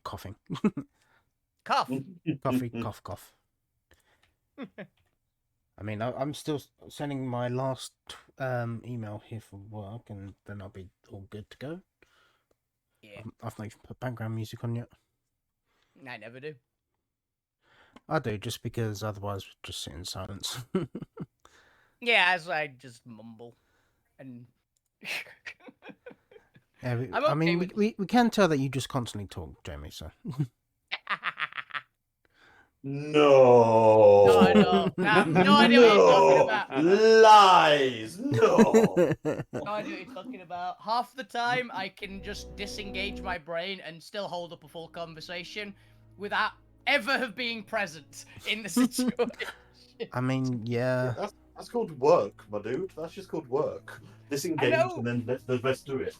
Coughing. Cough. Coffee, cough, cough. I mean, I'm still sending my last email here for work, and then I'll be all good to go. Yeah. I've not even put background music on yet. I never do. I do, just because otherwise we'd just sit in silence. Yeah, as I just mumble. And Yeah, I'm I okay mean, with we can tell that you just constantly talk, Jamie, so. No. No, I don't. No idea what you're talking about. Lies. No. No idea what you're talking about. Half the time, I can just disengage my brain and still hold up a full conversation without ever being present in the situation. I mean, yeah. That's called work, my dude. That's just called work. Disengage know. and then let the rest do it.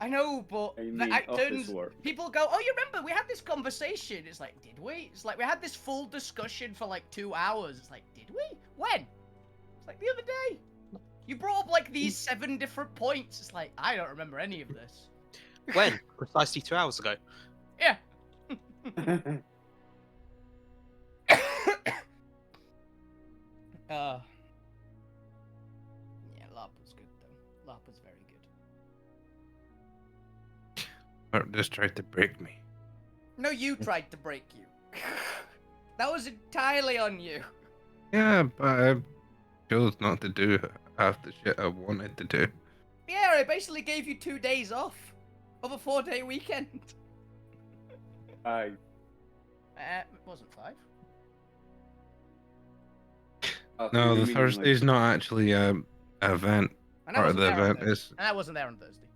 I know, but I the mean, office work. people go, "Oh, you remember we had this conversation?" It's like, did we? It's like we had this full discussion for like 2 hours. It's like, did we? When? It's like the other day. You brought up like these 7 different points. It's like I don't remember any of this. When? Precisely 2 hours ago. Yeah. Yeah, LARP was good though. LARP was very good. Or just tried to break me. No, you tried to break you. That was entirely on you. Yeah, but I chose not to do half the shit I wanted to do. Yeah, I basically gave you 2 days off of a 4-day weekend. Aye. It wasn't 5. No, the Thursday's not actually an event. And I Part of wasn't the there on event Thursday. is And I wasn't there on Thursday.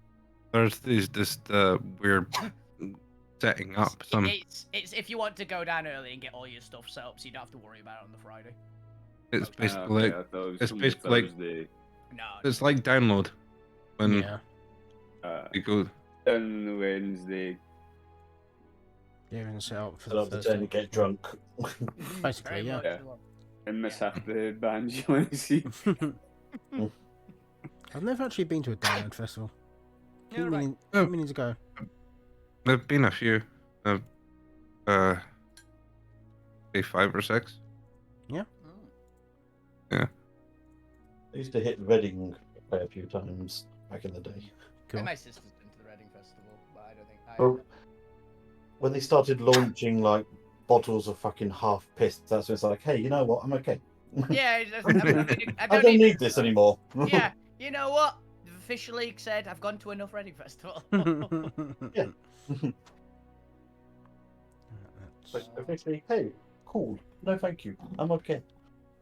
Thursday's just we're setting up some. It's if you want to go down early and get all your stuff set up, so you don't have to worry about it on the Friday. It's basically Okay, I thought it was it's from basically Thursday. No. it's like download when Yeah. you go. On Wednesday. Yeah, and set up for Set up the turn and get drunk. Basically, Very yeah. much. Yeah. And miss half the bands you want to see. I've never actually been to a download festival. You're right. Keep meaning to go. There've been a few. Say 5 or 6. Mm. Yeah. I used to hit Reading a few times back in the day. Cool. And my sister's been to the Reading Festival, but I don't think Oh. When they started launching like bottles of fucking half pissed, that's when it's like, hey, you know what? I'm okay. Yeah, I I don't need this anymore. Yeah, you know what? They've officially said I've gone to enough Reading Festival. Yeah. But officially, hey, cool. No, thank you. I'm okay.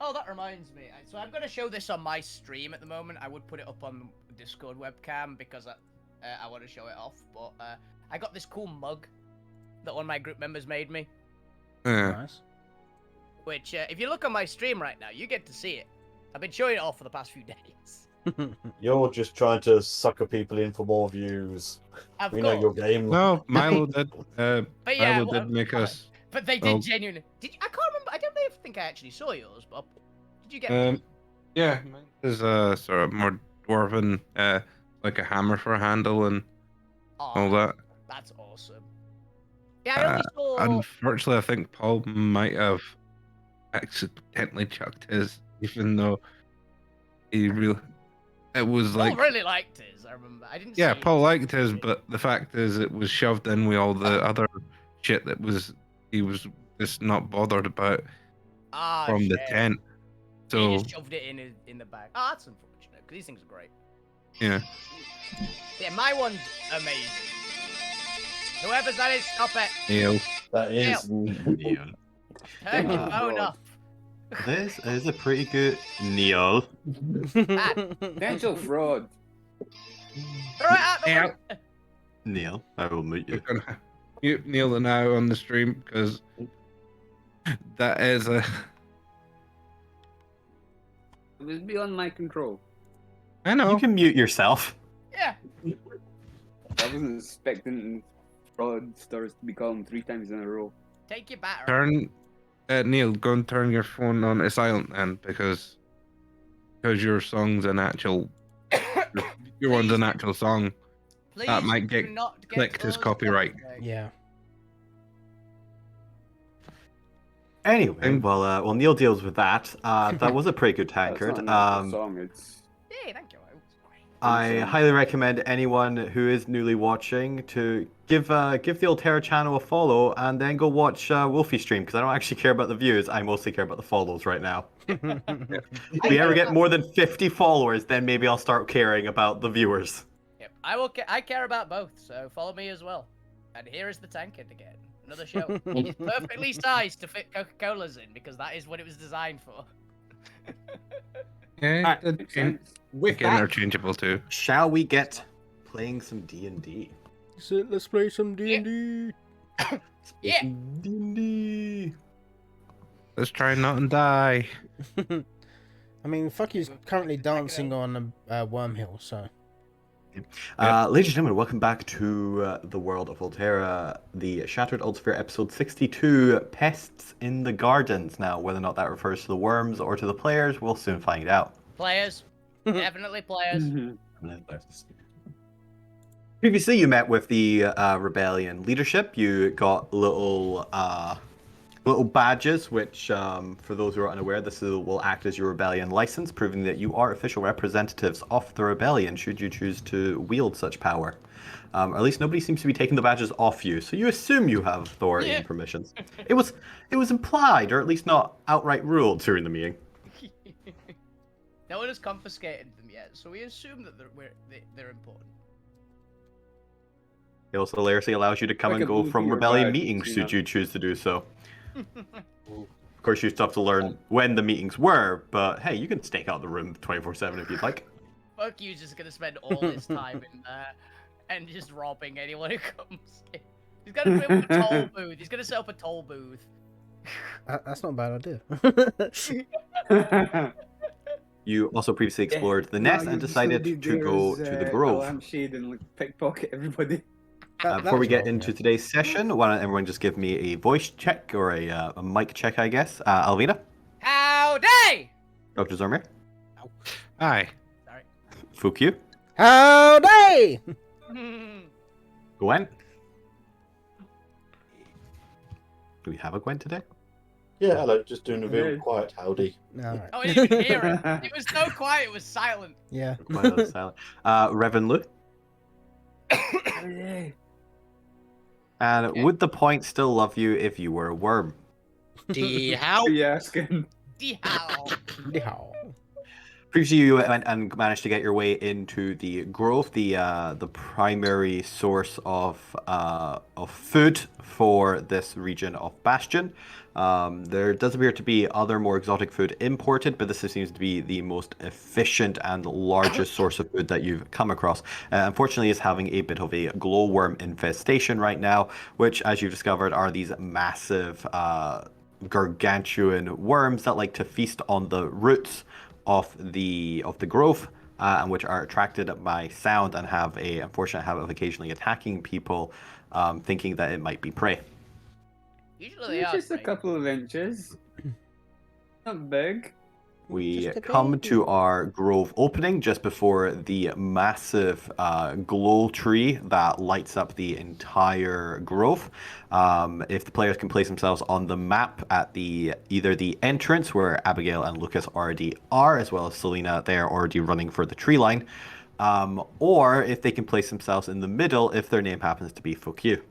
Oh, that reminds me. So I'm going to show this on my stream at the moment. I would put it up on the Discord webcam because I want to show it off. But I got this cool mug that one of my group members made me. Yeah. Nice. Which, if you look on my stream right now, you get to see it. I've been showing it off for the past few days. You're just trying to sucker people in for more views. We know your game. No, Milo did. But yeah, Milo did make us. But they did genuinely. Did you, I can't remember. I don't think I actually saw yours, but did you get? Yeah, mine is sort of more dwarven, like a hammer for a handle and all that. That's awesome. Yeah, I only saw. Unfortunately, I think Paul might have accidentally chucked his, even though he really. It was like. Paul really liked his. I remember. I didn't. Yeah, see Paul it. liked his, but the fact is, it was shoved in with all the other shit that was he was just not bothered about from the tent. He So just shoved it in the bag. Oh, that's unfortunate because these things are great. yeah, Yeah, my one's amazing. Whoever's that is, stop it. Neil. That is. Neil. Turn your phone off. This is a pretty good Neil. Potential fraud. Throw it out the window. Neil, I will mute You're you. gonna mute Neil now on the stream because that is a. It was beyond my control. I know. You can mute yourself. Yeah. I wasn't expecting fraudsters to be called 3 times in a row. Take your batter. Turn, Neil, go and turn your phone on silent then, because your song's an actual. Your one's an actual song. Please That might do get not clicked as us copyright. copyright. Yeah. Anyway, well, Neil deals with that. That was a pretty good That's tankard. not an actual song. It's Yay, thank you. It was great. I highly recommend anyone who is newly watching to give the Alterra channel a follow and then go watch Wolfie stream, because I don't actually care about the views. I mostly care about the follows right now. If we ever get more than 50 followers, then maybe I'll start caring about the viewers. Yep, I will. I care about both, so follow me as well. And here is the tankard again. Another show. It's perfectly sized to fit Coca-Cola's in, because that is what it was designed for. Yeah, Alright, it makes can, sense. With can that, interchangeable too. shall we get playing some D&D? So let's play some D&D. Yeah. D&D. Let's try not and die. I mean, fuck you's currently dancing on a wormhill, so. Ladies and gentlemen, welcome back to the world of Alterra, the Shattered Altsphere episode 62, Pests in the Gardens. Now, whether or not that refers to the worms or to the players, we'll soon find out. Players. Definitely players. Previously, you met with the rebellion leadership. You got little badges, which, for those who are unaware, will act as your rebellion license, proving that you are official representatives of the rebellion, should you choose to wield such power. Or at least nobody seems to be taking the badges off you, so you assume you have authority and permissions. It was implied, or at least not outright ruled during the meeting. No one has confiscated them yet, so we assume that they're important. It also hilariously allows you to come Like and a go from nuclear rebellion badge, meetings you should know. you choose to do so. Of course, you still have to learn when the meetings were, but hey, you can stake out the room 24/7 if you'd like. Fuck you, just gonna spend all his time in there and just robbing anyone who comes in. He's gonna put up a toll booth. He's gonna set up a toll booth. That's not a bad idea. You also previously explored the No, nest you and just gonna be decided to there go as, to the a grove. lampshade and like pickpocket everybody. Before we get into today's session, why don't everyone just give me a voice check or a mic check, I guess. Alvina, Howdy! Dr. Zormir, Aye. Sorry. Fukyu, Howdy! Gwen. Do we have a Gwen today? Yeah, hello. Just doing a real Yeah. quiet howdy. Alright. Oh, I didn't even hear it. It was so quiet, it was silent. Yeah. Quite a silent. Reverend Lu. And Okay. would the point still love you if you were a worm? How? Are you asking? How? Yeehaw. Previously, you went and managed to get your way into the grove, the primary source of food for this region of Bastion. There does appear to be other more exotic food imported, but this seems to be the most efficient and largest source of food that you've come across. Unfortunately, is having a bit of a glowworm infestation right now, which, as you've discovered, are these massive, gargantuan worms that like to feast on the roots of the grove, and which are attracted by sound and have a unfortunate habit of occasionally attacking people, thinking that it might be prey. Usually they are. Just a right? couple of inches. Not big. We Just a come baby. to our grove opening just before the massive glow tree that lights up the entire grove. If the players can place themselves on the map at either the entrance where Abigail and Lucas already are, as well as Selena, they are already running for the tree line, or if they can place themselves in the middle if their name happens to be Fuck You.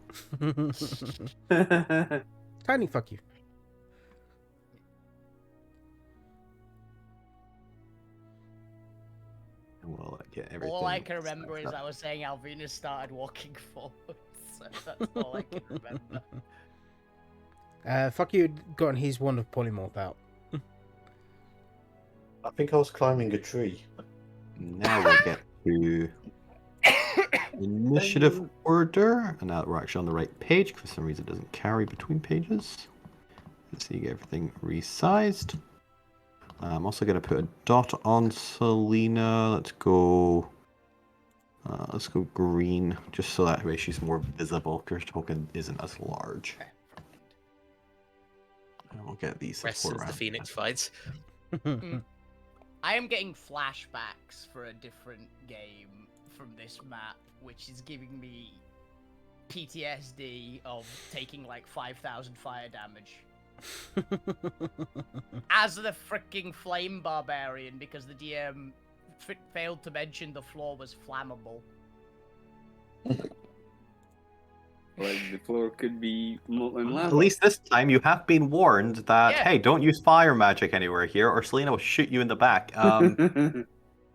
Tiny fuck you. And we'll get everything. All I can remember set is up. I was saying Alvina started walking forward. So that's all I can remember. Fuck you gotten his wand of polymorph out. I think I was climbing a tree. Now we'll get to initiative order. And now that we're actually on the right page, for some reason it doesn't carry between pages. Let's see, get everything resized. I'm also going to put a dot on Selena. Let's go green, just so that way she's more visible, because her token isn't as large. And we'll get these Rest support since the around. Phoenix fights. I am getting flashbacks for a different game from this map, which is giving me PTSD of taking like 5,000 fire damage as the freaking flame barbarian because the DM failed to mention the floor was flammable. Like the floor could be molten lava. At least this time you have been warned that, Yeah. hey, don't use fire magic anywhere here, or Selena will shoot you in the back.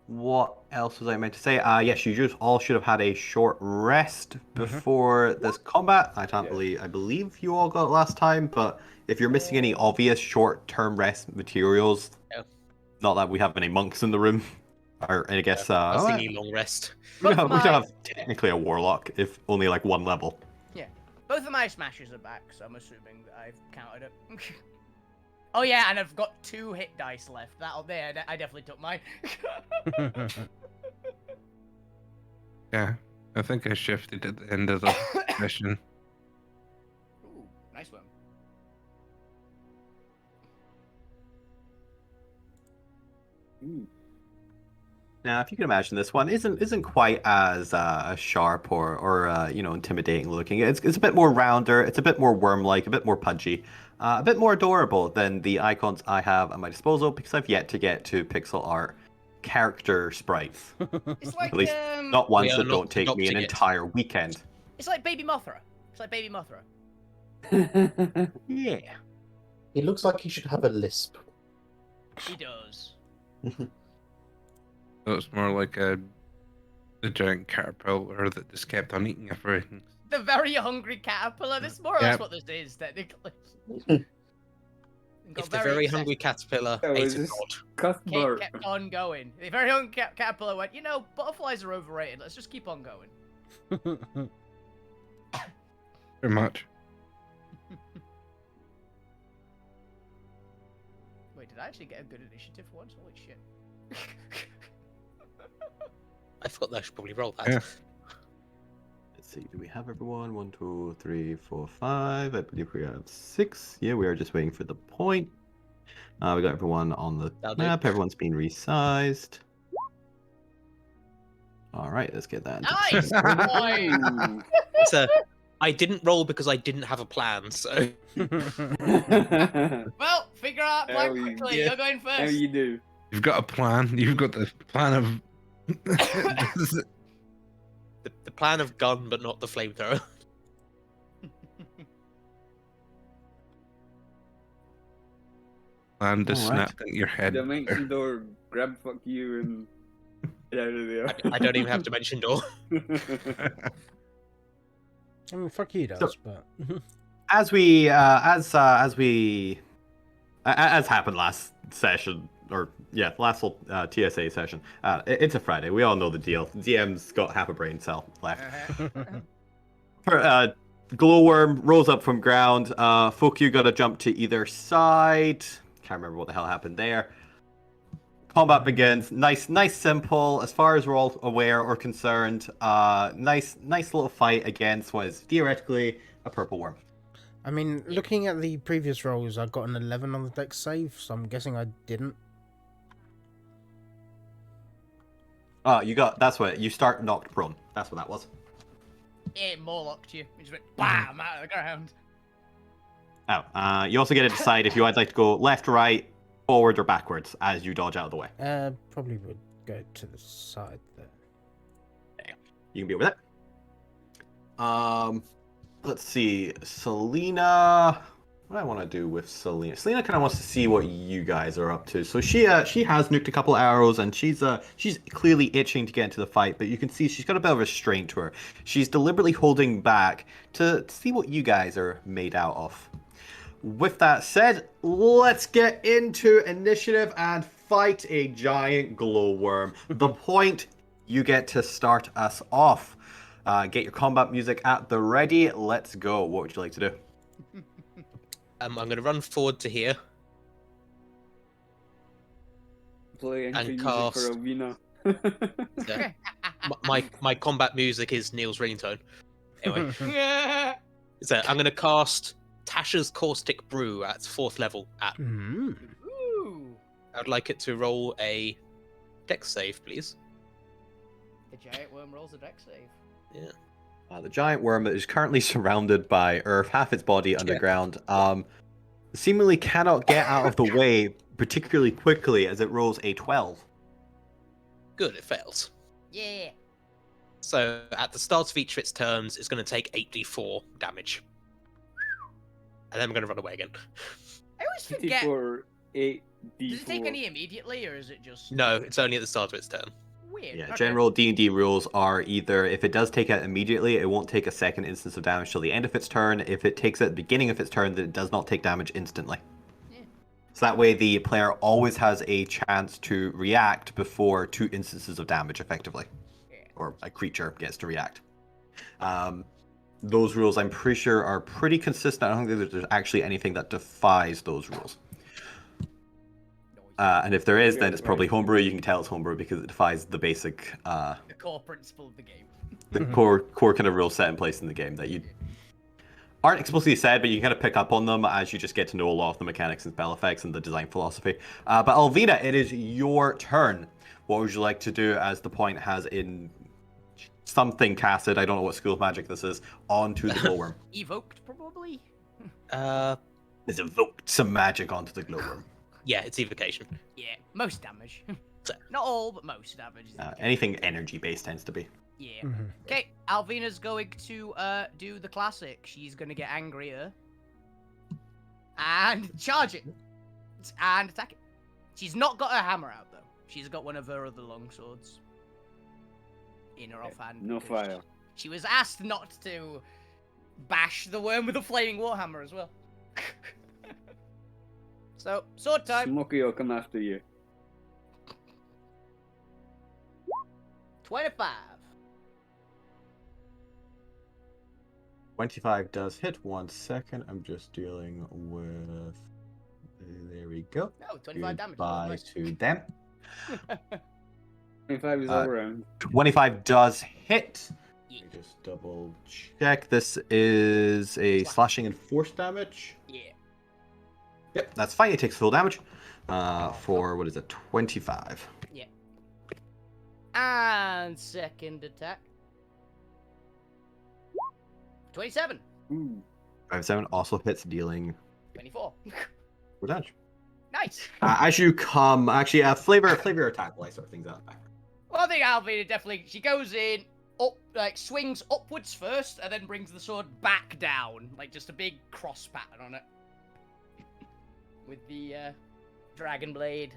What else was I meant to say? Yes, you just all should have had a short rest before this combat. I believe you all got it last time, but if you're missing any obvious short-term rest materials, not that we have any monks in the room, or I guess I was thinking long rest. we don't have technically a warlock, if only like one level. Yeah. Both of my smashes are back, so I'm assuming that I've counted it. Oh yeah, and I've got 2 hit dice left. That'll there. I definitely took mine. Yeah, I think I shifted at the end of the mission. Ooh, nice one. Now, if you can imagine, this one isn't quite as sharp or intimidating looking. It's a bit more rounder. It's a bit more worm-like, a bit more pudgy, a bit more adorable than the icons I have at my disposal because I've yet to get to pixel art character sprites. It's like At least not ones We are that not don't take me an adopting it. entire weekend. It's like Baby Mothra. It's like Baby Mothra. Yeah. He looks like he should have a lisp. He does. So it's more like a giant caterpillar that just kept on eating everything. The very hungry caterpillar. This is more or less what this is, technically. If the very hungry caterpillar That ate was a just god, Cuthbert. Kept on going. The very hungry caterpillar went, butterflies are overrated. Let's just keep on going. Pretty much. Wait, did I actually get a good initiative for once? Holy shit. I thought I should probably roll that. Yeah. Let's see, do we have everyone? 1, 2, 3, 4, 5. I believe we have 6. Yeah, we are just waiting for the point. We got everyone on the That'll do. map. Everyone's been resized. All right, let's get that. Nice! Boy. Ooh. So I didn't roll because I didn't have a plan. So Well, figure out plan Oh, quickly. yeah. You're going How first. you do? You've got a plan. You've got the plan of. the plan of gun, but not the flamethrower. plan to All right. snap at your head. Dimension door, grab fuck you and get out of there. I don't even have to mention door. I mean, fuck you, does, but As happened last session, or last little TSA session. It's a Friday. We all know the deal. DM's got half a brain cell left. Glowworm rose up from ground. Folk, you gotta jump to either side. Can't remember what the hell happened there. Combat begins. Nice, simple. As far as we're all aware or concerned, nice little fight against what is theoretically a purple worm. I mean, looking at the previous rolls, I got an 11 on the dex save, so I'm guessing I didn't. That's what you start knocked prone. That's what that was. It Morlocked you. It just went BAM out of the ground. You also get to decide if you would like to go left, right, forward, or backwards as you dodge out of the way. Probably would go to the side there. You can be over there. Let's see, Selena. What do I want to do with Selena? Selena kind of wants to see what you guys are up to. So she has nuked a couple arrows, and she's clearly itching to get into the fight. But you can see she's got a bit of restraint to her. She's deliberately holding back to see what you guys are made out of. With that said, let's get into initiative and fight a giant glowworm. The point, you get to start us off. Get your combat music at the ready. Let's go. What would you like to do? I'm going to run forward to here. Play And entry music cast. for Ovina. So, my combat music is Neil's ringtone. Anyway, so I'm going to cast Tasha's Caustic Brew at 4th level. Mm. Ooh. I'd like it to roll a dex save, please. The giant worm rolls a dex save. Yeah. The giant worm is currently surrounded by earth, half its body underground. seemingly cannot get out of the way particularly quickly as it rolls a 12. Good, it fails. Yeah. So at the start of each of its turns, it's going to take 8d4 damage. And then I'm going to run away again. I always forget. 54, 8, D4. Does it take any immediately, or is it just No, it's only at the start of its turn. weird? Yeah, Okay. general D&D rules are either if it does take it immediately, it won't take a second instance of damage till the end of its turn. If it takes it at the beginning of its turn, then it does not take damage instantly. Yeah. So that way the player always has a chance to react before 2 instances of damage, effectively. Yeah. Or a creature gets to react. Those rules, I'm pretty sure, are pretty consistent. I don't think there's actually anything that defies those rules. And if there is, then it's probably homebrew. You can tell it's homebrew because it defies the basic, The core principle of the game. the core kind of rules set in place in the game that you aren't explicitly said, but you kind of pick up on them as you just get to know a lot of the mechanics and spell effects and the design philosophy. But Alvina, it is your turn. What would you like to do as the point has in something casted, I don't know what school of magic this is, onto the glowworm? Evoked, probably. It's evoked some magic onto the glowworm. Yeah, it's evocation. Yeah, most damage. Not all, but most damage. is evocation. Anything energy based tends to be. Yeah. Mhm. Okay, Alvina's going to do the classic. She's gonna get angrier and charge it and attack it. She's not got her hammer out though. She's got one of her other long swords in her offhand. No because fire. She was asked not to bash the worm with a flaming warhammer as well. So sword time. Smokey will come after you. 25. 25 does hit. 1 second. I'm just dealing with. There we go. No, 25 damage. Goodbye Nice. to them. 25 is all around. 25 does hit. Yeah. Let me just double check. This is a slashing and force damage. Yeah. Yep, that's fine. It takes full damage. For what is it? 25. Yeah. And second attack. 27. Ooh. 57 also hits, dealing 24. 4 damage. Nice. As you come, actually, flavor attack while I sort things out back. Well, I think Alvina definitely, she goes in, up, like, swings upwards first, and then brings the sword back down. Like, just a big cross pattern on it. With the, dragon blade.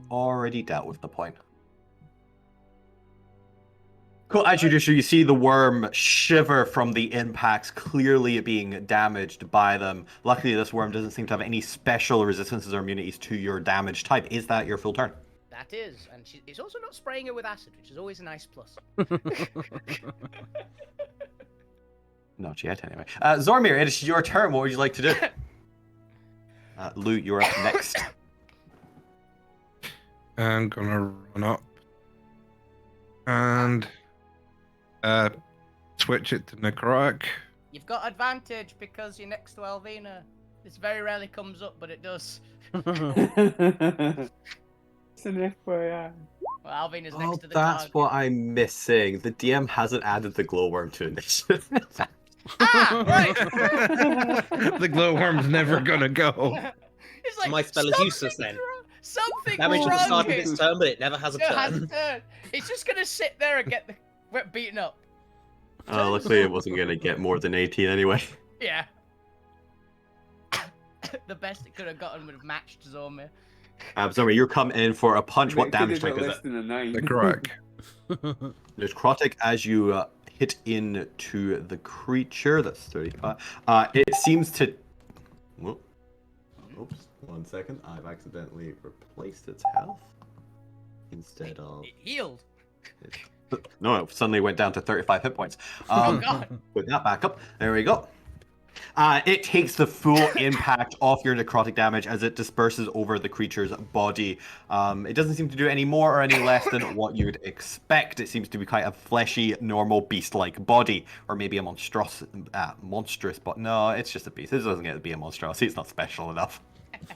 Already dealt with the point. Cool. As you do so, you see the worm shiver from the impacts, clearly being damaged by them. Luckily, this worm doesn't seem to have any special resistances or immunities to your damage type. Is that your full turn? That is, and it's also not spraying her with acid, which is always a nice plus. Not yet, anyway. Zormir, it is your turn. What would you like to do? Loot, you're up next. I'm gonna run up and switch it to necrotic. You've got advantage because you're next to Alvina. This very rarely comes up, but it does. It's an FYI. Well, Alvina's Oh, next to the that's target. what I'm missing. The DM hasn't added the glowworm to initiative. Ah, right! The glowworm's never gonna go. It's like, My spell is useless something's then. wrong- Something Damage at the wrong start of here. its turn, but it never has a It has a turn. turn. It's just gonna sit there and get beaten up. Luckily, it wasn't going to get more than 18 anyway. Yeah. The best it could have gotten would have matched Zormir. Sorry, you're coming in for a punch. What It could've damage type got is less it? than a 9. Necrotic. Necrotic, as you hit into the creature. That's 35. It seems to. Whoop. Oops. 1 second. I've accidentally replaced its health instead of. It healed. No, it suddenly went down to 35 hit points. Oh god. Put that back up. There we go. It takes the full impact of your necrotic damage as it disperses over the creature's body. It doesn't seem to do any more or any less than what you'd expect. It seems to be quite a fleshy, normal beast-like body, or maybe a monstrous, but no, it's just a beast. It doesn't get to be a monstrosity. It's not special enough.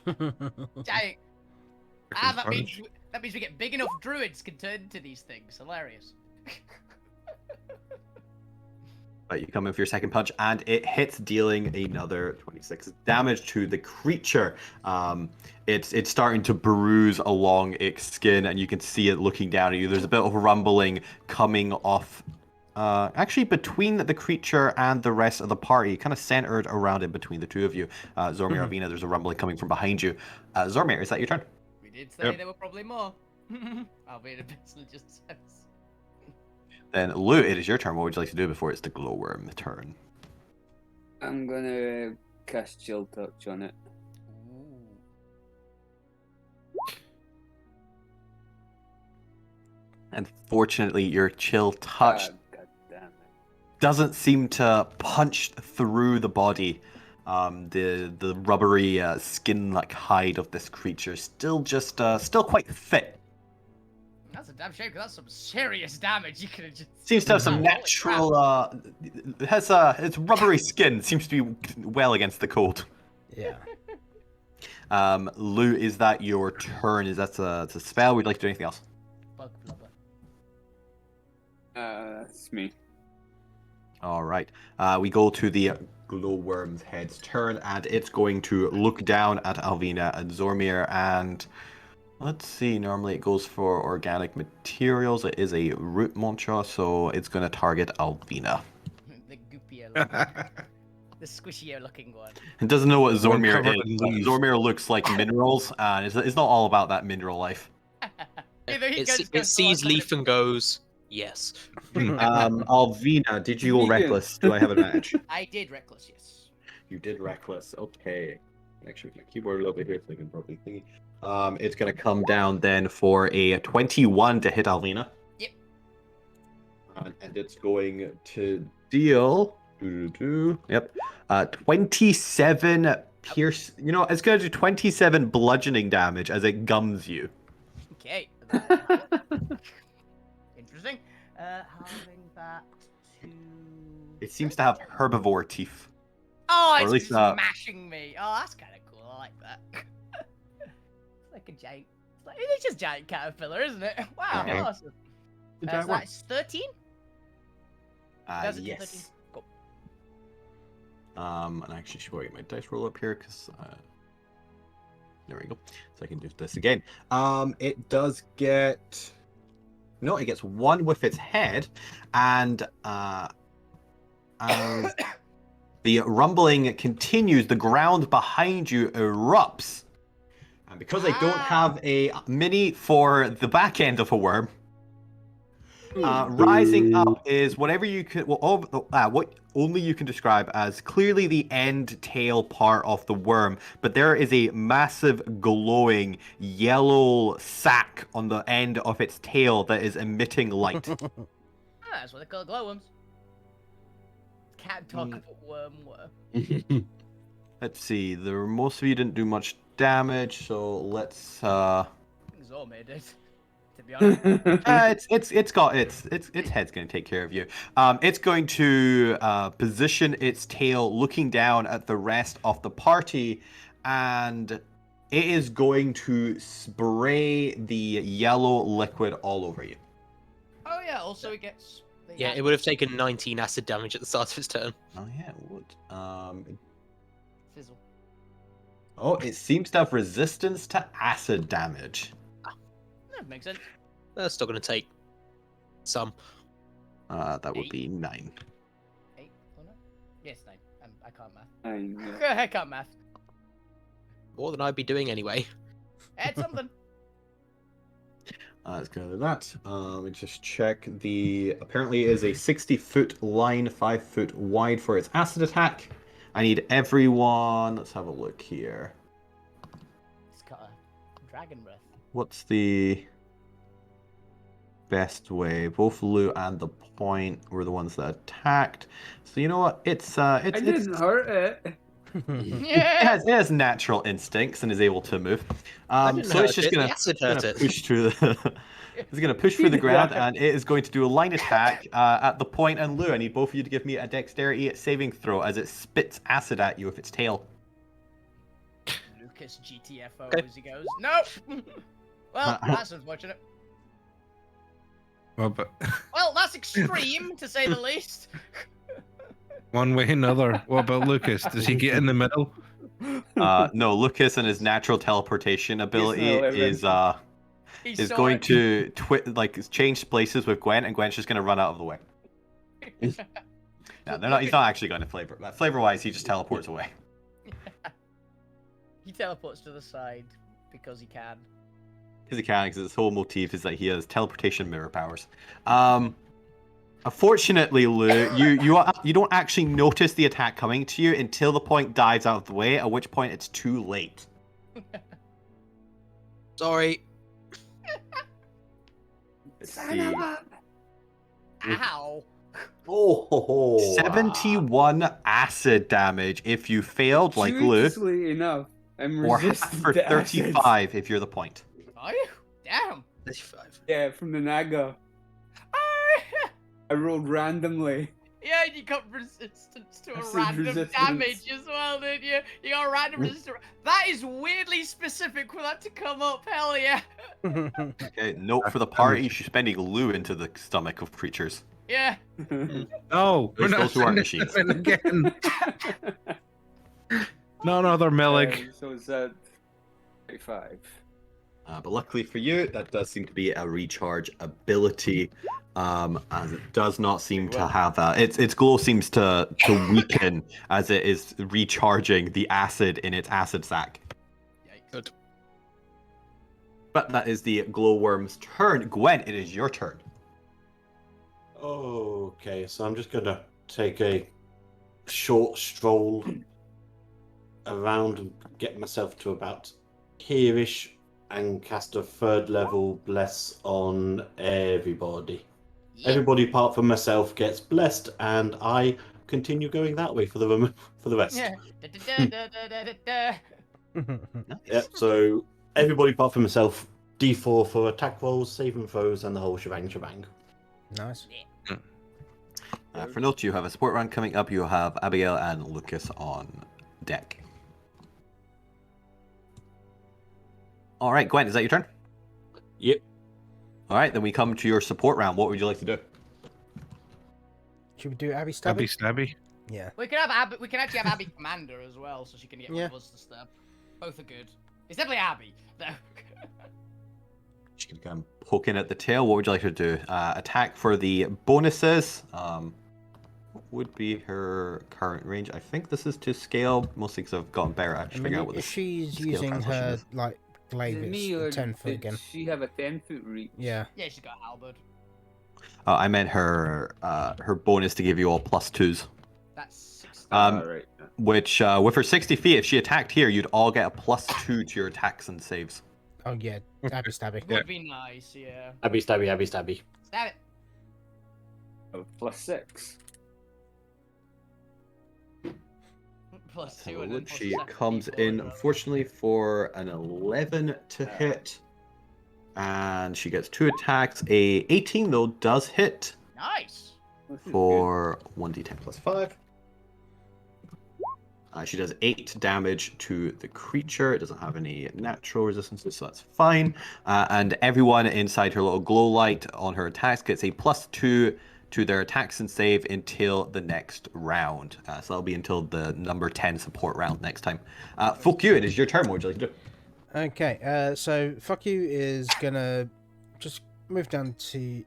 Dang. Freaking That means we get big enough druids can turn into these things. Hilarious. But you come in for your second punch, and it hits, dealing another 26 damage to the creature. It's starting to bruise along its skin, and you can see it looking down at you. There's a bit of rumbling coming off, actually between the creature and the rest of the party, kind of centered around it between the two of you. Zormir, Alvina, there's a rumbling coming from behind you. Zormir, is that your turn? We did say there were probably more. I'll be in a business just says. Then Lou, it is your turn. What would you like to do before it's the glowworm turn? I'm gonna cast Chill Touch on it. Unfortunately, your chill touch God damn it. doesn't seem to punch through the body. The rubbery skin-like hide of this creature is still quite fit. That's a damn shame, because that's some serious damage. You could have just. Seems to have some Holy natural. It has its rubbery skin seems to be well against the cold. Yeah. Lou, is that your turn? Is that a spell? Would you like to do anything else? Bug blubber. That's me. All right. We go to the glowworm's head's turn, and it's going to look down at Alvina and Zormir, and let's see. Normally it goes for organic materials. It is a root monster, so it's going to target Alvina. The goopier looking. The squishier looking one. It doesn't know what The one Zormir covered is. in But leaves. Zormir looks like minerals, and it's not all about that mineral life. Either he It, goes- se- goes it sees for Leaf and goes, yes. Alvina, did you go Vegan. reckless? Do I have advantage? I did reckless, yes. You did reckless. Okay. Actually, my keyboard a little bit here so I can probably thingy. It's gonna come down then for a 21 to hit Alvina. Yep. And it's going to deal. Yep. 27 pierce. You know, it's gonna do 27 bludgeoning damage as it gums you. Okay. Interesting. Having that to. It seems to have herbivore teeth. Oh, or at it's least, smashing me. Oh, that's kind of cool. I like that. It's like a giant. It's just giant caterpillar, isn't it? Wow, Yeah. awesome. The So giant worm. that's 13. Does it do 13? Yes. Cool. And I actually should get my dice roll up here because there we go. So I can do this again. It does get. No, it gets one with its head, and as the rumbling continues, the ground behind you erupts. And because I don't have a mini for the back end of a worm, rising up is whatever you can. What only you can describe as clearly the end tail part of the worm, but there is a massive glowing yellow sac on the end of its tail that is emitting light. That's what they call glowworms. Can't talk about worm. Let's see. Most of you didn't do much damage, so let's. Zormir did. To be honest. It's got its head's going to take care of you. It's going to position its tail looking down at the rest of the party, and it is going to spray the yellow liquid all over you. Oh yeah. Also, it gets. Yeah, it would have taken 19 acid damage at the start of its turn. Oh yeah, it would. Fizzle. Oh, it seems to have resistance to acid damage. That makes sense. That's still going to take some. That would be 9. 8 or 9? Yes, 9. I can't math. I know. I can't math. More than I'd be doing anyway. Add something. Let's go to that. Let me just check. Apparently it is a 60-foot line, 5 foot wide for its acid attack. I need everyone. Let's have a look here. It's got a dragon breath. What's the best way? Both Lou and the Point were the ones that attacked. So you know what? I didn't hurt it. It has natural instincts and is able to move. didn't So it's hurt just it, the gonna, acid hurt it. push through the. It's gonna push through the ground, and it is going to do a line attack at the Point and Lou. I need both of you to give me a dexterity saving throw as it spits acid at you with its tail. Lucas GTFO Okay. as he goes. No. Well, that's unfortunate. Well, but Well, that's extreme to say the least. one way or another. What about Lucas? Does he get in the middle? No, Lucas and his natural teleportation ability not living. He's is so going to change places with Gwen, and Gwen's just going to run out of the way. No, they're not. He's not actually going to flavor. But flavor-wise, he just teleports away. He teleports to the side because he can. Because he can, because his whole motif is that he has teleportation mirror powers. Unfortunately, Lou, you don't actually notice the attack coming to you until the point dives out of the way, at which point it's too late. Sorry. Let's see. Ow! Oh, 71 acid damage if you failed, like Lou, Seriously enough, I'm or half resistant for to acids. 35 if you're the point. Are you? Damn! 35. Yeah, from the Naga. I rolled randomly. Yeah, you got resistance to a Acid random resistance. damage as well, didn't you? You got random resistance. That is weirdly specific for that to come up. Hell yeah. Okay, note for the party, she's spending Lou into the stomach of creatures. Yeah. No, we're Those not who aren't sending machines. him in again. Not another Millig. So it's at 35. But luckily for you, that does seem to be a recharge ability, as it does not seem to have its glow seems to weaken as it is recharging the acid in its acid sac. Good. But that is the glowworm's turn. Gwen, it is your turn. Okay, so I'm just gonna take a short stroll around and get myself to about here-ish and cast a third level bless on everybody. Yeah. Everybody apart from myself gets blessed, and I continue going that way for the rest. Yeah. Da-da-da-da-da-da-da. Yep. So everybody apart from myself, D4 for attack rolls, saving throws, and the whole shebang. Nice. For note, you have a support round coming up. You have Abigail and Lucas on deck. All right, Gwen, is that your turn? Yep. All right, then we come to your support round. What would you like to do? Should we do Abby Stabby, Stabby? stabby. Yeah. We can have Abby. We can actually have Abby Commander as well, so she can get one Yeah. of us to stab. Both are good. It's definitely Abby. No. She can come poking at the tail. What would you like her to do? Attack for the bonuses. What would be her current range? I think this is to scale, mostly because I've gotten better at I figuring out what mean, if the she's scale using translation her is. like glaive, Me or it's 10 foot did again. she have a 10-foot reach? Yeah. Yeah, she's got halberd. I meant her her bonus to give you all +2s. That's 6. Right. Which, with her 60 feet, if she attacked here, you'd all get a +2 to your attacks and saves. Oh yeah, Abby Stabby. Yeah. Would be nice, yeah. Abby stabby. Stab it. Oh, +6. +2 and then plus She 7 comes people in, as well. unfortunately, for an 11 to hit. And she gets 2 attacks. A 18, though, does hit Nice. This is for 1d10 plus 5. She does 8 damage to the creature. It doesn't have any natural resistances, so that's fine. And everyone inside her little glow light on her attacks gets a +2 to their attacks and save until the next round. So that'll be until the number 10 support round next time. Fuck you, it is your turn. What would you like to do? Okay, so fuck you is gonna just move down to.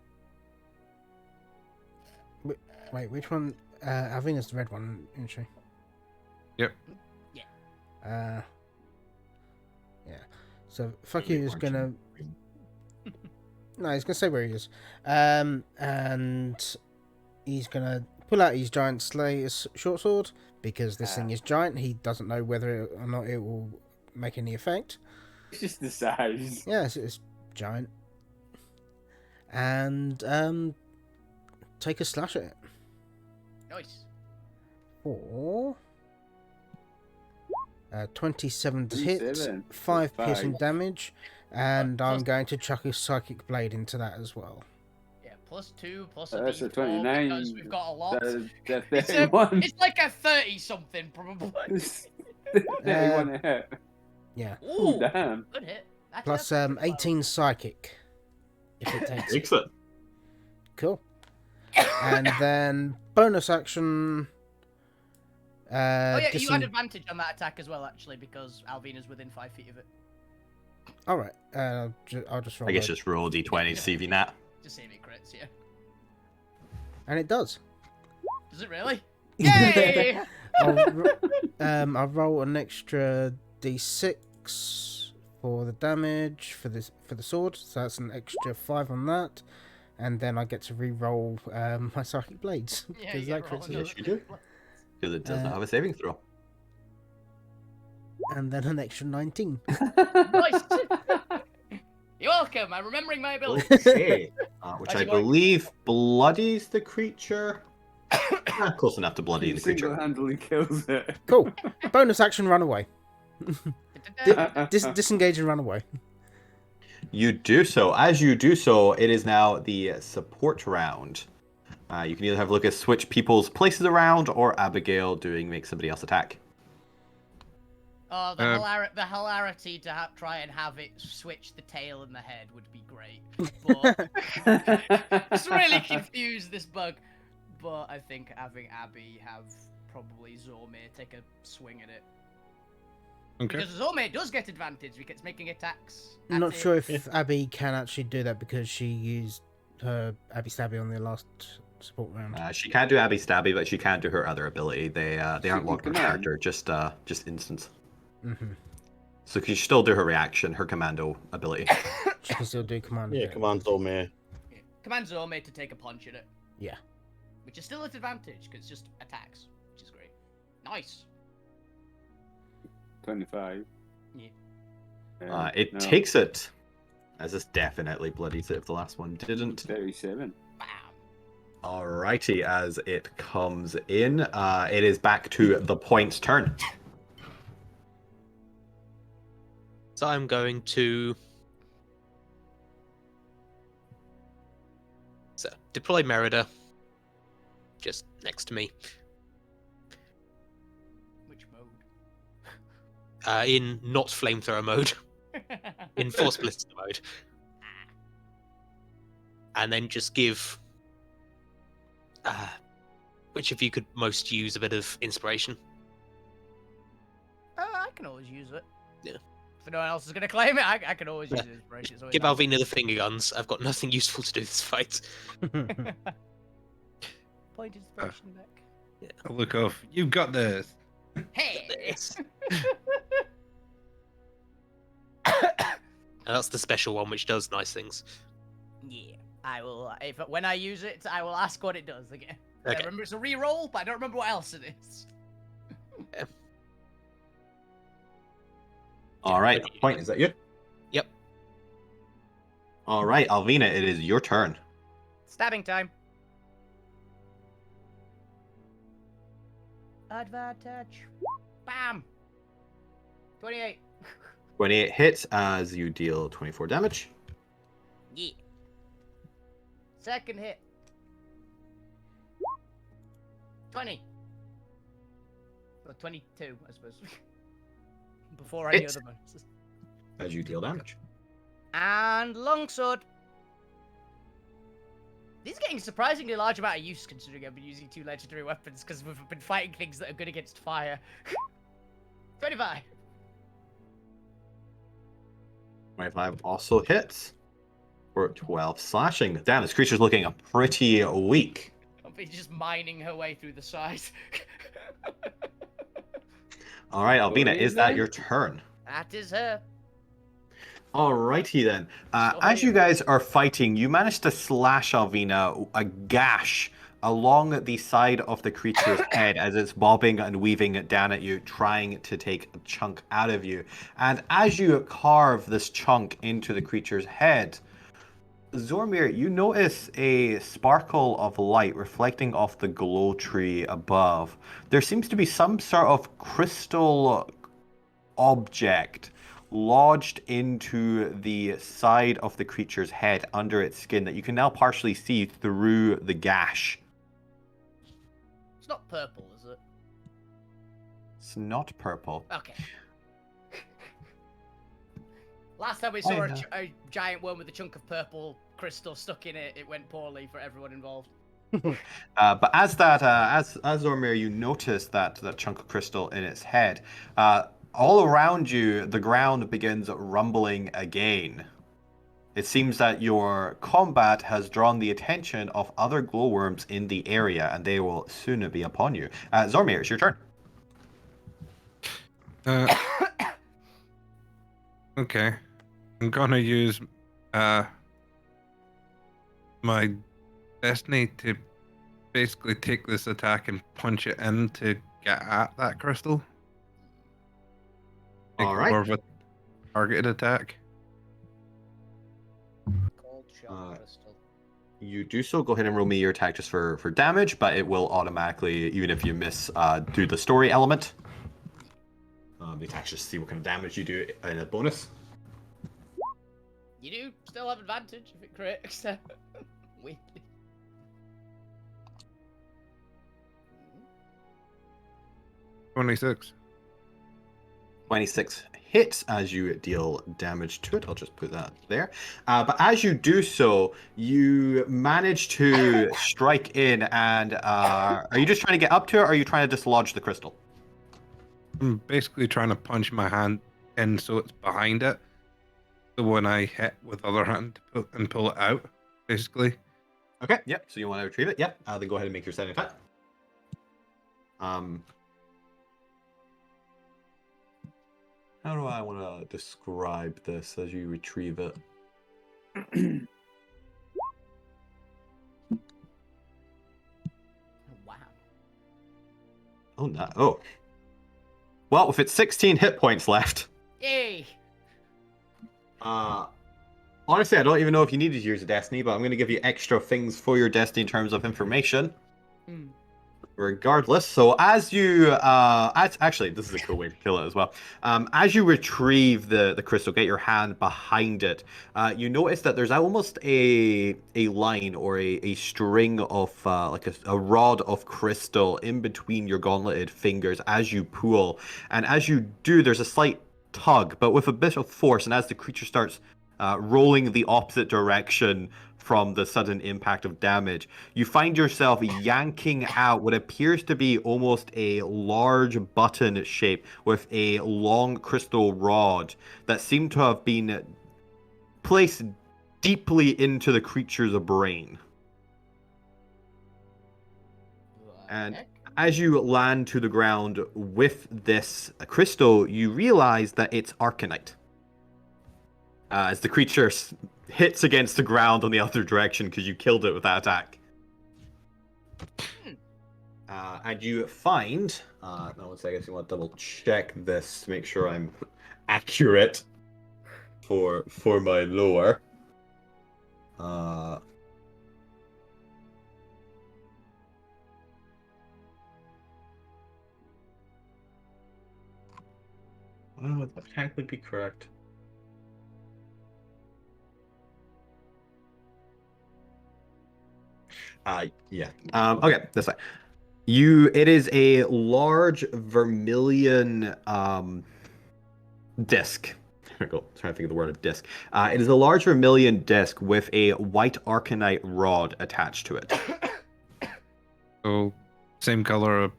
Wait, which one? Alvina's the red one, isn't she? Yep. Yeah. Yeah. So fuck you is gonna. No, he's gonna say where he is. And he's gonna pull out his giant slayer's short sword because this thing is giant. He doesn't know whether or not it will make any effect. It's just the size. Yeah, it's giant. And take a slash at it. Nice. For 27 to hit, 27. 5 piercing Five. damage, and Plus- I'm going to chuck a psychic blade into that as well. Yeah, +2 plus a That's a D4 29. because we've got a lot. That's It's, 31. it's like a 30 something probably. 31 a hit. Yeah. Ooh, Damn. good hit. Actually, Plus that's pretty well. 18 psychic. If it takes it. Excellent. Cool. And then bonus action, Oh yeah, you had disen- advantage on that attack as well, actually, because Alvina's within 5 feet of it. All right. I'll just roll. I guess a- just roll a d20 to see if you nat. Just see if it crits, yeah. And it does. Does it really? Yay! I'll roll an extra d6 for the damage for the sword, so that's an extra 5 on that, and then I get to re-roll my psychic blades Yeah, because you that get roll crits another it. Yes, you do. Because it does not have a saving throw. And then an extra 19. Nice. You're welcome. I'm remembering my ability. Okay. Which How's I it going? believe bloodies the creature. Close enough to bloodying the creature. Single-handedly kills it. Cool. Bonus action, run away. Disengage and run away. You do so. As you do so, it is now the support round. You can either have Lucas switch people's places around, or Abigail make somebody else attack. Oh, the hilarity to try and have it switch the tail and the head would be great. But it's really confused this bug. But I think having Abby have probably Zormir take a swing at it. Okay. Because Zormir does get advantage because it's making attacks. I'm at not it. sure if Abby can actually do that because she used her Abby Stabby on the last support round. She can't do Abby Stabby, but she can do her other ability. They aren't Second locked on command. character, just instance. Mm-hmm. So she still do her reaction, her commando ability. She can still do command. Yeah, attack. command Zormir. Yeah. Command Zormir to take a punch at it. Yeah. Which is still at advantage because it's just attacks, which is great. Nice. 25. Yeah. It no, takes it, as this definitely bloodies it if the last one didn't. 37. Bam. Alrighty, as it comes in, it is back to the point's turn. So I'm going to deploy Merida just next to me Which in not flamethrower mode, mode? in force blister mode, and then just give which of you could most use a bit of inspiration? I can always use it. Yeah. If no one else is going to claim it, I can always use inspiration. It's always Give nice. Alvina the finger guns. I've got nothing useful to do this fight. Point inspiration back. A look of, you've got this. Hey! Yes. And that's the special one, which does nice things. Yeah, I will. When I use it, I will ask what it does again. I Okay. remember it's a re-roll, but I don't remember what else it is. Alright, point, is that you? Yep. Alright, Alvina, it is your turn. Stabbing time. Advantage. Bam. 28. 28 hits as you deal 24 damage. Yeah. Second hit. 20. Or 22, I suppose. Before any Hits. other bonuses. As you deal damage. And longsword. These are getting a surprisingly large amount of use considering I've been using 2 legendary weapons because we've been fighting things that are good against fire. 25. 25 also hits. For 12 slashing. Damn, this creature's looking pretty weak. I'll be just mining her way through the side. Alright, Albina, Sorry, is that then? your turn? That is her. Alrighty then. As you guys are fighting, you manage to slash Alvina a gash along the side of the creature's head as it's bobbing and weaving it down at you, trying to take a chunk out of you. And as you carve this chunk into the creature's head, Zormir, you notice a sparkle of light reflecting off the glow tree above. There seems to be some sort of crystal object lodged into the side of the creature's head under its skin that you can now partially see through the gash. It's not purple, is it? It's not purple. Okay. Last time we saw know. a giant worm with a chunk of purple crystal stuck in it, it went poorly for everyone involved. But as Zormir, you notice that chunk of crystal in its head. All around you, the ground begins rumbling again. It seems that your combat has drawn the attention of other glowworms in the area, and they will soon be upon you. Zormir, it's your turn. Okay. I'm gonna use my destiny to basically take this attack and punch it in to get at that crystal. Make All it right. more of a targeted attack. Cold shot crystal. You do so. Go ahead and roll me your attack just for damage, but it will automatically, even if you miss, do the story element. The attack just see what kind of damage you do in a bonus. You do still have advantage if it crits. Weirdly. 26. 26 hits as you deal damage to it. I'll just put that there. But as you do so, you manage to strike in and are you just trying to get up to it, or are you trying to dislodge the crystal? I'm basically trying to punch my hand in so it's behind it. So when I hit with other hand and pull it out, basically. Okay, yep. So you want to retrieve it? Yep. Then go ahead and make your second attack. How do I want to describe this as you retrieve it? Wow. Oh, no. Oh. Well, with its 16 hit points left. Yay! Honestly, I don't even know if you needed to use a destiny, but I'm going to give you extra things for your destiny in terms of information. Regardless, so as you actually, this is a cool way to kill it as well. As you retrieve the crystal, get your hand behind it, you notice that there's almost a line or a string of like a rod of crystal in between your gauntleted fingers as you pull, and as you do, there's a slight tug, but with a bit of force, and as the creature starts rolling the opposite direction from the sudden impact of damage, you find yourself yanking out what appears to be almost a large button shape with a long crystal rod that seemed to have been placed deeply into the creature's brain. And as you land to the ground with this crystal, you realize that it's Arcanite. As the creature hits against the ground on the other direction because you killed it with that attack. And you find... now, one second, I guess you want to double check this to make sure I'm accurate for my lore. Well, would that technically be correct? Yeah. Okay, that's fine. It is a large vermilion disc. There we go. I'm trying to think of the word of disc. It is a large vermilion disc with a white arcanite rod attached to it. So, same color of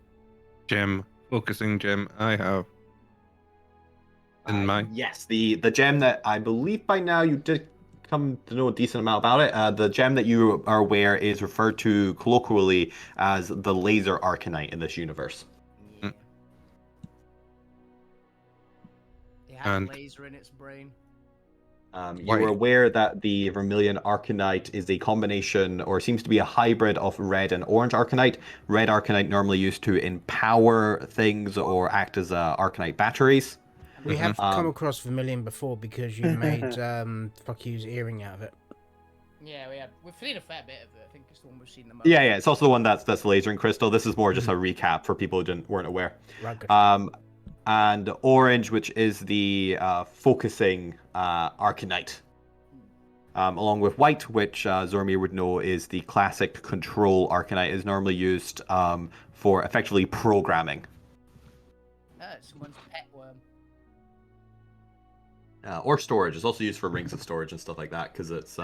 gem, focusing gem I have in my... Yes, the gem that I believe by now you did come to know a decent amount about it. The gem that you are aware is referred to colloquially as the laser arcanite in this universe. Yeah. It has a laser in its brain. You are aware that the vermilion arcanite is a combination, or seems to be a hybrid of red and orange arcanite. Red arcanite normally used to empower things or act as arcanite batteries. We have come across Vermilion before because you made fuck you's earring out of it. Yeah, we've seen a fair bit of it. I think it's the one we've seen the most. Yeah, it's also the one that's lasering crystal. This is more just a recap for people who weren't aware. And orange, which is the focusing arcanite. Along with white, which Zormir would know is the classic control arcanite, is normally used for effectively programming. It's someone's pet worm. Or storage. It's also used for rings of storage and stuff like that, because it's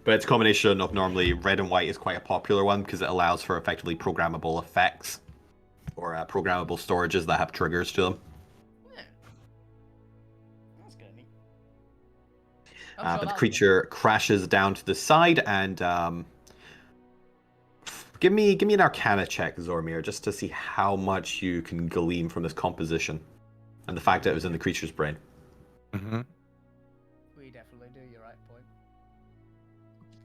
But its combination of normally red and white is quite a popular one because it allows for effectively programmable effects or programmable storages that have triggers to them. Yeah. That's good. But the creature crashes down to the side and give me an Arcana check, Zormir, just to see how much you can glean from this composition and the fact that it was in the creature's brain. Mm-hmm. We definitely do. You're right, point.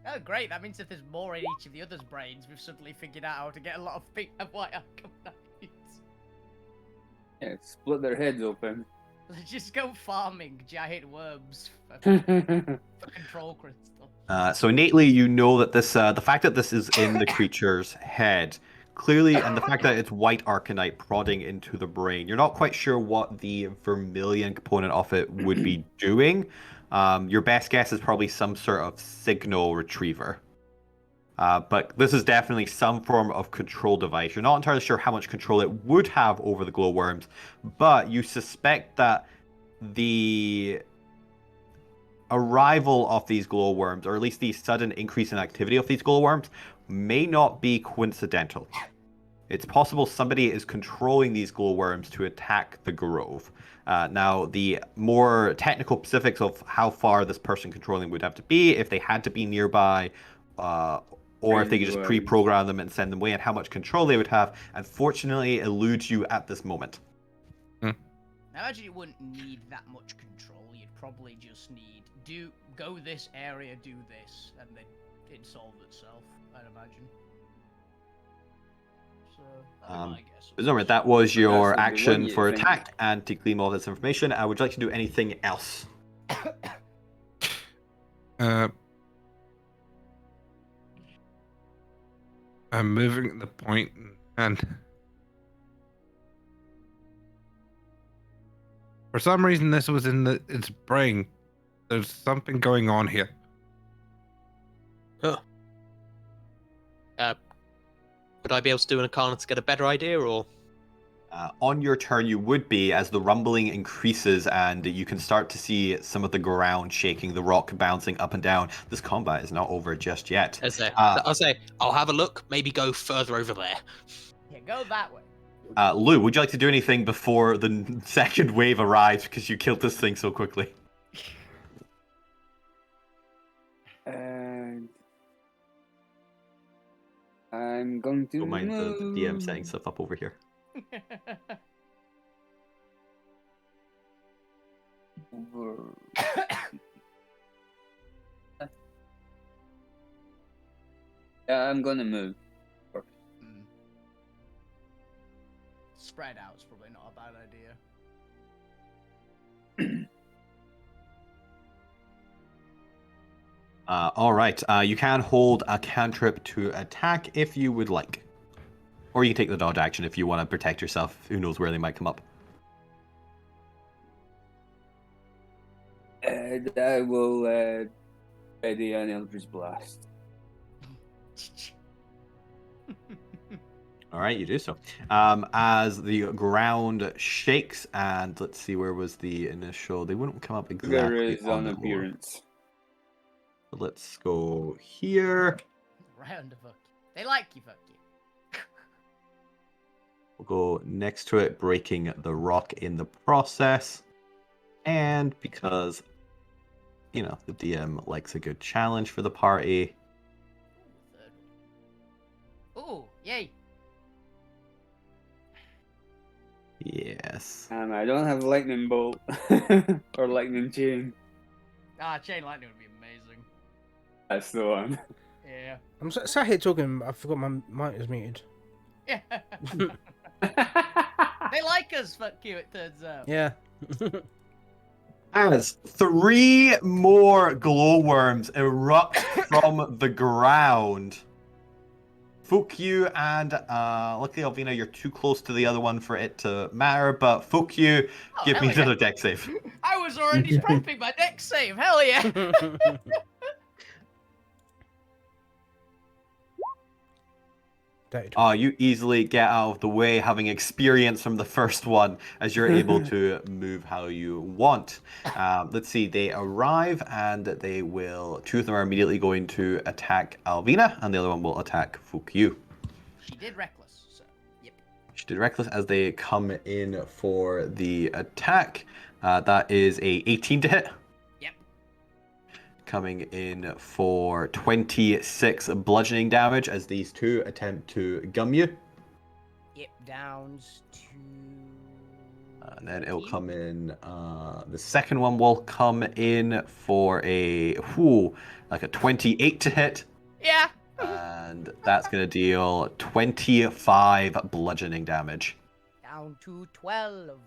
Oh, great! That means if there's more in each of the others' brains, we've suddenly figured out how to get a lot of pink and white Arcanines. Yeah, split their heads open. Let's just go farming giant worms for control crystals. So innately, you know that this, the fact that this is in the creature's head, clearly, and the fact that it's white arcanite prodding into the brain, you're not quite sure what the vermilion component of it would be doing. Your best guess is probably some sort of signal retriever. But this is definitely some form of control device. You're not entirely sure how much control it would have over the glowworms, but you suspect that the arrival of these glowworms, or at least the sudden increase in activity of these glowworms, may not be coincidental. It's possible somebody is controlling these glowworms to attack the grove. Now, the more technical specifics of how far this person controlling would have to be, if they had to be nearby, or if they could just pre-program them and send them away, and how much control they would have, unfortunately eludes you at this moment. I imagine you wouldn't need that much control. You'd probably just need go this area, do this, and then it'd solve itself, I'd imagine. So that's my guess. Zomra, that was your That's the one action you for think. attack and to glean all this information. Would you like to do anything else? I'm moving the point and for some reason this was in its brain. There's something going on here. Huh. Would I be able to do an Arcana to get a better idea, or? On your turn, you would be, as the rumbling increases and you can start to see some of the ground shaking, the rock bouncing up and down. This combat is not over just yet. I'll say, I'll have a look, maybe go further over there. Yeah, go that way. Lou, would you like to do anything before the second wave arrives because you killed this thing so quickly? And I'm going to Don't mind the DM setting stuff up over here. over. Yeah, I'm gonna move. Spread out is probably not a bad idea. All right. You can hold a cantrip to attack if you would like. Or you can take the dodge action if you want to protect yourself. Who knows where they might come up. And I will ready an Eldritch Blast. All right, you do so. As the ground shakes, and let's see, where was the initial? They wouldn't come up exactly There is on an the board. appearance. Let's go here. Round of fuck. They like you, fuck you. We'll go next to it, breaking the rock in the process. And because, you know, the DM likes a good challenge for the party. Ooh, yay. Yes. I don't have lightning bolt or lightning chain. Chain lightning would be amazing. That's the one. Yeah. I'm sat here talking. I forgot my mic is muted. Yeah. They like us, fuck you, it turns out. Yeah. As 3 more glowworms erupt from the ground. Fuck you, and luckily, Alvina, you're too close to the other one for it to matter, but fuck you, give me another deck save. I was already prepping my deck save, hell yeah! You easily get out of the way, having experience from the first one, as you're able to move how you want. Let's see, they arrive, and they will... Two of them are immediately going to attack Alvina, and the other one will attack Fukyu. She did reckless, so yep. She did reckless as they come in for the attack. That is a 18 to hit. Yep. Coming in for 26 bludgeoning damage as these two attempt to gum you. Yep, downs to... And then it'll come in, the second one will come in for like a 28 to hit. Yeah. And that's going to deal 25 bludgeoning damage. Down to 12.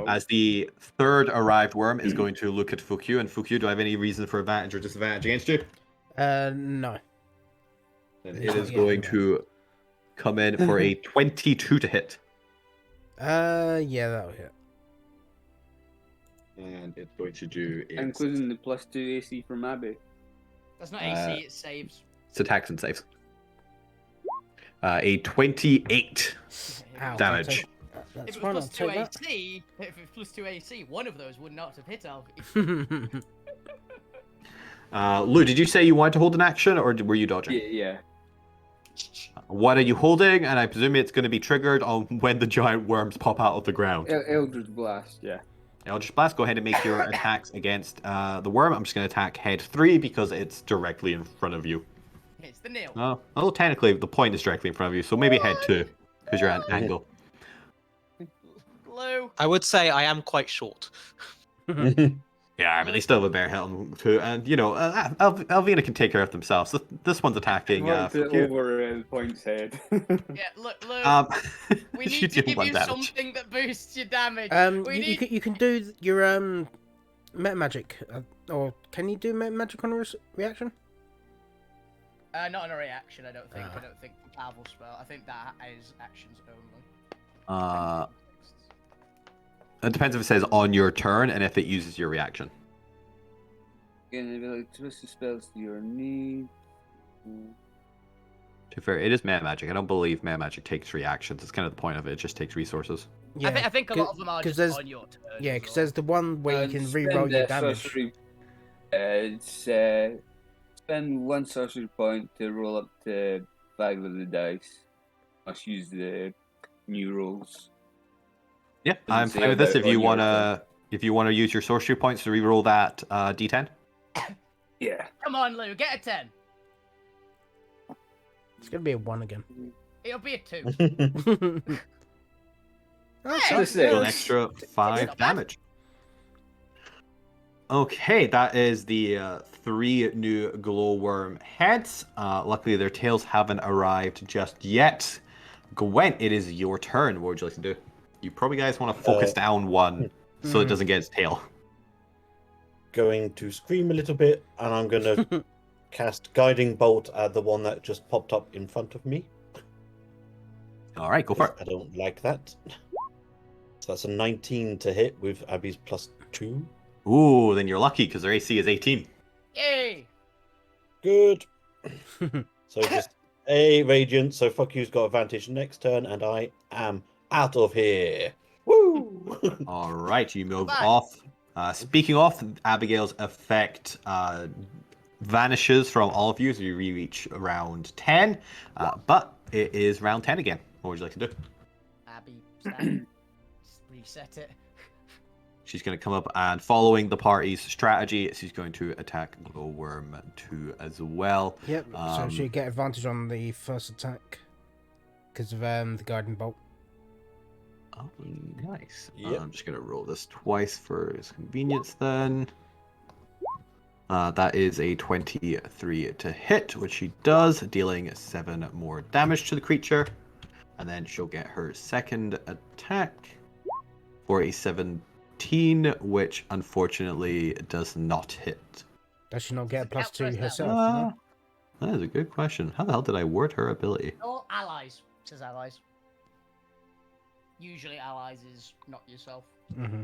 As the third arrived worm is going to look at Fukyu, and Fukyu, do I have any reason for advantage or disadvantage against you? No. Then it is going to come in for a 22 to hit. Yeah, that'll hit. And it's going to do its... Including the +2 AC from Abby. That's not AC, it saves. It's attacks and saves. A 28 Ow, damage. That's If it fine, was I'll plus 2 take that. AC, if it was +2 AC, one of those would not have hit Alfie. Lou, did you say you wanted to hold an action, or were you dodging? Yeah. What are you holding? And I presume it's going to be triggered on when the giant worms pop out of the ground. Eldritch Blast, yeah. Eldritch Blast, go ahead and make your attacks against the worm. I'm just going to attack head 3 because it's directly in front of you. It's the nail. Oh, well, technically the point is directly in front of you, so maybe head 2 because you're at an angle. Blue. I would say I am quite short. Yeah, I mean, they still have a bear hit on them too, and you know, Alvina can take care of themselves. This one's attacking. Fukyu. Over Point's head. Yeah, look, Lou. We she need to did give one you damage. something that boosts your damage. You can do your meta magic, or can you do meta magic on a reaction? Not on a reaction, I don't think. I don't think powerful spell. I think that is actions only. It depends if it says on your turn and if it uses your reaction. Again, like twist the spells to your need. To be fair, it is mana magic. I don't believe mana magic takes reactions. It's kind of the point of it. It just takes resources. Yeah, I think a lot of them are just on your turn. Yeah, because there's the one where you can re-roll your damage. Spend 1 sorcery point to roll up to 5 of the dice. Must use the new rolls. Yeah, I'm fine with this. If you wanna use your sorcery points to re-roll that D10. Yeah. Come on, Lou, get a 10. It's gonna be a 1 again. It'll be a 2. That's An extra 5 damage. Okay, that is the 3 new glowworm heads. Luckily, their tails haven't arrived just yet. Gwen, it is your turn. What would you like to do? You probably guys want to focus down one so it doesn't get its tail. Going to scream a little bit, and I'm going to cast Guiding Bolt at the one that just popped up in front of me. All right, go for it. I don't like that. So that's a 19 to hit with Abby's +2. Ooh, then you're lucky because their AC is 18. Yay! Good. So just a radiant. So fuck you's got advantage next turn, and I am out of here. Woo! All right, you move Goodbye. off. Speaking of, Abigail's effect vanishes from all of you as you reach round 10. But it is round 10 again. What would you like to do? Abby, stand. Reset it. She's going to come up and following the party's strategy, she's going to attack Glowworm 2 as well. Yep, so she get advantage on the first attack because of the guiding bolt. Oh, nice. Yep. I'm just going to roll this twice for its convenience then. That is a 23 to hit, which she does, dealing 7 more damage to the creature. And then she'll get her second attack for a 17, which unfortunately does not hit. Does she not get a +2 Outpress that herself? Ah, that is a good question. How the hell did I word her ability? Or allies. It says allies. Usually allies is not yourself. Mm-hmm.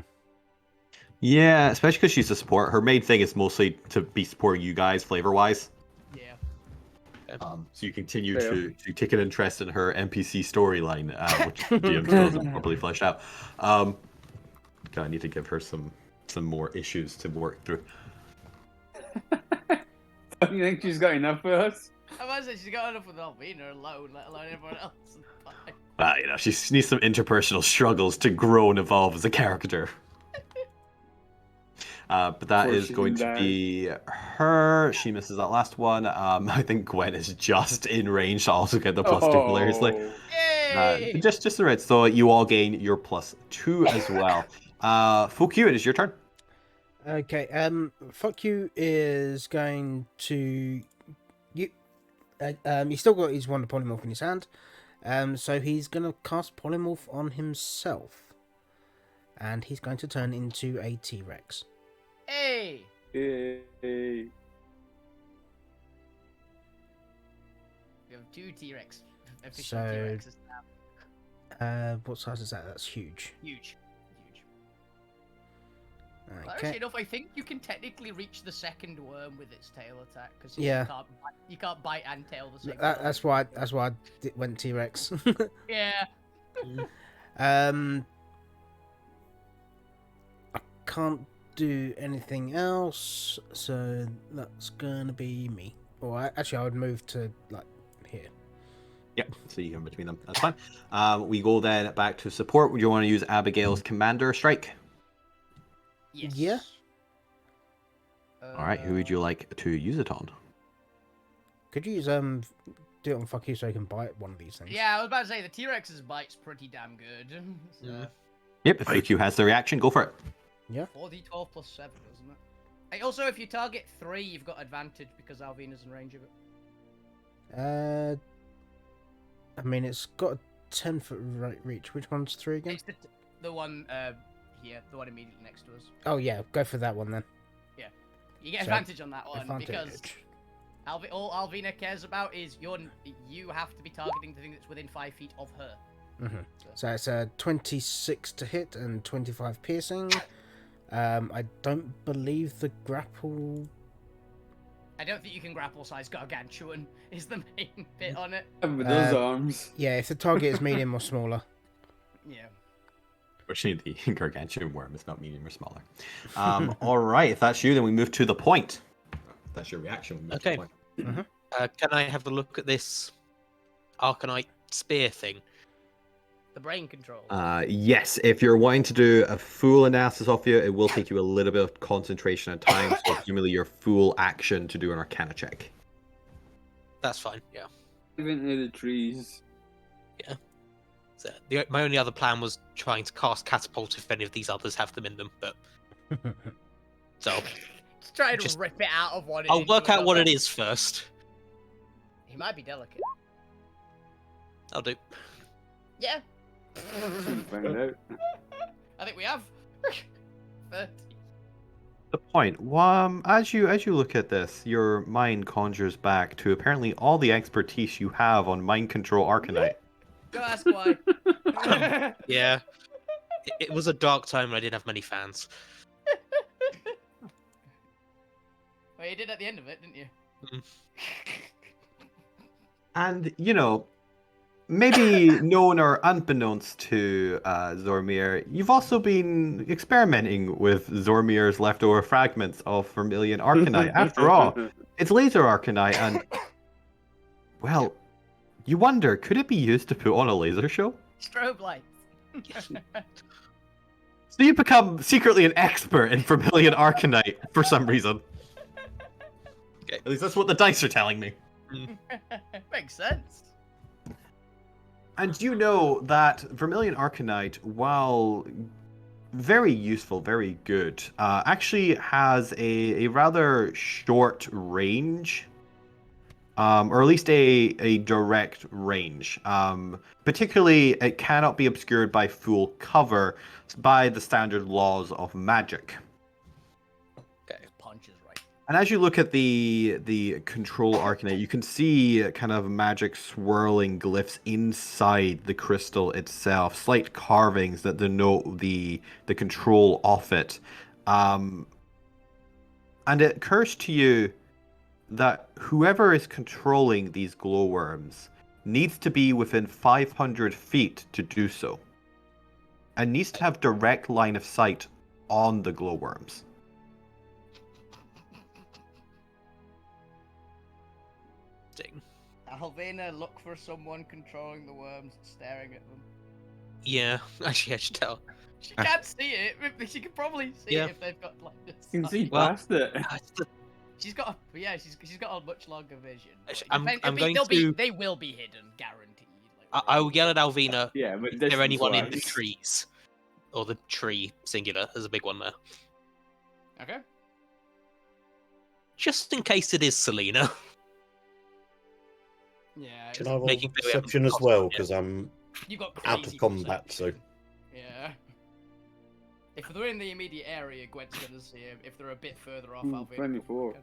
Yeah, especially because she's a support. Her main thing is mostly to be supporting you guys flavor-wise. Yeah. So you continue Fair. to take an interest in her NPC storyline, which the DM still hasn't properly fleshed out. God, I need to give her some more issues to work through. Don't you think she's got enough for us? I was she's got enough with Alvina alone, let alone everyone else. She needs some interpersonal struggles to grow and evolve as a character. But that Before is she going can to die. be her. She misses that last one. I think Gwen is just in range to also get the +2, hilariously. Yay! Just the right. So you all gain your +2 as well. Fuck you, it is your turn. Okay, fuck you is going to he's still got his Wonder Polymorph in his hand. So he's gonna cast Polymorph on himself. And he's going to turn into a T-Rex. Hey! Yay. We have 2 T-Rex. Official So- T-Rexes now. What size is that? That's huge. Huge. Okay. Actually enough, I think you can technically reach the second worm with its tail attack because Yeah. you can't bite and tail the same. That's why I went T-Rex. Yeah. I can't do anything else, so that's gonna be me. Or actually, I would move to like here. Yep, so you come between them. That's fine. We go then back to support. Would you want to use Abigail's Commander Strike? Yes. Yeah. All right, who would you like to use it on? Could you use do it on fuck you so I can bite one of these things? Yeah, I was about to say the T-Rex's bite's pretty damn good. So, Yep, if FQ has the reaction, go for it. 4d12 plus 7, isn't it? Hey, also, if you target 3, you've got advantage because Alvina's in range of it. I mean, it's got a 10-foot reach. Which one's 3 again? It's the one here, the one immediately next to us. Oh yeah, go for that one then. You get So, advantage on that one because Advantage. all Alvina cares about is you have to be targeting the thing that's within 5 feet of her. Mhm. So it's a 26 to hit and 25 piercing. I don't believe the grapple. I don't think you can grapple size gargantuan is the main bit on it. With those arms. Yeah, if the target is medium or smaller. Yeah. Fortunately, the gargantuan worm is not medium or smaller. All right, if that's you, then we move to the point. If that's your reaction. We move to the Okay. point. Can I have a look at this Arcanite spear thing? The brain control. Yes, if you're wanting to do a full analysis of you, it will take you a little bit of concentration and time, so presumably your full action to do an Arcana check. That's fine. Yeah. Even in the trees. So my only other plan was trying to cast catapult if any of these others have them in them, but so Just try to just- rip it out of one. I'll work out what it is first. He might be delicate. I'll do. Yeah. Soon find out. I think we have. 30. The point. As you look at this, your mind conjures back to apparently all the expertise you have on mind control Arcanite. Go ask why. Yeah. It was a dark time when I didn't have many fans. Well, you did at the end of it, didn't you? Mhm. And, maybe known or unbeknownst to Zormir, you've also been experimenting with Zormir's leftover fragments of Vermilion Arcanite. After all, it's laser Arcanite, and, well, you wonder, could it be used to put on a laser show? Strobe lights. So you become secretly an expert in Vermilion Arcanite for some reason. Okay. At least that's what the dice are telling me. Makes sense. And you know that Vermilion Arcanite, while very useful, very good, actually has a rather short range, or at least a direct range. Particularly, it cannot be obscured by full cover by the standard laws of magic. Punches right. And as you look at the control Arcanite, you can see kind of magic swirling glyphs inside the crystal itself, slight carvings that denote the control of it. And it occurs to you that whoever is controlling these glowworms needs to be within 500 feet to do so, and needs to have direct line of sight on the glowworms. Ding. Alvina, look for someone controlling the worms and staring at them. Yeah, actually, I should tell. She can't see it. She could probably see Yeah. it if they've got like this. You can see Well, past it. She's got a much longer vision. Actually, But I'm going to- they will be hidden, guaranteed. I will yell at Alvina. Yeah, but Is there anyone in the distance-wise. trees? Or the tree singular? There's a big one there. Okay. Just in case it is Selena. Yeah. Can I roll Making clear we haven't perception as crossed well? yet. Because I'm You got out crazy of combat, so perception. Yeah. If they're in the immediate area, Gwen's gonna see him. If they're a bit further off, Alvina. 24.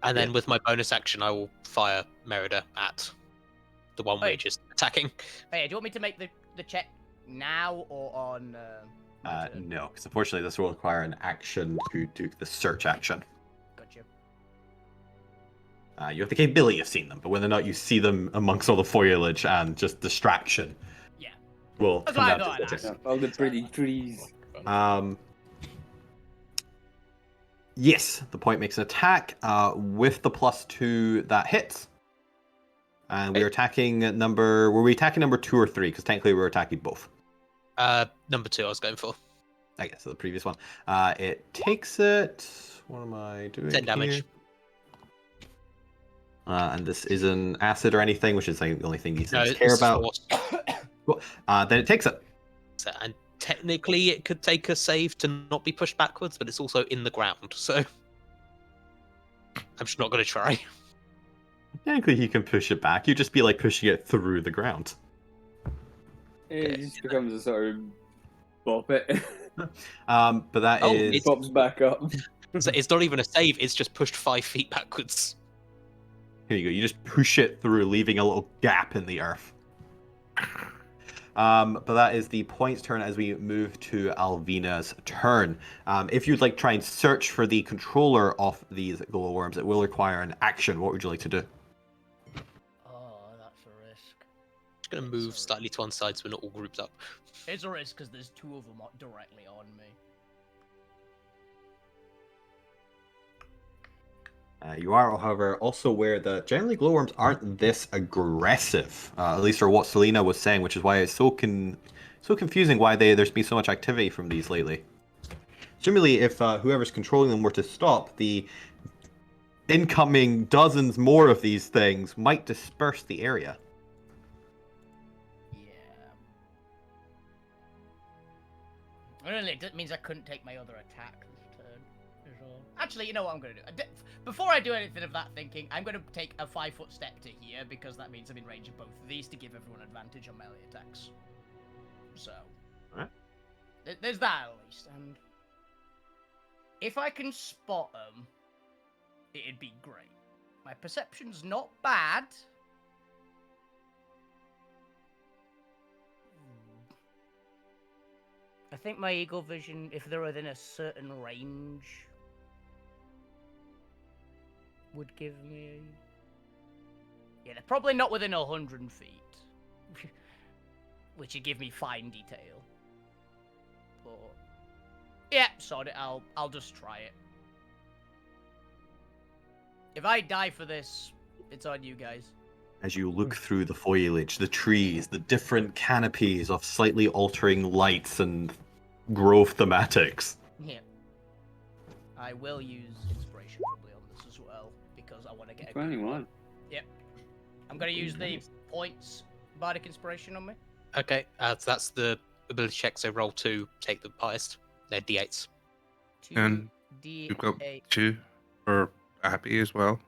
And then with my bonus action, I will fire Merida at the one we're Wait. just attacking. Hey, do you want me to make the check now or on? My turn? No, because unfortunately this will require an action to do the search action. Gotcha. You have the capability of seeing them, but whether or not you see them amongst all the foliage and just distraction, Yeah. will That's come what I down thought to I'd statistics. ask. All the pretty trees. Yes, the point makes an attack with the +2 that hits. And we're attacking number. Were we attacking number 2 or 3? Because technically we're attacking both. Number 2 I was going for. I guess so the previous one. It takes it. What am I doing? 10 damage. here? And this isn't acid or anything, which is like the only thing these No, things this care is about. force. Cool. Then it takes it. And technically it could take a save to not be pushed backwards, but it's also in the ground, so I'm just not going to try. Technically, he can push it back. You'd just be like pushing it through the ground. It just becomes a sort of bop it. But that Oh, is. It pops back up. So it's not even a save, it's just pushed 5 feet backwards. Here you go. You just push it through, leaving a little gap in the earth. But that is the point's turn as we move to Alvina's turn. If you'd like to try and search for the controller of these glowworms, it will require an action. What would you like to do? Oh, that's a risk. Just going to move slightly to one side so we're not all grouped up. It's a risk because there's 2 of them directly on me. You are, however, also aware that generally glowworms aren't this aggressive, at least for what Selena was saying, which is why it's so confusing why there's been so much activity from these lately. Generally, if whoever's controlling them were to stop, the incoming dozens more of these things might disperse the area. Yeah. Really, that means I couldn't take my other attack this turn. Is all. Actually, you know what I'm going to do? Before I do anything of that thinking, I'm going to take a 5-foot step to here because that means I'm in range of both of these to give everyone advantage on melee attacks. So, Alright. There's that at least. And if I can spot them, it'd be great. My perception's not bad. I think my eagle vision, if they're within a certain range, would give me. Yeah, they're probably not within 100 feet, which would give me fine detail. But yeah, sod it. I'll just try it. If I die for this, it's on you guys. As you look through the foliage, the trees, the different canopies of slightly altering lights and growth thematics. Yeah. I will use inspiration probably on this as well because I want to get a good 21. I'm going to use the points bardic inspiration on me. Okay, so that's the ability check, so roll 2, take the highest. They're d8s. And 2d8. You've got 2 for happy as well.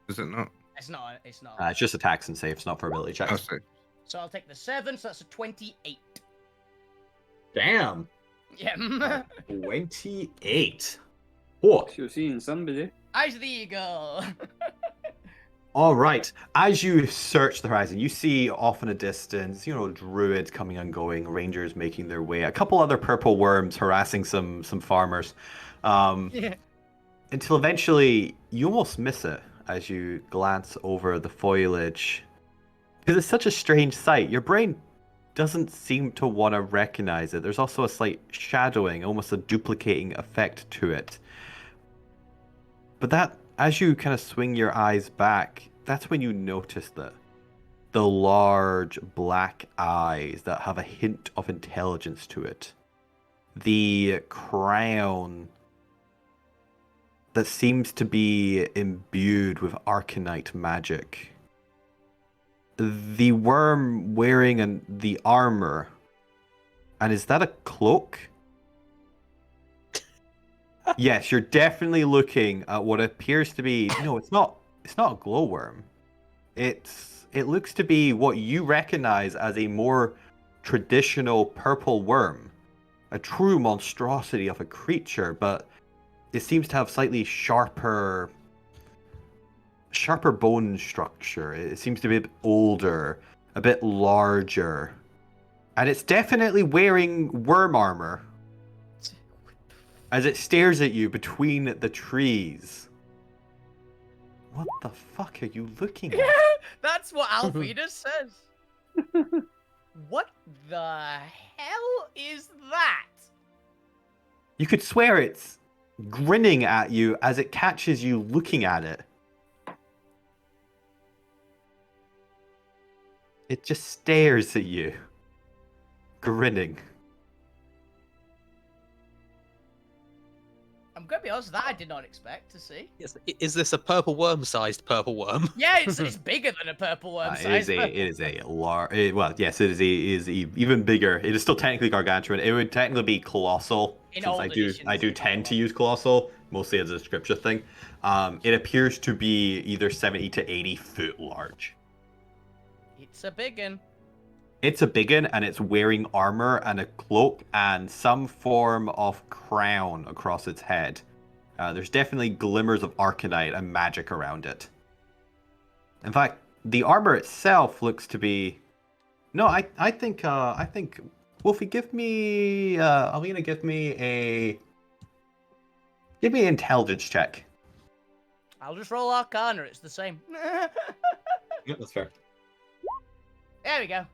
Is it not? It's not. It's not. It's just attacks and saves, not for ability I'll checks. say. So I'll take the 7. So that's a 28. Damn! Yeah. 28. Oh, You're seeing somebody. Eyes of the eagle. all right. As you search the horizon, you see off in a distance, druids coming and going, rangers making their way, a couple other purple worms harassing some farmers. Yeah. until eventually you almost miss it as you glance over the foliage. Because it's such a strange sight, your brain doesn't seem to want to recognize it. There's also a slight shadowing, almost a duplicating effect to it. But that, as you kind of swing your eyes back, that's when you notice that the large black eyes that have a hint of intelligence to it. The crown that seems to be imbued with arcanite magic. The worm wearing the armor. And is that a cloak? Yes, you're definitely looking at what appears to be... No, it's not a glowworm. It looks to be what you recognize as a more traditional purple worm. A true monstrosity of a creature, but it seems to have slightly sharper bone structure. It seems to be a bit older, a bit larger. And it's definitely wearing worm armor as it stares at you between the trees. What the fuck are you looking at? That's what Alvina says. What the hell is that? You could swear it's grinning at you as it catches you looking at it. It just stares at you, grinning. I'm gonna be honest, that I did not expect to see. Yes, is this a purple worm-sized purple worm? Yeah, it's bigger than a purple worm size. It is a large. Well, yes, it is even bigger. It is still technically gargantuan. It would technically be colossal. In Since old I do editions, tend to use colossal mostly as a description thing. It appears to be either 70 to 80 foot large. It's a biggin. It's a biggin, and it's wearing armor and a cloak and some form of crown across its head. There's definitely glimmers of arcanite and magic around it. In fact, the armor itself looks to be... No, I think Wolfie, give me Alina, give me an intelligence check. I'll just roll Arcana, it's the same. Yeah, that's fair. There we go.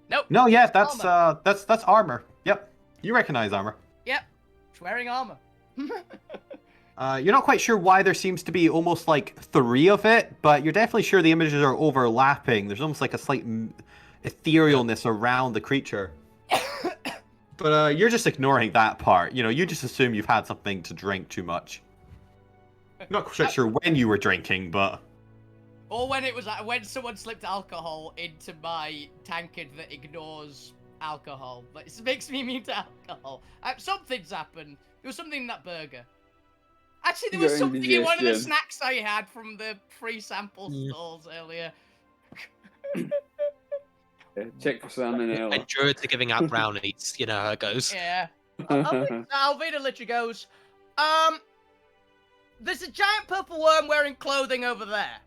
Nope. No, yeah, armor. that's armor. Yep, you recognize armor. Yep. It's wearing armor. You're not quite sure why there seems to be almost like 3 of it, but you're definitely sure the images are overlapping. There's almost like a slight etherealness around the creature. But you're just ignoring that part. You know, you just assume you've had something to drink too much. Not quite sure when you were drinking, but... Or when it was when someone slipped alcohol into my tankard that ignores alcohol. But it makes me immune to alcohol. Something's happened. There was something in that burger. Actually, there was something in one of the snacks I had from the free sample stalls earlier. Check for salmonella. Endure to giving out brownies. You know how it goes. Yeah. Alvina literally goes, there's a giant purple worm wearing clothing over there.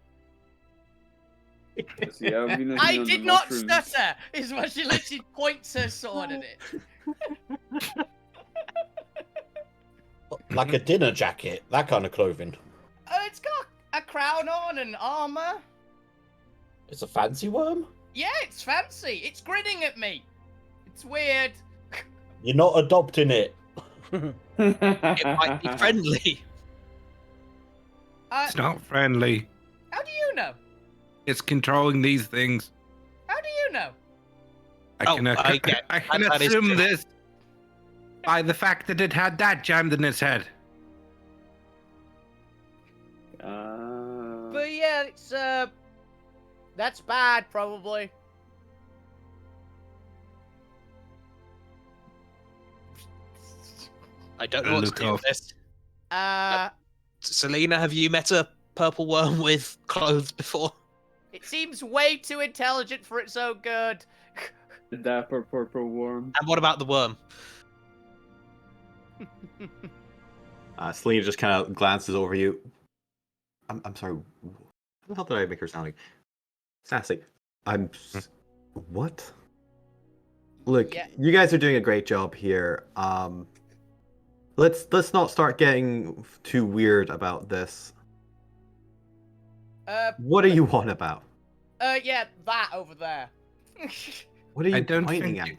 I did not stutter, is what she literally points her sword at it. Like a dinner jacket, that kind of clothing. It's got a crown on and armor. It's a fancy worm? Yeah, it's fancy. It's grinning at me. It's weird. You're not adopting it. It might be friendly. It's not friendly. How do you know? It's controlling these things. How do you know? I can that is assume true. this by the fact that it had that jammed in its head. But yeah, it's that's bad probably. I don't know what to do with this. Selena, have you met a purple worm with clothes before? It seems way too intelligent for its own good. The dapper purple worm. And what about the worm? Selena just kind of glances over you. I'm sorry. How the hell did I make her sounding? Sassy. What? Look, Yeah. you guys are doing a great job here. let's not start getting too weird about this. What are you on about? Yeah, that over there. What are I you don't pointing think at? you-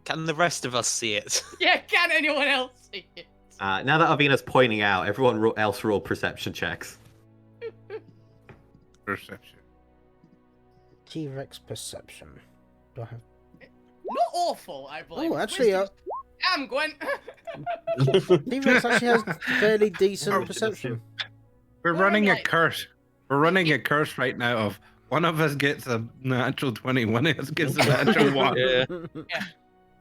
Can the rest of us see it? Yeah, can anyone else see it? Now that Avina's pointing out, everyone else roll perception checks. Perception. T-Rex perception. Do I have... Not awful, I believe. Oh, actually, Damn, Gwen. T-Rex actually has fairly decent Oh, perception. We're Well, running a like- curse. We're running a curse right now of one of us gets a natural 20, one of us gets a natural 1. Yeah.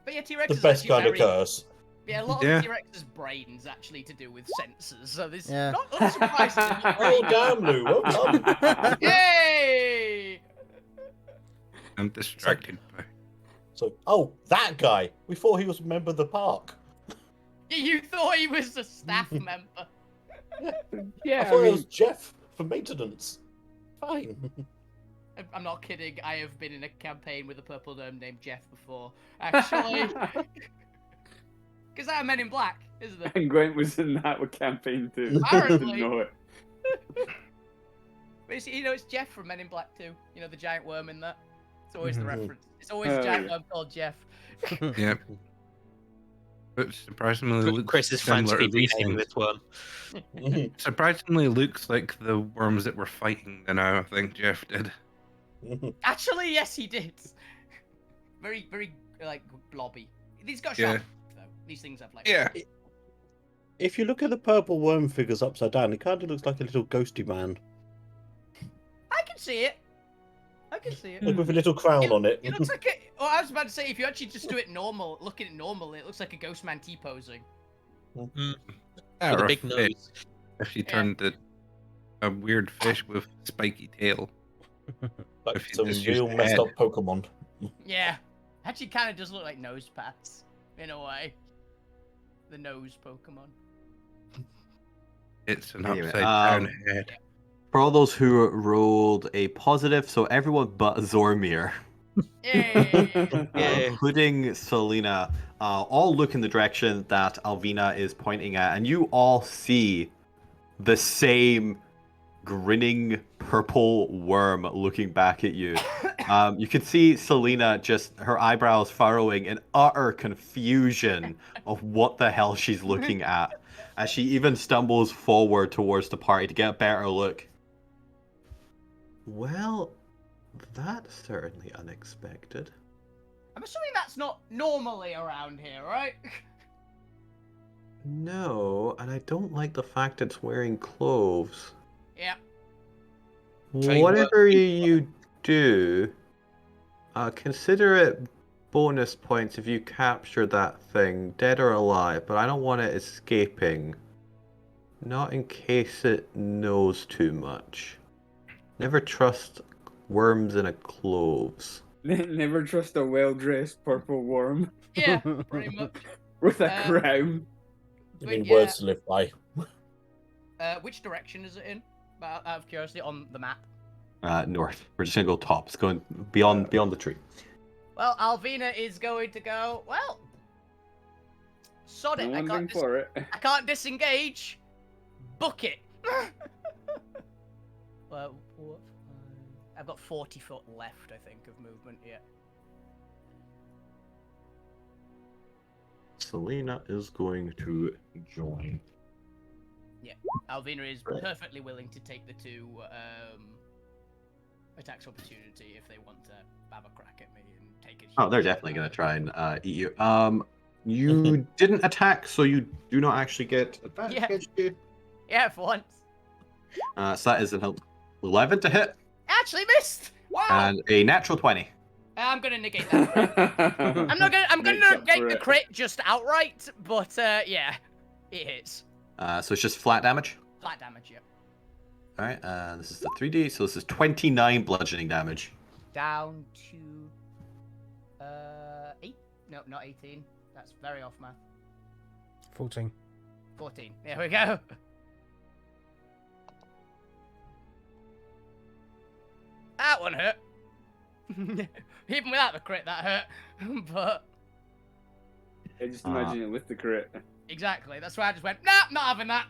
But yeah, T-Rex The is best actually kind of very... curse. Yeah, a lot Yeah. of T-Rex's brains actually to do with sensors, so this Yeah. not unsurprisingly. Oh, damn, Lou. Well done. Yay! I'm distracted by. So, oh, that guy. We thought he was a member of the park. You thought he was a staff member. Yeah, I thought it was Jeff for maintenance. Fine. I'm not kidding. I have been in a campaign with a purple gnome named Jeff before. Actually. Because that Men in Black, isn't it? and Gwent was in that campaign too. Apparently. Didn't know it. But it's Jeff from Men in Black too. You know, the giant worm in that. It's always the Mhm. reference. It's always a Oh, giant yeah. worm called Jeff. Yep. But surprisingly looks Chris is similar to frantically these renaming things. this one. Surprisingly looks like the worms that were fighting than I think Jeff did. Actually, yes, he did. Very, very, like, blobby. These got Yeah. sharp, though. These things have, like... Yeah. If you look at the purple worm figures upside down, it kind of looks like a little ghosty man I can see it. I can see it. with a little crown on it. It looks like a... Oh, I was about to say, if you actually just do it normal, look at it normal, it looks like a ghost man T-posing. With Or a a big fish, nose. if you turned it a weird fish with spiky tail. Like If you some just use real the messed head. up Pokemon. Yeah. Actually kind of does look like nose pads, in a way. The nose Pokemon. It's an Anyway, upside down head. For all those who rolled a positive, so everyone but Zormir, Yay! Yeah. including Selena, all look in the direction that Alvina is pointing at, and you all see the same grinning purple worm looking back at you. You can see Selena just her eyebrows furrowing in utter confusion of what the hell she's looking at, as she even stumbles forward towards the party to get a better look. Well, that's certainly unexpected. I'm assuming that's not normally around here, right? No, and I don't like the fact it's wearing clothes. Yeah. Tell you what, Whatever you do, consider it bonus points if you capture that thing, dead or alive, but I don't want it escaping. Not in case it knows too much. Never trust worms in a clothes. Never trust a well-dressed purple worm Yeah, pretty much. with a Uh, crown. You But mean yeah. words to live by. Which direction is it in? Out of curiosity, on the map. North. We're just gonna go top. It's going beyond the tree. Well, Alvina is going to go. Well, sod it. I'm wondering for it. I can't disengage. Book it. Well, I've got 40 foot left, I think, of movement. Yeah. Selena is going to join. Alvina is Right. perfectly willing to take the two attacks opportunity if they want to have a crack at me and take it. Oh, they're definitely gonna try and eat you. You didn't attack, so you do not actually get advantage Yeah. against you. Yeah, for once. So that is an 11 to hit Actually missed. Wow. and a natural 20. I'm gonna negate that. I'm not gonna. I'm gonna Makes up negate for the it. crit just outright, but yeah, it hits. So it's just flat damage. Flat damage. Yeah. All right. This is the 3D, so this is 29 bludgeoning damage. Down to 8. No, not 18. That's very off math. 14. 14. There we go. That one hurt. Even without the crit, that hurt. But I just imagine it with the crit. Exactly. That's why I just went, nah, not having that.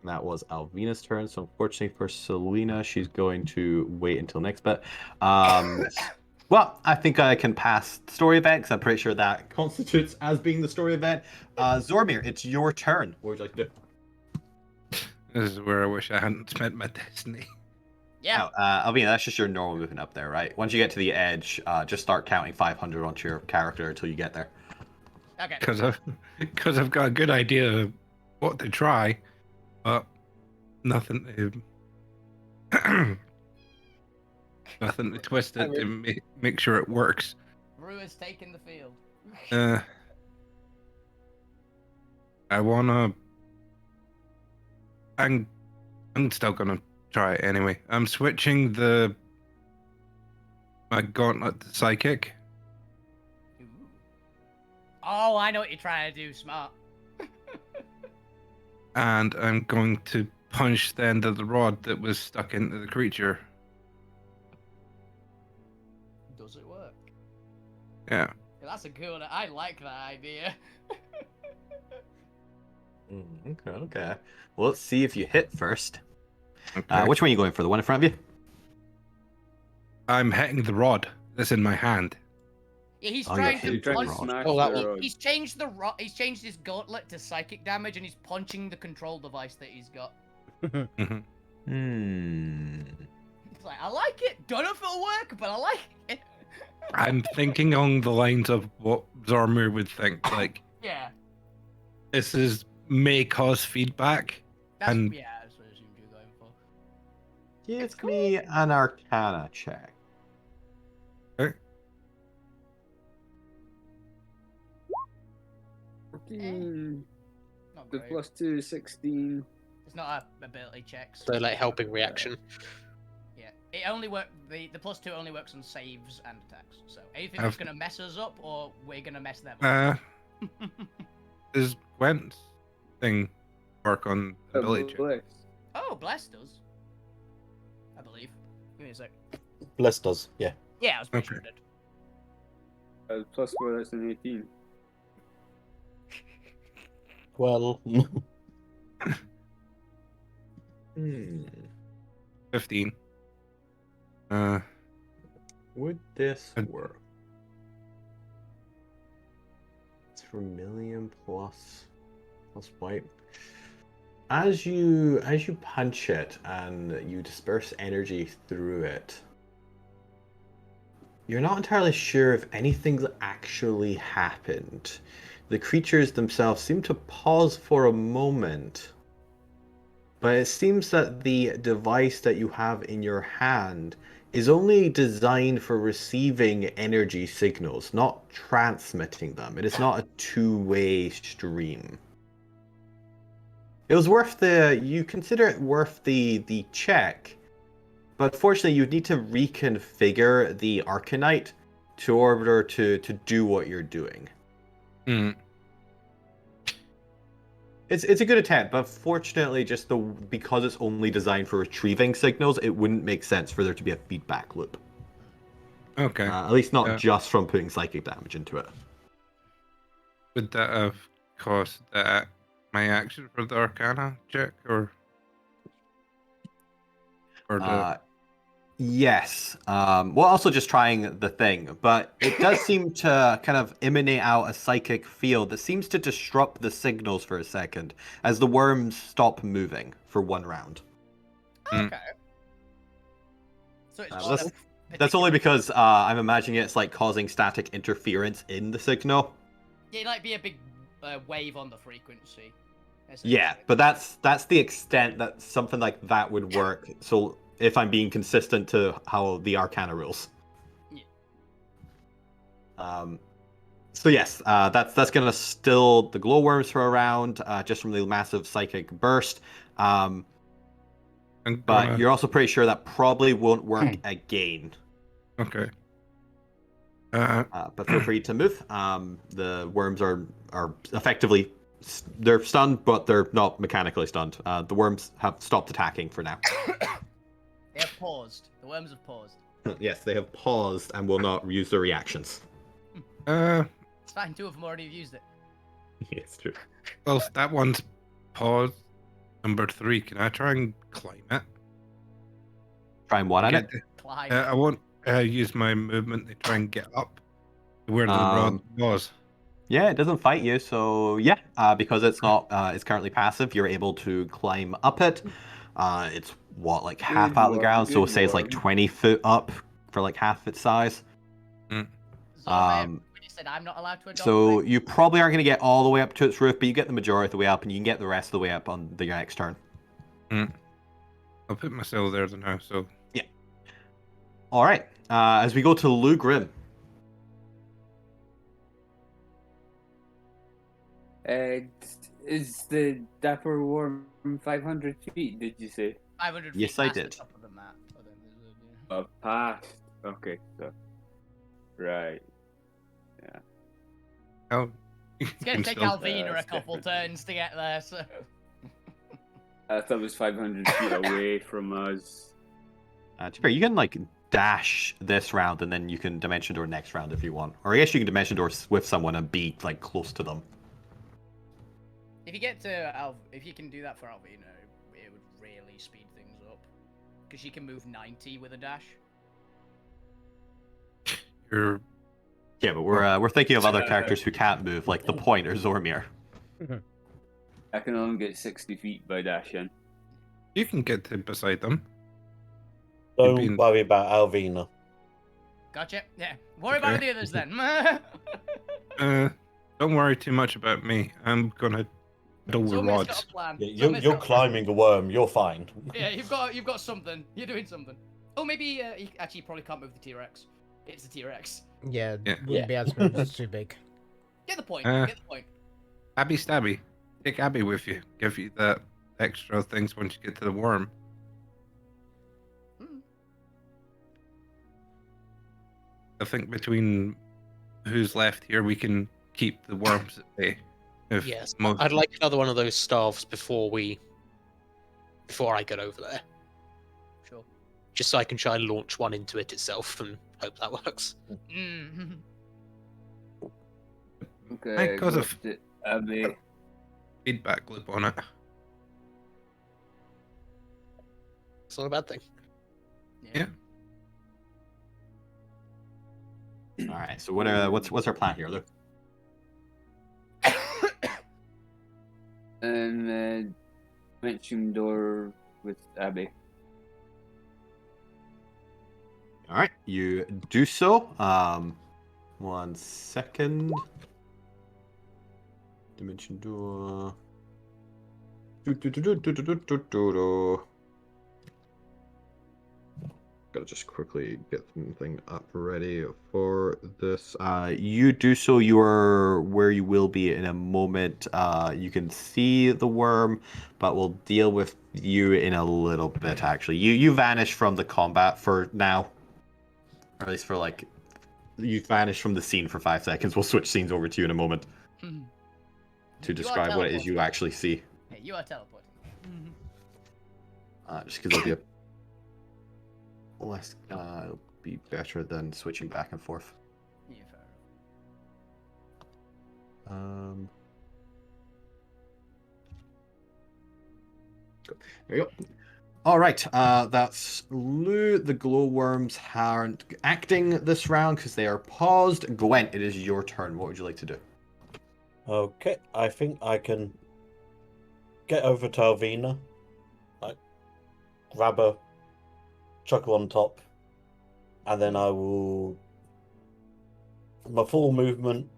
That was Alvina's turn, so unfortunately for Selena, she's going to wait until next bit. Well, I think I can pass story event because I'm pretty sure that constitutes as being the story event. Zormir, it's your turn. What would you like to do? This is where I wish I hadn't spent my destiny. Yeah. Alvina, that's just your normal movement up there, right? Once you get to the edge, just start counting 500 onto your character until you get there. Okay. Because I've got a good idea of what to try, but nothing to nothing to twist it to make sure it works. Rue has taken the field. I wanna. I'm still gonna try it anyway. I'm switching my gauntlet to psychic. Ooh. Oh, I know what you're trying to do. Smart. And I'm going to punch the end of the rod that was stuck into the creature. Does it work? Yeah. That's a good. I like that idea. Okay. Well, let's see if you hit first. Okay. Which one are you going for? The one in front of you? I'm hitting the rod that's in my hand. Yeah, he's Oh, trying you're to hitting punch. the Smash Oh, that the one. rod. He's changed the He's changed his gauntlet to psychic damage, and he's punching the control device that he's got. It's like, I like it. Don't know if it'll work, but I like it. I'm thinking along the lines of what Zormir would think. Like, Yeah. this may cause feedback. That's And- yeah. That's what I assumed you were going for. Give me an Arcana check. Okay. 14. Not The great. +2 is 16. It's not a ability check. So like helping reaction. Yeah, it only work. The +2 only works on saves and attacks. So anything that's gonna mess us up, or we're gonna mess them up. Does Gwent's thing work on ability check? Bless. Oh, bless does. I believe. Give me a sec. Bless does, yeah. Yeah, I was pretty Okay. sure it did. +4, that's an 18. Well, 15. Would this Uh, work? It's vermilion plus white. As you punch it and you disperse energy through it, you're not entirely sure if anything's actually happened. The creatures themselves seem to pause for a moment, but it seems that the device that you have in your hand is only designed for receiving energy signals, not transmitting them. It is not a two-way stream. It was worth you consider it worth the check, but fortunately you'd need to reconfigure the Arcanite in order to do what you're doing. Mm. It's a good attempt, but fortunately, because it's only designed for retrieving signals, it wouldn't make sense for there to be a feedback loop. Okay. At least not Yeah. just from putting psychic damage into it. Would that have cost my action for the Arcana check, or the... Yes. Well, also just trying the thing, but it does seem to kind of emanate out a psychic field that seems to disrupt the signals for a second as the worms stop moving for one round. Mm. Okay. So it's That's- just That's only because I'm imagining it's like causing static interference in the signal. Yeah, it might be a big wave on the frequency. Yeah, essentially. but that's the extent that something like that would work. So if I'm being consistent to how the Arcana rules. Yeah. So yes, that's gonna still the glowworms for a round, just from the massive psychic burst. I'm But gonna- you're also pretty sure that probably won't work again. Okay. But feel free to move. The worms are effectively they're stunned, but they're not mechanically stunned. The worms have stopped attacking for now. They have paused. The worms have paused. Yes, they have paused and will not use their reactions. It's fine. 2 of them already have used it. Yeah, it's true. Well, that one's paused. Number 3. Can I try and climb it? Try and one on it. Climb. I won't use my movement to try and get up to where the rod was. Yeah, it doesn't fight you, so yeah, because it's not, it's currently passive. You're able to climb up it. It's what, like half out of the ground, so say it's like 20 foot up for like half its size. When you said I'm not allowed to adopt So things. you probably aren't going to get all the way up to its roof, but you get the majority of the way up, and you can get the rest of the way up on the next turn. I'll put myself there now. So yeah. All right. As we go to Lou Grim. Is the Dapper Worm 500 feet, did you say? 500 feet Yes, I past the did. top of the map. So then there's a- Past. Okay, so. Right. Yeah. oh, It's going to take Alvina a couple definitely- turns to get there, so... I thought it was 500 feet away from us. To be fair, you can like dash this round, and then you can Dimension Door next round if you want. Or I guess you can Dimension Door with someone and be like close to them. If you get to if you can do that for Alvina, it would really speed things up. Because she can move 90 with a dash. you're Yeah, but we're thinking of other characters who can't move, like the Point or Zormir. I can only get 60 feet by dashing. you can get to beside them. Don't been- worry about Alvina. Gotcha. Yeah. Worry about the others then. Don't worry too much about me. I'm gonna deal with Somebody's got rods. a plan. Yeah, Somebody's you're got a plan. climbing a worm. You're fine. Yeah, you've got something. You're doing something. Oh, maybe he actually probably can't move the T-Rex. It's the T-Rex. Yeah, Yeah. wouldn't be able to move. It's too big. Get the point. Uh. Get the point. Abby Stabby. Take Abby with you. Give you the extra things once you get to the worm. Hmm. I think between who's left here, we can keep the worms at bay. If Yes, most- I'd like another one of those staves before I get over there, Sure. just so I can try and launch one into it itself and hope that works. Mm. Okay, got go a up to Abby. feedback loop on it. It's not a bad thing. Yeah. All right. So what's our plan here, Luke? And Dimension Door with Abby. All right, you do so. 1 second. Dimension Door. Gotta just quickly get something up ready for this. You do so. You are where you will be in a moment. You can see the worm, but we'll deal with you in a little bit. Actually, you vanish from the combat for now, or at least for like, you vanish from the scene for 5 seconds. We'll switch scenes over to you in a moment to You are describe what it is you teleporting. actually see. Hey, you are teleporting. Just because it'll be less, it'll be better than switching back and forth. Yeah, fair There you go. All right, that's Lou. The glowworms aren't acting this round because they are paused. Gwent, it is your turn. What would you like to do? Okay, I think I can get over to Alvina, like grab her, chuck her on top, and then I will my full movement,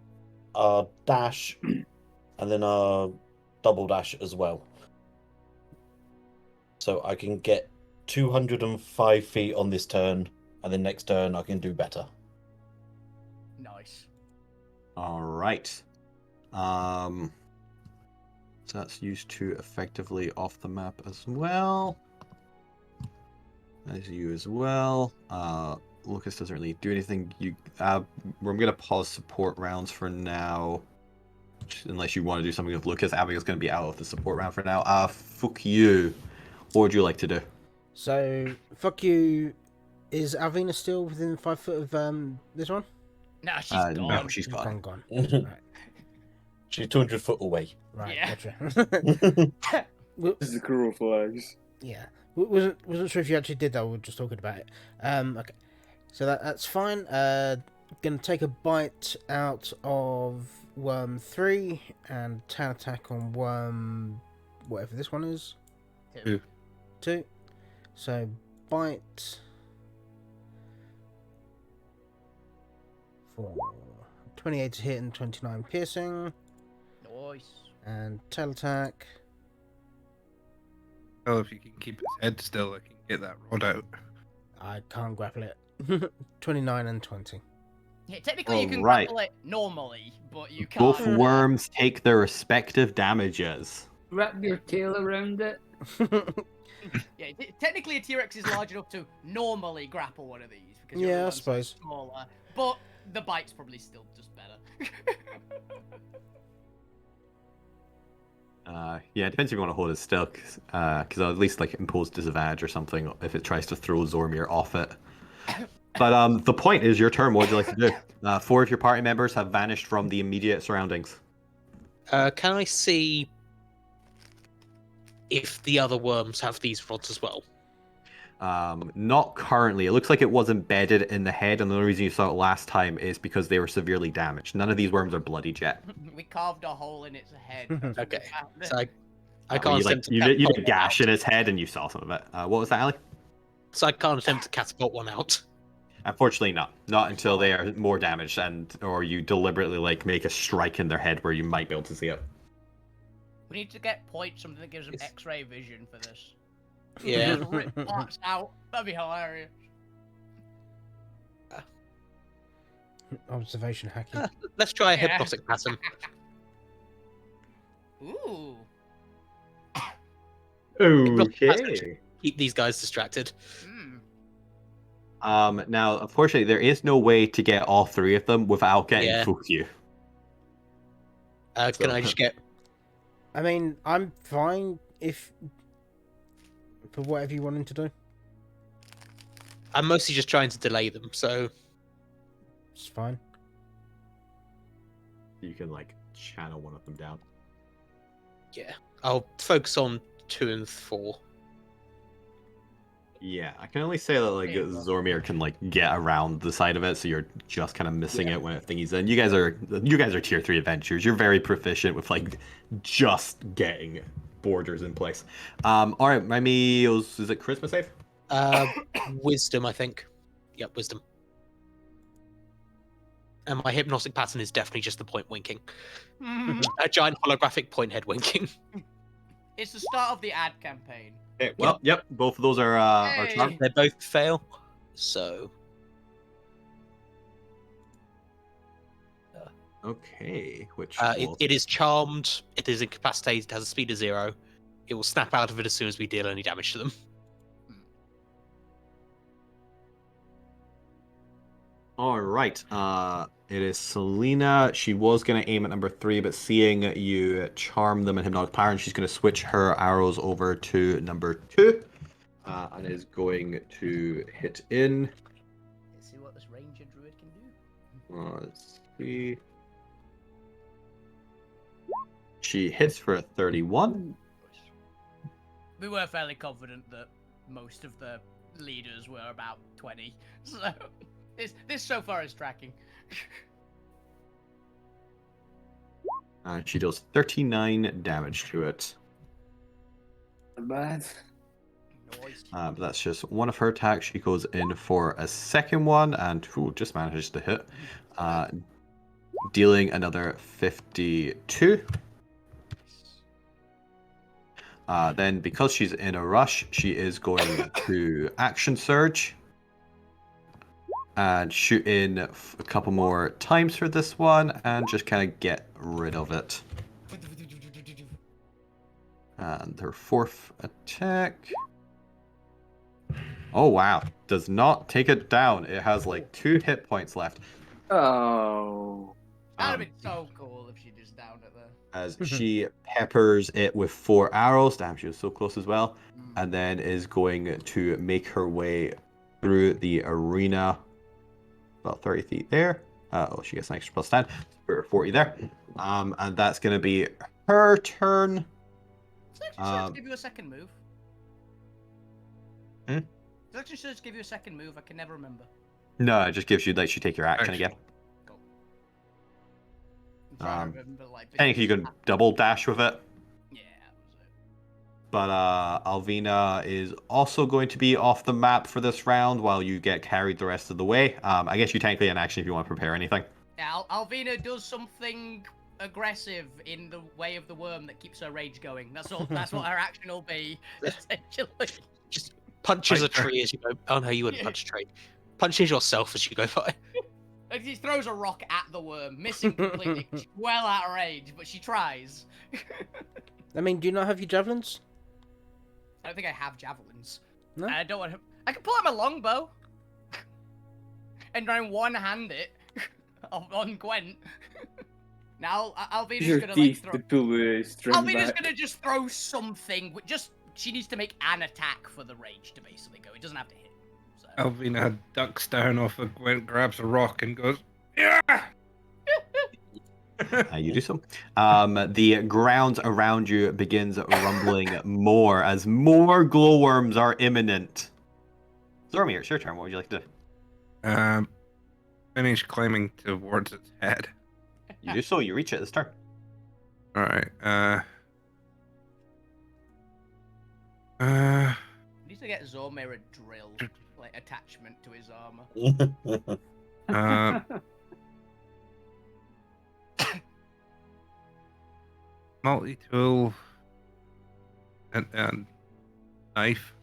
dash, and then double dash as well. So I can get 205 feet on this turn, and then next turn I can do better. Nice. All right. So that's used to effectively off the map as well. As you as well. Lucas doesn't really do anything. I'm gonna pause support rounds for now. Unless you want to do something with Lucas. Abigail's gonna be out of the support round for now. Fuck you. What would you like to do? So, fuck you. Is Alvina still within 5 foot of this one? No, she's No, gone. she's She's gone. gone. She's 200 foot away. Right, Yeah. gotcha. This is the crow flags. Yeah, wasn't sure if you actually did that. We were just talking about it. Okay, so that's fine. Gonna take a bite out of worm 3 and tail attack on worm whatever this one is. 2. So bite for 28 to hit and 29 piercing, Nice. and tail attack. Well, if you can keep its head still, I can get that rod out. I can't grapple it. 29 and 20. Yeah, technically you can Alright. grapple it normally, but you can't. Both worms take their respective damages. Wrap your tail around it. Yeah, technically a T-Rex is large enough to normally grapple one of these because Yeah, I the ones that are suppose. smaller, but the bite's probably still just better. Yeah, it depends if you want to hold it still, because I'll at least like impose disadvantage or something if it tries to throw Zormir off it. But the point is your turn. What would you like to do? 4 of your party members have vanished from the immediate surroundings. Can I see if the other worms have these rods as well? Not currently. It looks like it was embedded in the head, and the only reason you saw it last time is because they were severely damaged. None of these worms are bloodied yet. We carved a hole in its head. Okay, So so I You, can't like, attempt to you did a catapult one gash out. in its head, and you saw some of it. What was that, Ali? So I can't attempt to catapult one out. Unfortunately, not. Not until they are more damaged, or you deliberately like make a strike in their head where you might be able to see it. we need to get points, something that gives them It's- X-ray vision for this. Yeah. Just rip parts out. That'd be hilarious. Observation hacking. Let's try a Yeah. hypnotic pattern. Ooh. Okay. Keep these guys distracted. Mm. Now, unfortunately, there is no way to get all 3 of them without getting Yeah. full you. Can I just get? I mean, I'm fine if for whatever you wanting to do. I'm mostly just trying to delay them. So It's fine. You can like channel one of them down. yeah, I'll focus on 2 and 4. Yeah, I can only say that like There you go. Zormir can like get around the side of it, so you're just kind of missing it when it thingies in. You guys are tier 3 adventurers. You're very proficient with like just getting borders in place. All right, remind me, is it charisma save? Wisdom, I think. Yep, wisdom. And my hypnotic pattern is definitely just the point winking. A giant holographic point head winking. It's the start of the ad campaign. Okay, well, yep, both of those are Hey. charmed. They both fail. So Okay, which it is charmed. It is incapacitated. Has a speed of 0. It will snap out of it as soon as we deal any damage to them. All right. It is Selena. She was going to aim at number 3, but seeing you charm them in Hypnotic Power, she's going to switch her arrows over to number 2. And is going to hit in. Let's see what this ranger druid can do. Let's see. She hits for a 31. We were fairly confident that most of the leaders were about 20, so this so far is tracking. And she does 39 damage to it. Not bad. Nice. But that's just one of her attacks. She goes in for a second one and just manages to hit. Dealing another 52. Then, because she's in a rush, she is going to action surge and shoot in a couple more times for this one and just kind of get rid of it. And her 4th attack. Oh wow, does not take it down. It has like 2 hit points left. Oh. That'd have been so cool if she just downed it there. As she peppers it with 4 arrows. Damn, she was so close as well. And then is going to make her way through the arena. About 30 feet there. She gets an extra plus 10. For 40 there. And that's going to be her turn. Does action surge give you a second move? Hmm? Does action surge give you a second move? I can never remember. No, it just gives you, lets you take your action again. Cool. I'm trying to remember, like... I think you can double dash with it. Yeah, that was it. But Alvina is also going to be off the map for this round while you get carried the rest of the way. I guess you technically an action if you want to prepare anything. Yeah, Alvina does something aggressive in the way of the worm that keeps her rage going. That's all. That's what her action will be, essentially. Just punches a tree as you go. Oh no, you wouldn't punch a tree. Punches yourself as you go by. Like, she throws a rock at the worm, missing completely. She's well out of range, but she tries. I mean, do you not have your javelins? I don't think I have javelins. No? And I don't want to... I can pull out my longbow. And try and one-hand it on Gwent. Now, Alvina's gonna like throw... Alvina's gonna just throw something. She needs to make an attack for the rage to basically go. It doesn't have to hit. So. Alvina ducks down off a Gwent, grabs a rock, and goes, yeah! You do so. The ground around you begins rumbling more as more glowworms are imminent. Zormir, it's your turn. What would you like to do? Finish climbing towards its head. You do so. You reach it this turn. All right. He needs to get Zormir a drill, like attachment to his armor. Multi-tool and knife.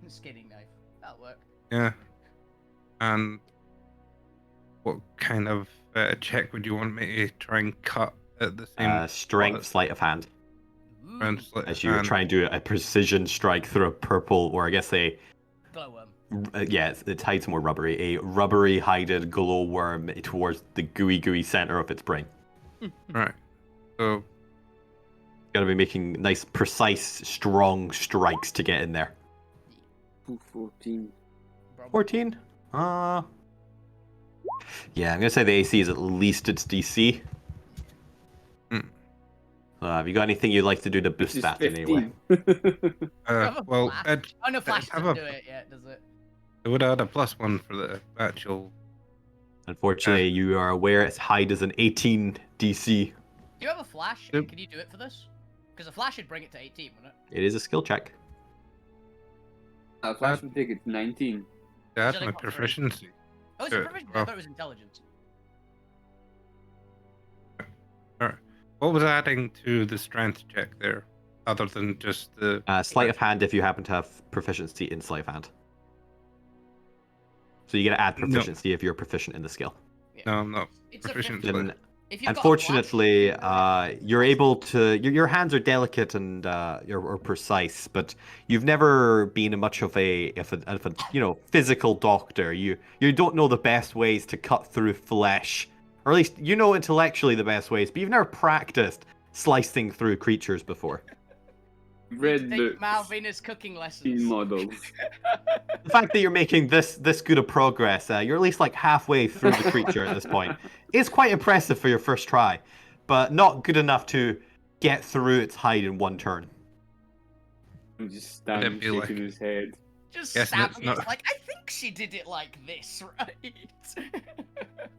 Skinning knife. That'll work. Yeah. And what kind of check would you want me to try and cut at the same? Strength, sleight of hand. As you try and do a precision strike through a purple, or I guess a glowworm. Yeah, its hide's more rubbery. A rubbery hided glowworm towards the gooey center of its brain. Right. So. Gotta be making nice, precise, strong strikes to get in there. 14. 14? Yeah, I'm gonna say the AC is at least its DC. Have you got anything you'd like to do to boost that in any way? Well, oh no, Flash doesn't do it yet, does it? It would add a +1 for the actual. Unfortunately, you are aware its hide is an 18 DC. Do you have a Flash? Yep. Can you do it for this? Because a Flash would bring it to 18, wouldn't it? It is a skill check. Flash would take it to 19. That's my proficiency. Oh, it's a proficiency. I thought it was intelligence. Alright. What was adding to the strength check there, other than just the... Sleight of hand if you happen to have proficiency in sleight of hand. So you get to add proficiency if you're proficient in the skill. Yeah. No, I'm not It's proficient. Unfortunately, you're able to. Your hands are delicate and or precise, but you've never been much of a physical doctor. You don't know the best ways to cut through flesh, or at least you know intellectually the best ways, but you've never practiced slicing through creatures before. Red books. Malvina's cooking lessons. Models. The fact that you're making this good of progress, you're at least like halfway through the creature at this point, is quite impressive for your first try, but not good enough to get through its hide in one turn. I'm just standing shaking his head. Just stabbing it. Like, I think she did it like this, right?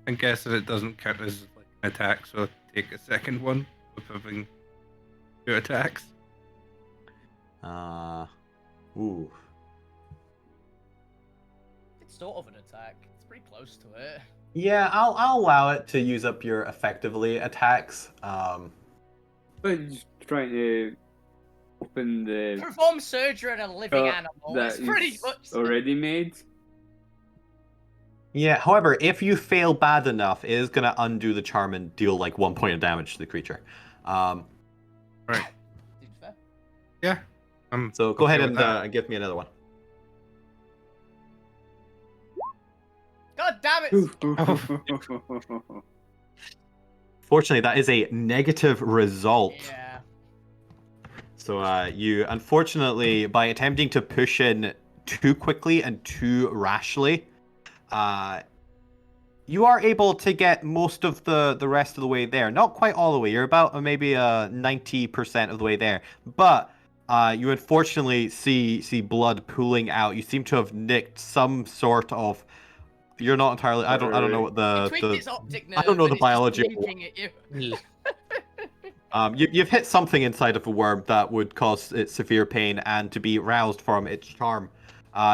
I'm guessing it doesn't count as like an attack, so take a second one with having 2 attacks. Ooh. It's sort of an attack. It's pretty close to it. Yeah, I'll allow it to use up your effectively attacks. But just trying to open the... Perform surgery on a living animal. That's pretty much... already made? Yeah, however, if you fail bad enough, it is going to undo the charm and deal like 1 point of damage to the creature. Right. Seems fair. Yeah. So go ahead and give me another one. God damn it! Fortunately, that is a negative result. Yeah. So you, unfortunately, by attempting to push in too quickly and too rashly, you are able to get most of the rest of the way there. Not quite all the way. You're about maybe 90% of the way there. But you unfortunately see blood pooling out. You seem to have nicked some sort of. You're not entirely. I don't know what It tweaked its optic nerve. I don't know and the it's just biology. blinking at you. You've hit something inside of a worm that would cause it severe pain and to be roused from its charm.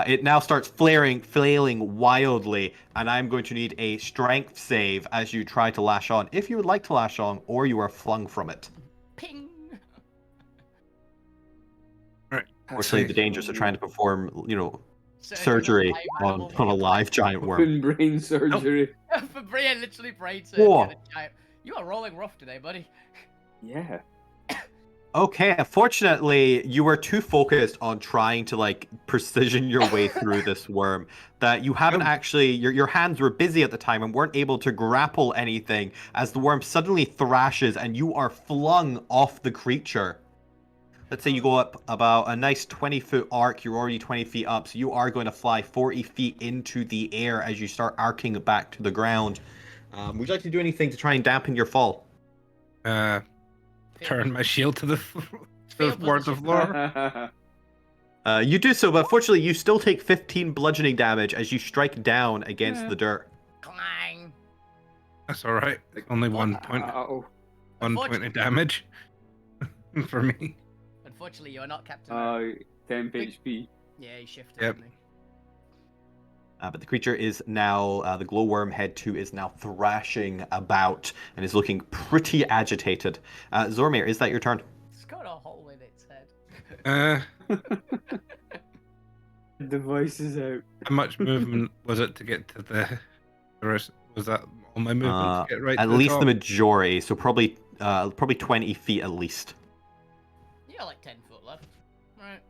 It now starts flailing wildly, and I'm going to need a strength save as you try to lash on, if you would like to lash on, or you are flung from it. Ping. Unfortunately, the dangers of trying to perform, Surgery surgery on a live giant worm. Open brain surgery. For Brian, literally brain surgery. Whoa. on a giant- You are rolling rough today, buddy. Yeah. Okay, unfortunately, you were too focused on trying to precision your way through this worm that you haven't actually. Your hands were busy at the time and weren't able to grapple anything as the worm suddenly thrashes and you are flung off the creature. Let's say you go up about a nice 20-foot arc. You're already 20 feet up, so you are going to fly 40 feet into the air as you start arcing back to the ground. Would you like to do anything to try and dampen your fall? Turn my shield to the towards the floor. You do so, but unfortunately, you still take 15 bludgeoning damage as you strike down against the dirt. Clang. That's all right. Only 1 point. Ow. 1 point of damage for me. Unfortunately, you are not Captain. 10 HP. Yeah, he shifted. Yep. didn't he? But the creature is now, the glowworm head 2 is now thrashing about and is looking pretty agitated. Zormir, is that your turn? It's got a hole in its head. The voice is out. How much movement was it to get to the rest? Was that all my movement to get right At to the least top? the majority, so probably 20 feet at least. You got like 10 foot left. Right.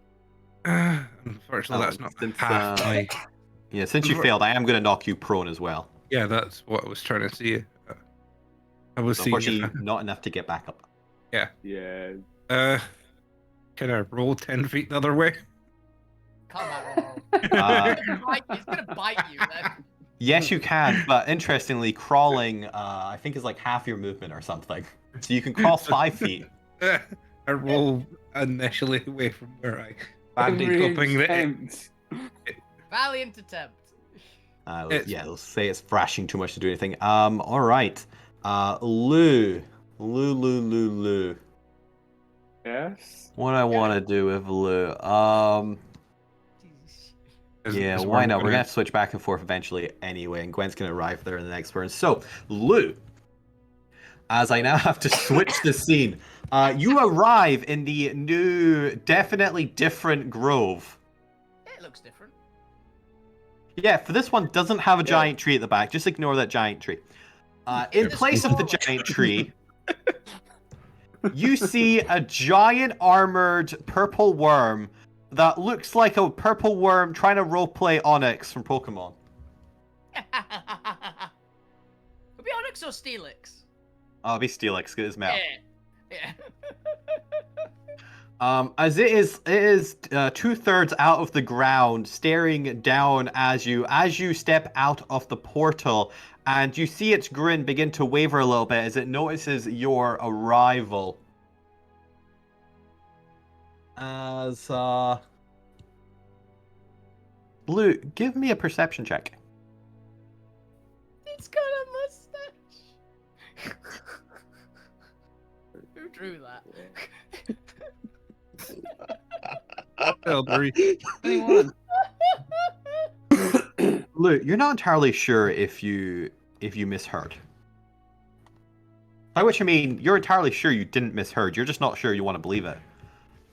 Unfortunately, that's not Since, half my... Yeah, since you failed, I am going to knock you prone as well. Yeah, that's what I was trying to see. I was seeing Unfortunately, if not enough to get back up. Yeah. Can I roll 10 feet the other way? Combat roll. It's gonna bite you then. Yes, you can, but interestingly, crawling, I think is like half your movement or something. So you can crawl 5 feet. I roll initially away from where I landed, hoping that Valiant attempt. Let's say it's thrashing too much to do anything. All right. Lou. Yes. What do I want to do with Lou? Yeah, why not? We're gonna have to switch back and forth eventually anyway, and Gwen's gonna arrive there in the next turn. So, Lou, as I now have to switch the scene, you arrive in the new, definitely different grove. Yeah, it looks different. Yeah, for this one, doesn't have a giant tree at the back. Just ignore that giant tree. In place of the giant tree, you see a giant armored purple worm that looks like a purple worm trying to roleplay Onyx from Pokemon. Would be Onyx or Steelix? Oh, it'll be Steelix, get his mouth. Yeah. As it is 2/3 out of the ground, staring down as you step out of the portal, and you see its grin begin to waver a little bit as it notices your arrival. As Blue, give me a perception check. It's got a mustache. Who drew that? Elbury. 21. Blue, you're not entirely sure if you misheard. By which I mean, you're entirely sure you didn't misheard. You're just not sure you want to believe it.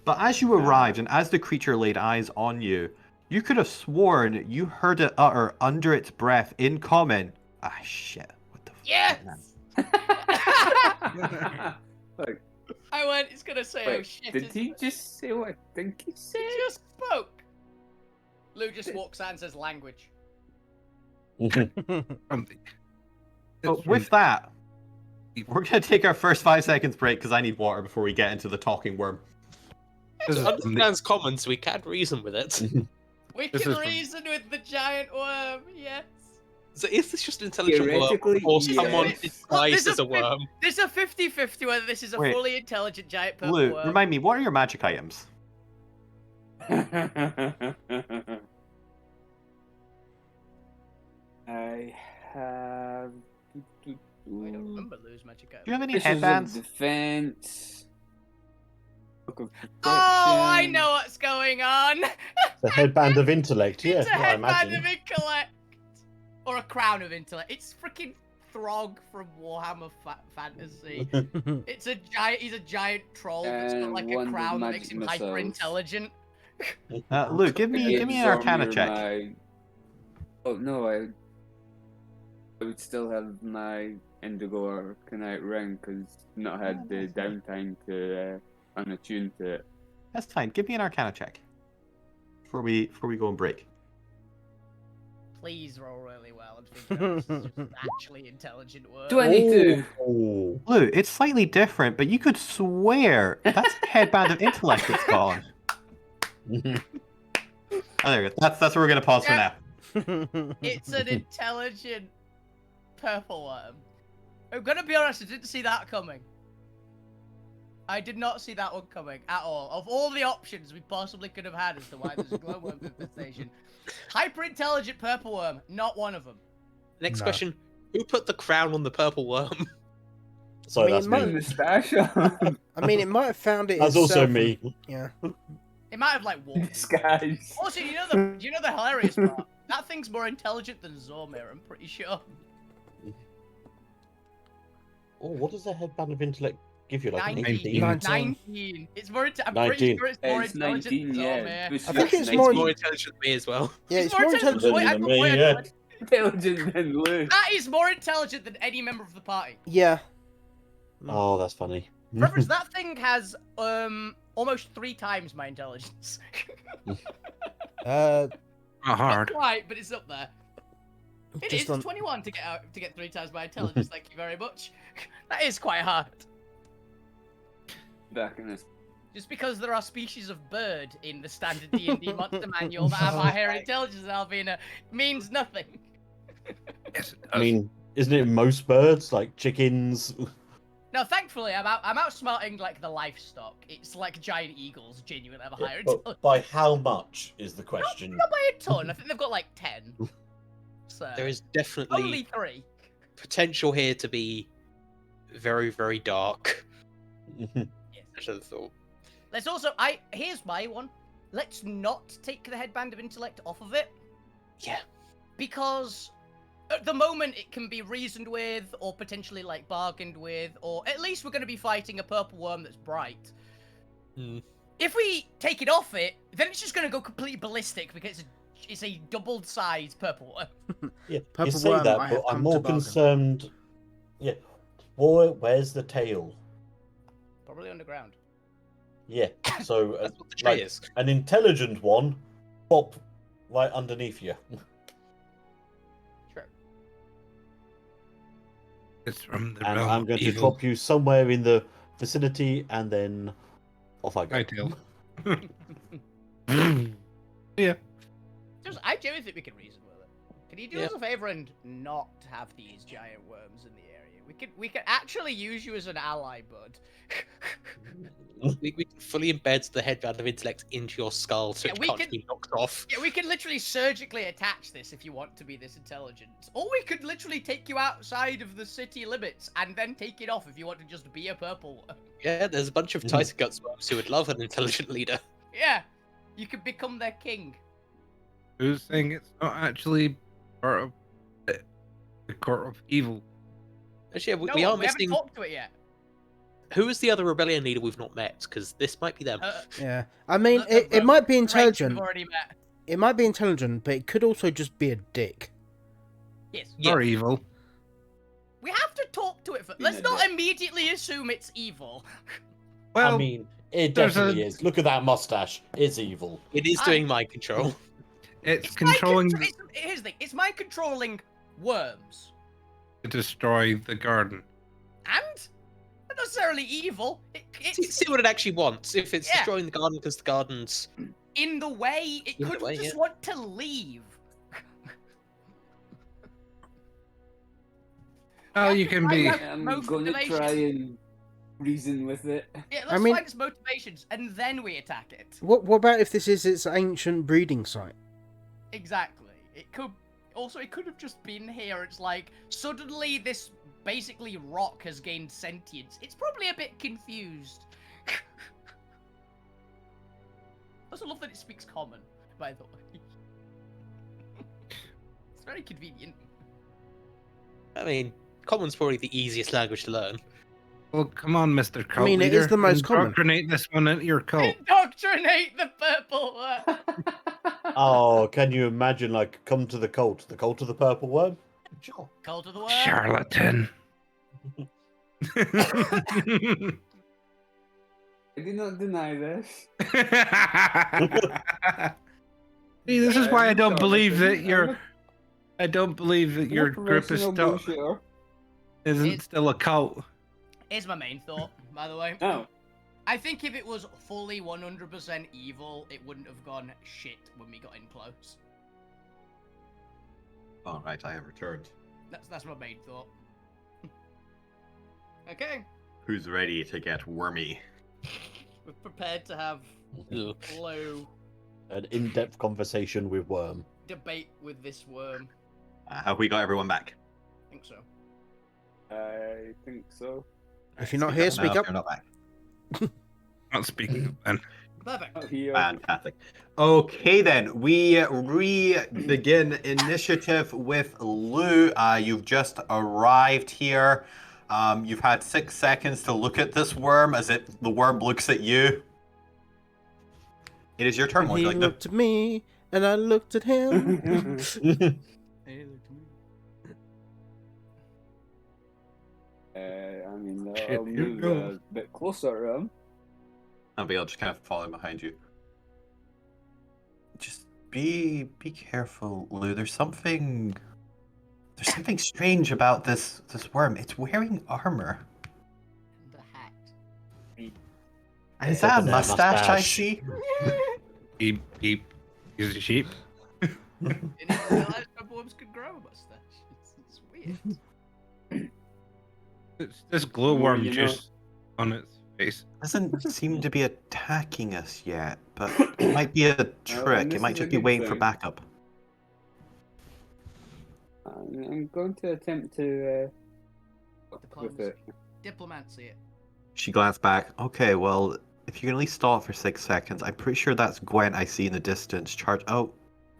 But as you arrived and as the creature laid eyes on you, you could have sworn you heard it utter under its breath in common. Ah, shit. What the Yes! Like, I went, it's gonna say, oh wait, shit. did he just say what I think he said? He just spoke. Lou just walks out and says language. With that, we're going to take our first 5 seconds break because I need water before we get into the talking worm. It understands common, so we can reason with it. We This can is from- reason with the giant worm, yes. So is this just an intelligent worm, Theoretically, or yes. someone Look, disguised as a worm? There's a 50-50 whether this is a Wait. fully intelligent giant purple Lou, worm. remind me, what are your magic items? I have. I don't remember Lou's magic item. Do you have any This is of headbands? defense. Book of Oh, I protection. know what's going on. The headband of intellect, yeah, It's a I headband imagine. of intellect. Or a crown of intellect. It's freaking Throg from Warhammer Fantasy. It's a giant. He's a giant troll that's got like a Wand of crown that makes magic him hyper missiles. intelligent. Lou, give me an Arcana check. Oh no, I would still have my Indigo Arcanite ring because not had the downtime to unattune to it. That's fine. Give me an Arcana check before we go and break. Please roll really well and figure out this is just actually intelligent work. 22. Oh. Lou, it's slightly different, but you could swear that's the headband of intellect that's gone. Oh, there you go. That's where we're gonna pause for now. It's an intelligent purple worm. I'm gonna be honest, I didn't see that coming. I did not see that one coming at all. Of all the options we possibly could have had as to why there's a glowworm infestation, hyper-intelligent purple worm, not one of them. Next No. question: who put the crown on the purple worm? So I mean, that's it might- me. Moustache on. I mean, it might have found it. That's also itself and- me. Yeah. It might have like walked. Disguise. Also, you know the hilarious part? That thing's more intelligent than Zormir, I'm pretty sure. Oh, what does the headband of intellect give you? Like 19. 19. 19. It's more. I'm 19. pretty sure it's more It's intelligent 19, than yeah. Zormir. Boosts I your think it's It's more- more intelligent than me as well. Yeah, He's it's more more intelligent. intelligent. Wait, I than put me, Boy yeah. on- intelligent than Lou. That is more intelligent than any member of the party. Yeah. Oh, that's funny. For reference, that thing has almost 3 times my intelligence. Not Not hard. quite, but it's up there. It Just is on- 21 to get 3 times my intelligence. Thank you very much. That is quite hard. Back in this. Just because there are species of bird in the standard D&D monster manual that have higher intelligence than Alvina means nothing. Yes, it does. I mean, isn't it most birds like chickens? No, thankfully, I'm outsmarting like the livestock. It's like giant eagles genuinely have a higher But intelligence. by how much is the question? Not by a ton. I think they've got like 10. So There is definitely only 3. potential here to be very, very dark. Yes. I should have thought. Let's also. Here's my one. Let's not take the headband of intellect off of it. Yeah. Because at the moment it can be reasoned with, or potentially like bargained with, or at least we're going to be fighting a purple worm that's bright. Hmm. If we take it off it, then it's just going to go completely ballistic because it's a doubled-sized purple worm. Yeah, Purple you say worm, that, I but have I'm come more to bargain. concerned. Yeah, where's the tail? Probably underground. Yeah, so That's what the tray like is. an intelligent one, pop right underneath you. Sure. It's from the And realm I'm of going to evil. drop you somewhere in the vicinity, and then off I go. Ideal. Just, I genuinely think we can reason with it. Can you do Yeah. us a favor and not have these giant worms in the area? We could actually use you as an ally, bud. We can fully embed the headband of intellect into your skull so Yeah, it we can't can- be knocked off. Yeah, we can literally surgically attach this if you want to be this intelligent. Or we could literally take you outside of the city limits and then take it off if you want to just be a purple worm. Yeah, there's a bunch of Tyson Guts worms who would love an intelligent leader. Yeah, you could become their king. Who's saying it's not actually part of the court of evil? Actually, yeah, No, we are we haven't missing. talked to it yet. Who is the other rebellion leader we've not met? Because this might be them. Yeah. I mean, The- it might be Great, intelligent. We've already met. It might be intelligent, but it could also just be a dick. Yes. Yeah. Or evil. We have to talk to it first. Let's not immediately assume it's evil. Well, I mean, it there's definitely a- is. Look at that mustache. It's evil. It is doing mind control. it's mind controlling Here's the thing. It's mind controlling worms. to destroy the garden. And? Not necessarily evil. See what it actually wants. If it's Yeah. destroying the garden because the garden's In the way, it In the could way, just yeah. want to leave. Oh, you can be. I'm gonna try and reason with it. Yeah, let's mean- find its motivations, and then we attack it. What about if this is its ancient breeding site? Exactly. It could... Also, it could have just been here. It's like, suddenly this basically rock has gained sentience. It's probably a bit confused. I also love that it speaks common, by the way. It's very convenient. I mean, common's probably the easiest language to learn. Well, come on, Mr. Cult mean, it Leader. is the most common. Indoctrinate this one into your cult. Indoctrinate the purple worm. Oh, can you imagine, like, come to the cult of the purple worm? Sure. Cult of the worm. Charlatan. I do not deny this. See, this is why I don't believe that I'm your. I don't believe that your group is professional still bullshitter. isn't still a cult. Here's my main thought, by the way. No. I think if it was fully 100% evil, it wouldn't have gone shit when we got in close. All right, I have returned. That's my main thought. Okay. Who's ready to get wormy? We're prepared to have Ugh. low An in-depth conversation with Worm. debate with this worm. Have we got everyone back? I think so. I think so. If you're not here, speak up. You're not back. Not speaking of then. Perfect. Not here. Fantastic. Okay, then we begin initiative with Lou. You've just arrived here. You've had 6 seconds to look at this worm as the worm looks at you. It is your turn. Would He you like to? looked at me, and I looked at him. I mean, Shit, I'll here move goes. a bit closer. I'll just kind of follow behind you. Just be careful, Lou. There's something strange about this worm. It's wearing armor. The hat. Is that a Open that mustache I mustache. see? Beep, beep. He's a sheep. Didn't even realize worms could grow a mustache. It's weird. It's this glowworm you know- just on its face. Doesn't seem to be attacking us yet, but it might be a trick. this It might is a just be good waiting for thing. backup. I'm going to attempt to fuck with it. Diplomancy it. She glanced back. Okay, well, if you can at least stall it for 6 seconds, I'm pretty sure that's Gwen I see in the distance. Charge. Oh,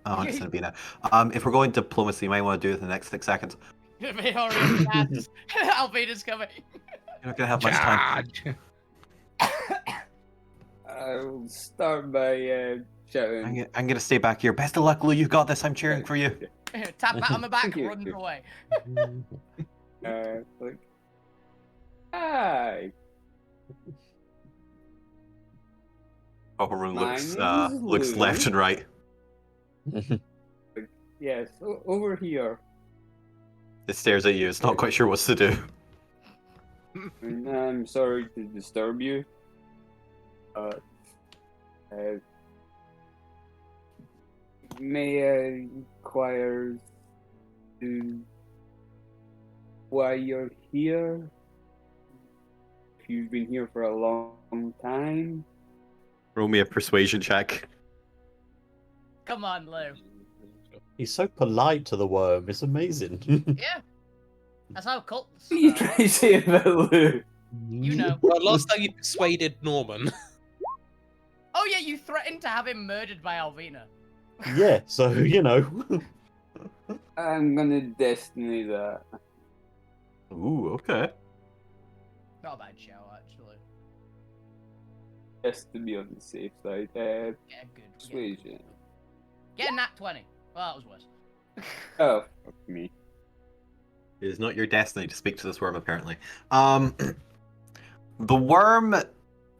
it's Sabina. If we're going diplomacy, you might want to do it in the next 6 seconds. They already cats. Alvina's coming. You're not gonna have much time. Charge. I'll start by shouting. I'm gonna stay back here. Best of luck, Lou. You got this. I'm cheering for you. Tap that on the back, Thank you. runs away. Like, hi. Haroon My looks name's looks Lou. left and right. Yes, over here. It stares at you. It's not quite sure what to do. And I'm sorry to disturb you. May I inquire to why you're here? If you've been here for a long time. Roll me a persuasion check. Come on, Lou. He's so polite to the worm. It's amazing. Yeah. That's how cults. What are you trying to say about Lou? You know. Well, last time you persuaded Norman. Oh yeah, you threatened to have him murdered by Alvina. Yeah, so, you know. I'm gonna destiny that. Ooh, okay. Not a bad show, actually. Just to be on the safe side. Yeah, good. Persuasion. Get a nat 20. Well, that was worse. Oh, fuck me. It is not your destiny to speak to this worm, apparently. The worm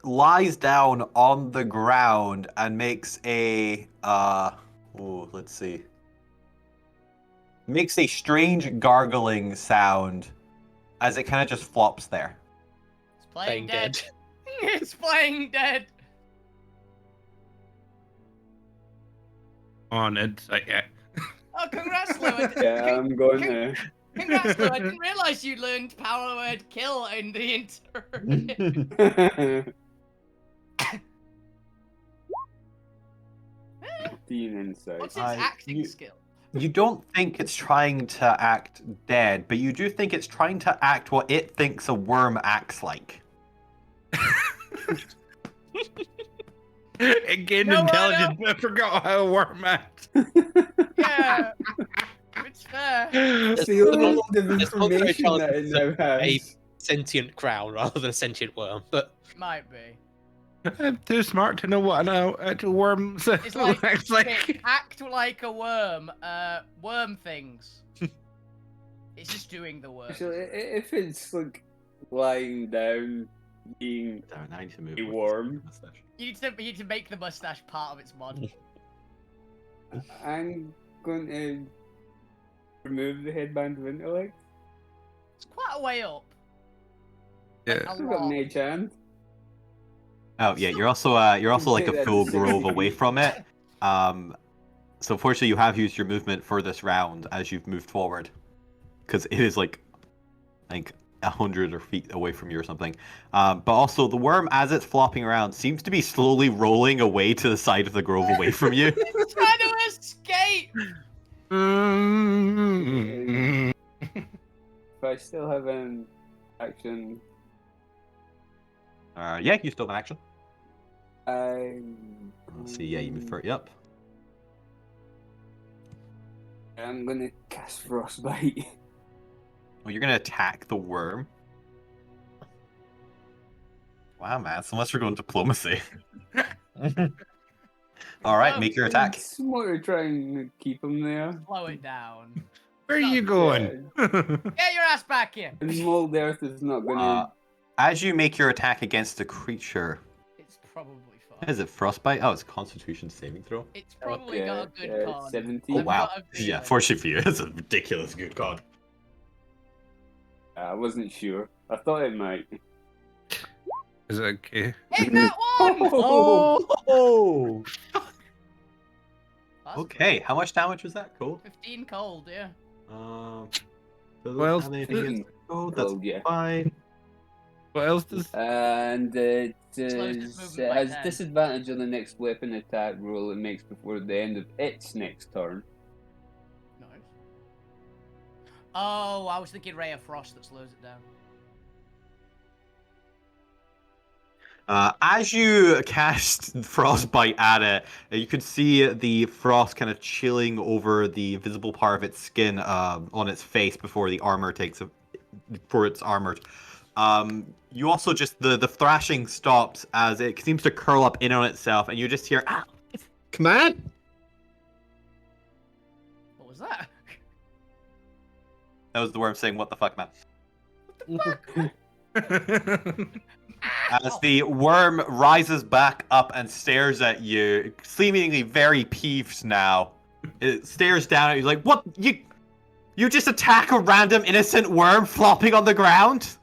lies down on the ground and makes a let's see. Makes a strange gargling sound as it kind of just flops there. It's playing dead. It's playing dead. On it. Yeah. Oh, congrats, Lou. Yeah, I'm going to. Congrats, Lou. I didn't realise you learned power word kill in the intro. 15 insight. What's its acting skill? You don't think it's trying to act dead, but you do think it's trying to act what it thinks a worm acts like. Again, No, intelligence. I forgot how a worm acts. Yeah, it's fair. The amount of There's also a information chance that it it's now a has. sentient crown rather than a sentient worm, but Might be. I'm too smart to know what an actual worm It's like, looks okay, like. act like a worm. Worm things. It's just doing the worm. So if it's like lying down, being Darn, I need to move a with worm, this mustache. You need to make the mustache part of its mod. I'm going to remove the headband of intellect. It's quite a way up. Yeah. A I've got lot. mage hand. Oh yeah, you're also like a That's full 60 grove away feet. from it. So fortunately, you have used your movement for this round as you've moved forward, because it is like 100 or feet away from you or something. But also the worm, as it's flopping around, seems to be slowly rolling away to the side of the grove away from you. It's trying to escape. If I still have an action, Yeah, you still have an action. I'm Let's see, yeah, you move 30 up. gonna cast frostbite. Well, you're gonna attack the worm. Wow, man, so much for going diplomacy. All right, make your attack. It's more to try and keep him there. Slow it down. Where are you going? Get your ass back here. And Mold Earth is not gonna. As you make your attack against a creature, It's probably fine. is it frostbite? Oh, it's Constitution saving throw. It's probably got a good con. 17. Oh I've wow! got a Yeah, feeling. fortunately for you, it's a ridiculous good con. I wasn't sure. I thought it might. Is it okay? Hit that one! Oh! That's Okay, how much damage was that? Cool. 15 cold, yeah. Doesn't Well, have anything against the code, that's Cold, yeah. fine. What else does? And it Slows its movement by has 10. disadvantage on the next weapon attack roll it makes before the end of its next turn. Nice. Oh, I was thinking Ray of Frost that slows it down. As you cast Frostbite at it, you can see the frost kind of chilling over the visible part of its skin on its face before the armor before it's armored. You also just the thrashing stops as it seems to curl up in on itself, and you just hear, "Ah, come on!" What was that? That was the worm saying, "What the fuck, man?" As Ow! the worm rises back up and stares at you, seemingly very peeved now. It stares down at you like, "What? You just attack a random innocent worm flopping on the ground?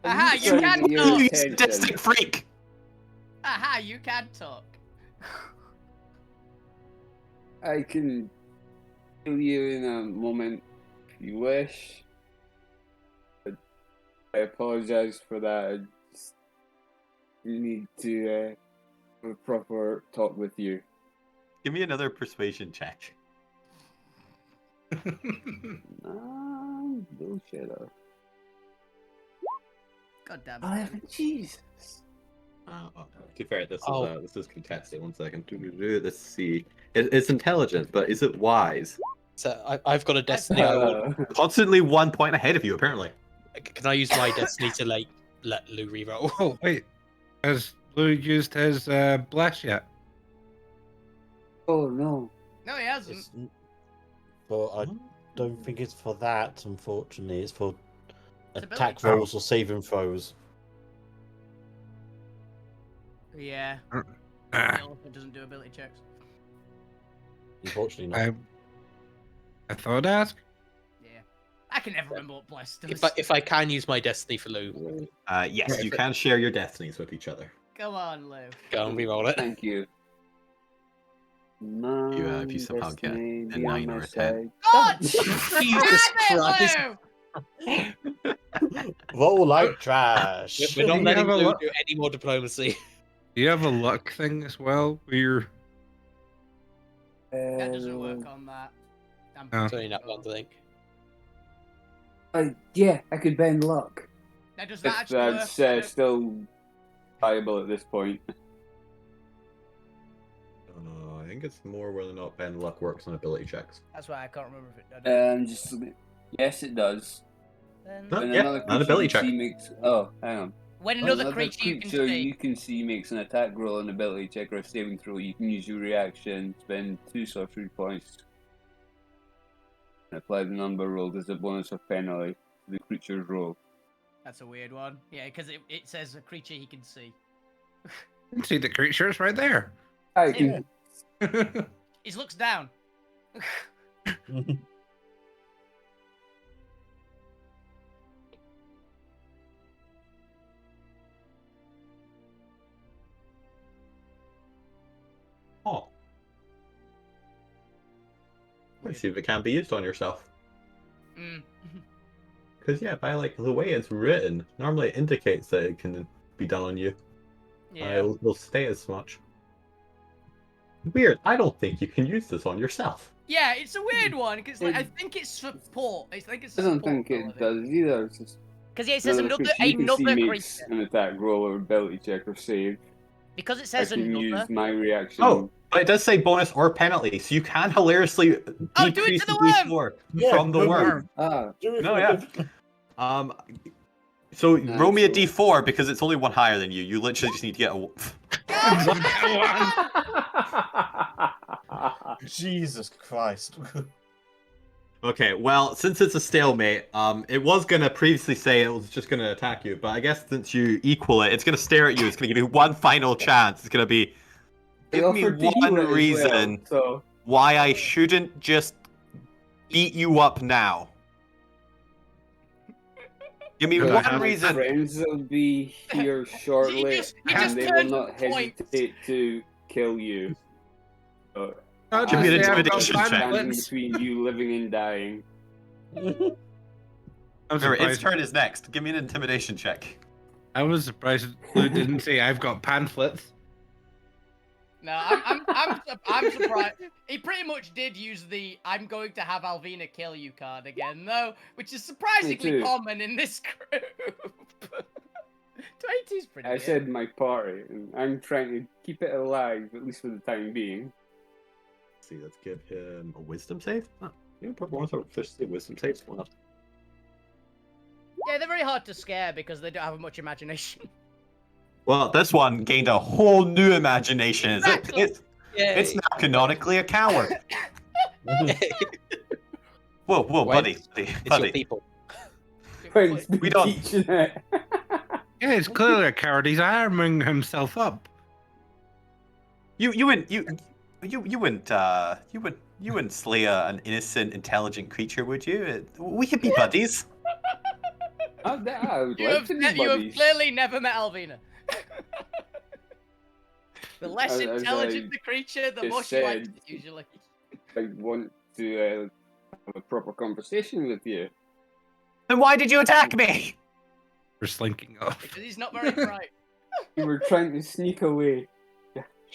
Aha, you Sorry, can you're- talk! You attention. sadistic freak!" Aha, you can talk. I can kill you in a moment if you wish. But I apologize for that. I just need to have a proper talk with you. Give me another persuasion check. Bullshit. God damn it. 11. Jesus. To be fair, this is contested. 1 second. Let's see. It's intelligent, but is it wise? so I've got a destiny. I want. Constantly 1 point ahead of you, apparently. Can I use my destiny to like let Lou reroll? Oh wait, has Lou used his blast yet? Oh no. No, he hasn't. It's, but I don't think it's for that, unfortunately. It's for It's attack ability. rolls or saving throws. Yeah. Ah, The elephant doesn't do ability checks. Unfortunately, not. I thought I'd ask. Yeah. I can never remember what Bless does. If I can use my destiny for Lou, Yes, you can share your destinies with each other. Come on, Lou. go and reroll it. Thank you. If you somehow get Destiny, a be on 9 my or a 10. side. God! Jesus Damn Christ. it, Lou! Roll like trash. We're not You letting have a Lou lot- do any more diplomacy. Do you have a luck thing as well? Where you're That doesn't work on that. I'm Oh. It's only that one, I think. Yeah, I could bend luck. Now, does that If actually work? that's I don't- still viable at this point. I think it's more whether or not bend luck works on ability checks. That's why I can't remember if it does. Just yes, it does. Then, No. When Yeah, another an creature ability you check. see makes hang on. when When another creature you can see, makes an attack roll, an ability check, or a saving throw, you can use your reaction, spend 2 sorcery points, and apply the number rolled as a bonus or penalty to the creature's roll. That's a weird one. Yeah, because it says a creature he can see. you can see the creature, it's right there. I Yeah. can. He looks down. Oh. Let's see if it can be used on yourself. Mm. Because yeah, by like the way it's written, normally it indicates that it can be done on you. Yeah. It will stay as much. Weird. I don't think you can use this on yourself. Yeah, it's a weird one because like, I think it's support. I think it's. I don't think it does either. It's just Because yeah, it says another creature you can see another makes creature. an attack roll or ability check or save. Because it I says can another. use my reaction. Oh, but it does say bonus or penalty, so you can hilariously Oh, do it decrease to the the d4 Yeah, from the go worm. Ah, Do it No, for yeah. the- So roll me a Nice. d4 because it's only one higher than you. You literally just need to get a. Jesus Christ. Okay, well, since it's a stalemate, it was gonna previously say it was just gonna attack you, but I guess since you equal it, it's gonna stare at you. It's gonna give you one final chance. It's gonna be, They give me offered to heal one it as reason well, so why I shouldn't just beat you up now. Give me Because I one have- reason. friends will be here shortly, just and they will turned not points. hesitate to kill you. So, I'll Give me an just say I've got intimidation check. standing pamphlets. between you living and dying. I'm Remember, its surprised. turn is next. Give me an intimidation check. I was surprised Lou didn't say I've got pamphlets. No, I'm surprised. He pretty much did use the "I'm going to have Alvina kill you" card again, though, which is surprisingly too. common in this group. 20's pretty I good. said my party, and I'm trying to keep it alive, at least for the time being. Let's see, let's give him a wisdom save. Oh, you can put one of officially wisdom saves. Why not? Yeah, they're very hard to scare because they don't have much imagination. Well, this one gained a whole new imagination. Exactly. It's now canonically a coward. Whoa, Well, buddy, It's your buddy. people. Prince We don't- teaching it. Yeah, it's clearly a coward. He's arming himself up. You wouldn't slay an innocent, intelligent creature, would you? We could be buddies. I would You like have, to be you have buddies. clearly never met Alvina. The less As intelligent I the creature, the just more she likes said. it, usually. I want to have a proper conversation with you. Then why did you attack me? We're slinking off. Because he's not very bright. You were trying to sneak away.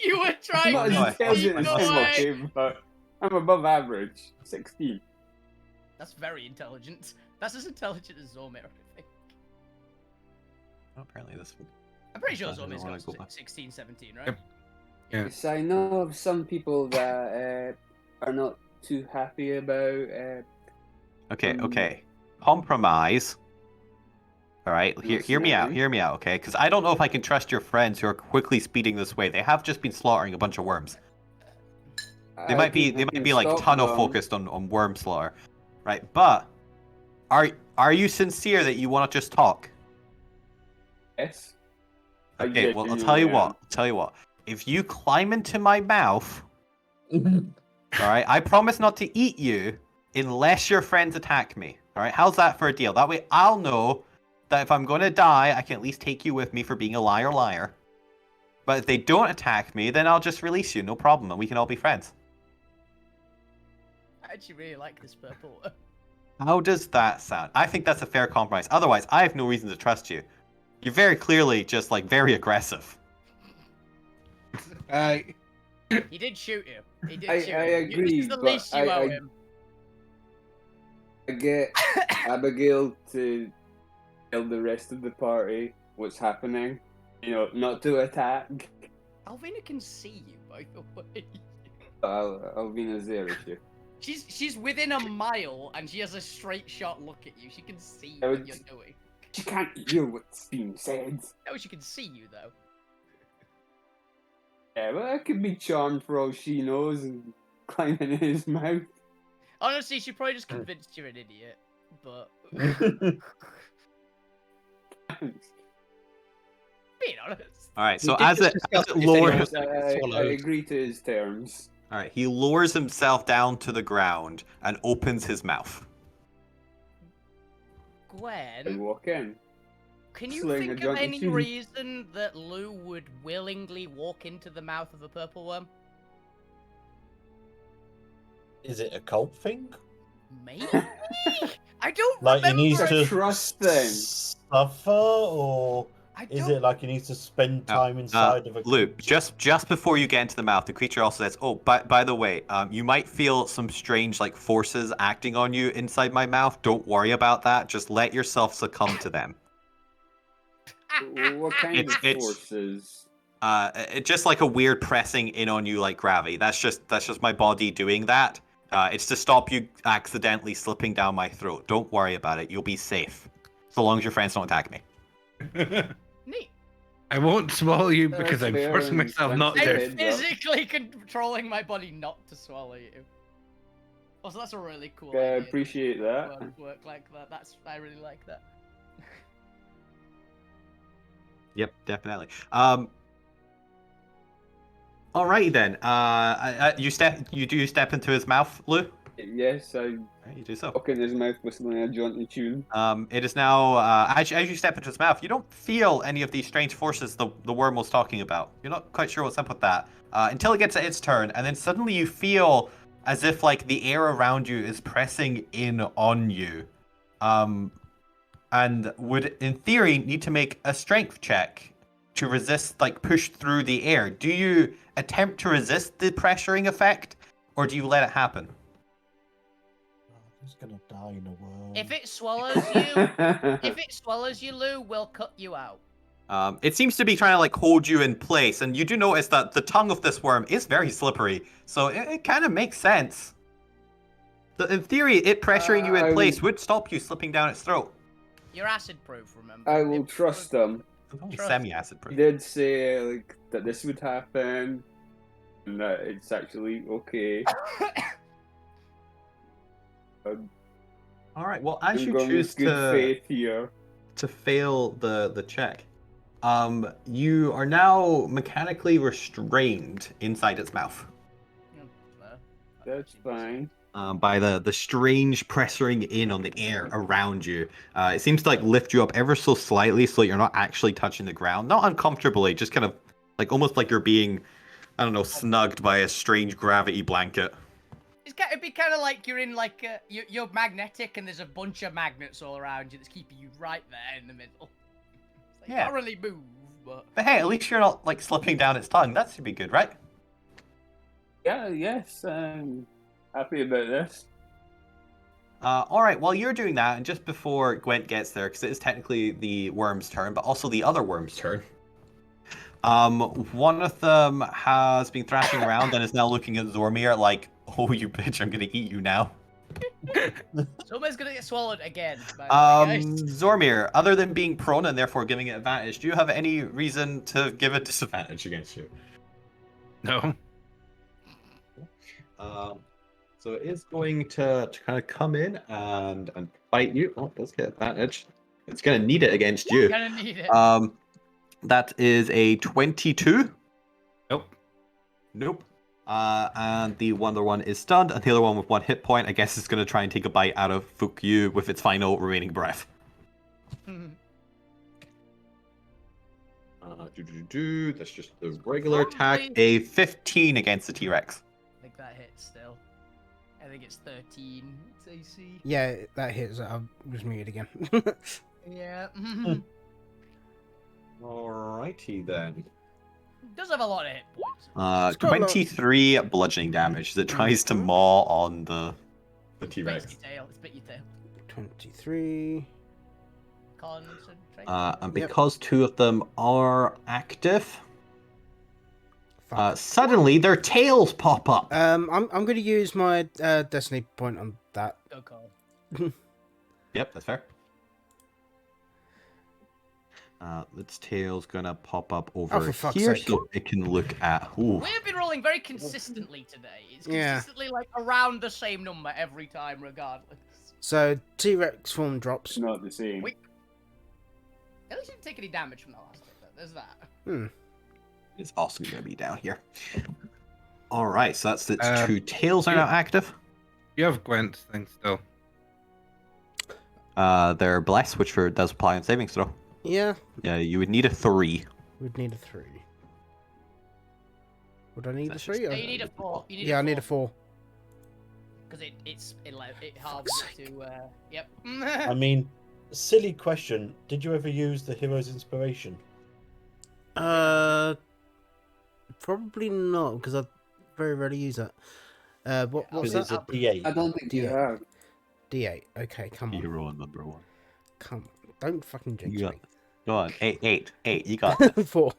You were I'm trying not to as intelligent sneak as him, away. okay, but I'm above average. 16. That's very intelligent. That's as intelligent as Zormir, I think. Oh, apparently this one. I'm pretty sure I don't Zormir's wanna got go back. 16, 17, right? Yep. Yeah. Yes, I know of some people that are not too happy about. Okay. Compromise. All right, hear me out. Hear me out, okay? Because I don't know if I can trust your friends who are quickly speeding this way. They have just been slaughtering a bunch of worms. They might be like tunnel focused on worm slaughter, right? But are you sincere that you want to just talk? Yes. Okay, well I'll tell you what. If you climb into my mouth, all right, I promise not to eat you unless your friends attack me. All right, how's that for a deal? That way I'll know that if I'm going to die, I can at least take you with me for being a liar. But if they don't attack me, then I'll just release you, no problem, and we can all be friends. I actually really like this purple one. How does that sound? I think that's a fair compromise. Otherwise, I have no reason to trust you. You're very clearly just, like, very aggressive. He did shoot you. He did I shoot you. agree, This is the but least you owe him. I get Abigail to tell the rest of the party what's happening. You know, not to attack. Alvina can see you, by the way. Alvina's there, is she? She's within a mile, and she has a straight shot look at you. She can see I what would- you're doing. She can't hear what's being said. No, she can see you, though. Yeah, well, I could be charmed for all she knows and climb in his mouth. Honestly, she probably just convinced you're an idiot. But being honest. Alright, so We did as just it discuss if lowers... anyone was I swallowed. agree to his terms. Alright, he lowers himself down to the ground and opens his mouth. I Gwen, walk in. can you sling a think of joint any machine. reason that Lou would willingly walk into the mouth of a purple worm? Is it a cult thing? Maybe? I don't Like he remember. needs to Trust them. suffer, or I is don't... it like he needs to spend time inside of a Luke, creature? just before you get into the mouth, the creature also says, "Oh, by the way, you might feel some strange like forces acting on you inside my mouth. Don't worry about that. Just let yourself succumb to them. What kind of It's- forces? It's just like a weird pressing in on you like gravity. That's just my body doing that. It's to stop you accidentally slipping down my throat. Don't worry about it. You'll be safe, so long as your friends don't attack me." Neat. I won't swallow you because I'm fair forcing and myself not sensitive. to. I'm Heads up. physically controlling my body not to swallow you. Also, that's a really cool I idea. appreciate that. Work like that. I really like that. Yep, definitely. Alrighty then. You do step into his mouth, Lou? Yes, I Right, you do so. walk in his mouth whistling a jaunty tune. It is now, as you step into his mouth, you don't feel any of these strange forces the worm was talking about. You're not quite sure what's up with that until it gets to its turn, and then suddenly you feel as if like the air around you is pressing in on you, and would, in theory, need to make a strength check to resist, like push through the air. Do you attempt to resist the pressuring effect, or do you let it happen? He's gonna die in a worm. If it swallows you, Lou, we'll cut you out. It seems to be trying to like hold you in place, and you do notice that the tongue of this worm is very slippery, so it kind of makes sense. In theory, it pressuring you in I place will- would stop you slipping down its throat. You're acid proof, remember? I will It- trust him. It's only Trust. semi-acid He proof. did say like that this would happen, and that it's actually okay. All right. Well, as I'm you going choose with good faith here. to fail the check, you are now mechanically restrained inside its mouth. That's fine. By the strange pressuring in on the air around you. It seems to like lift you up ever so slightly so that you're not actually touching the ground. Not uncomfortably, just kind of like almost like you're being, I don't know, snugged by a strange gravity blanket. It'd be kind of like you're in like you're magnetic and there's a bunch of magnets all around you that's keeping you right there in the middle. It's like, Yeah. You can't really move, but But hey, at least you're not like slipping down its tongue. That should be good, right? Yeah, yes, happy about this. All right, while you're doing that, and just before Gwent gets there, because it is technically the worm's turn, but also the other worm's turn. One of them has been thrashing around and is now looking at Zormir like, "Oh, you bitch! I'm gonna eat you now." someone's gonna get swallowed again. By the way, guys. Zormir, other than being prone and therefore giving it advantage, do you have any reason to give it disadvantage against you? No. So it is going to kind of come in and fight you. Oh, it does get advantage. It's going to need it against you. Gonna need it. That is a 22. Nope. Nope. And the other one is stunned, and the other one with 1 hit point, I guess, is going to try and take a bite out of Fukyu with its final remaining breath. That's just the regular attack. Probably- A 15 against the T-Rex. I think that hits still. I think it's 13. It's AC. Yeah, that hits. I was muted again. Yeah. Alrighty then. Does have a lot of hit points. It's got a lot- 23 bludgeoning damage as it tries to maw on the It's T-Rex. bit your tail. It's bit your tail. 23. Concentrate. And because two of them are active, Fuck. suddenly their tails pop up. I'm going to use my destiny point on that. Go call. Yep, that's fair. Its tail's gonna pop up over for fuck's here sake. so it can look at. Ooh. We've been rolling very consistently today. It's Yeah. consistently like around the same number every time, regardless. So T-Rex form drops. It's not the same. Wait. At least you didn't take any damage from the last hit. Though. There's that. It's also gonna be down here. Alright, so that's its Uh, two tails are now active. You have Gwent's thing still. They're blessed, which does apply on savings throw. Yeah, Yeah, you would need a 3. we'd need a 3. Would I need a That's 3? Yeah, you need a 4. You need Yeah, I need a 4. Because it halves it to, yep. I mean, silly question. Did you ever use the hero's inspiration? Probably not, because I very rarely use that. What's Because that? it's a D8. I don't think you Yeah. have. D8. Okay, come on. Hero number 1. Come on. Don't fucking jinx You got- me. Go on, 8. You got this. 4.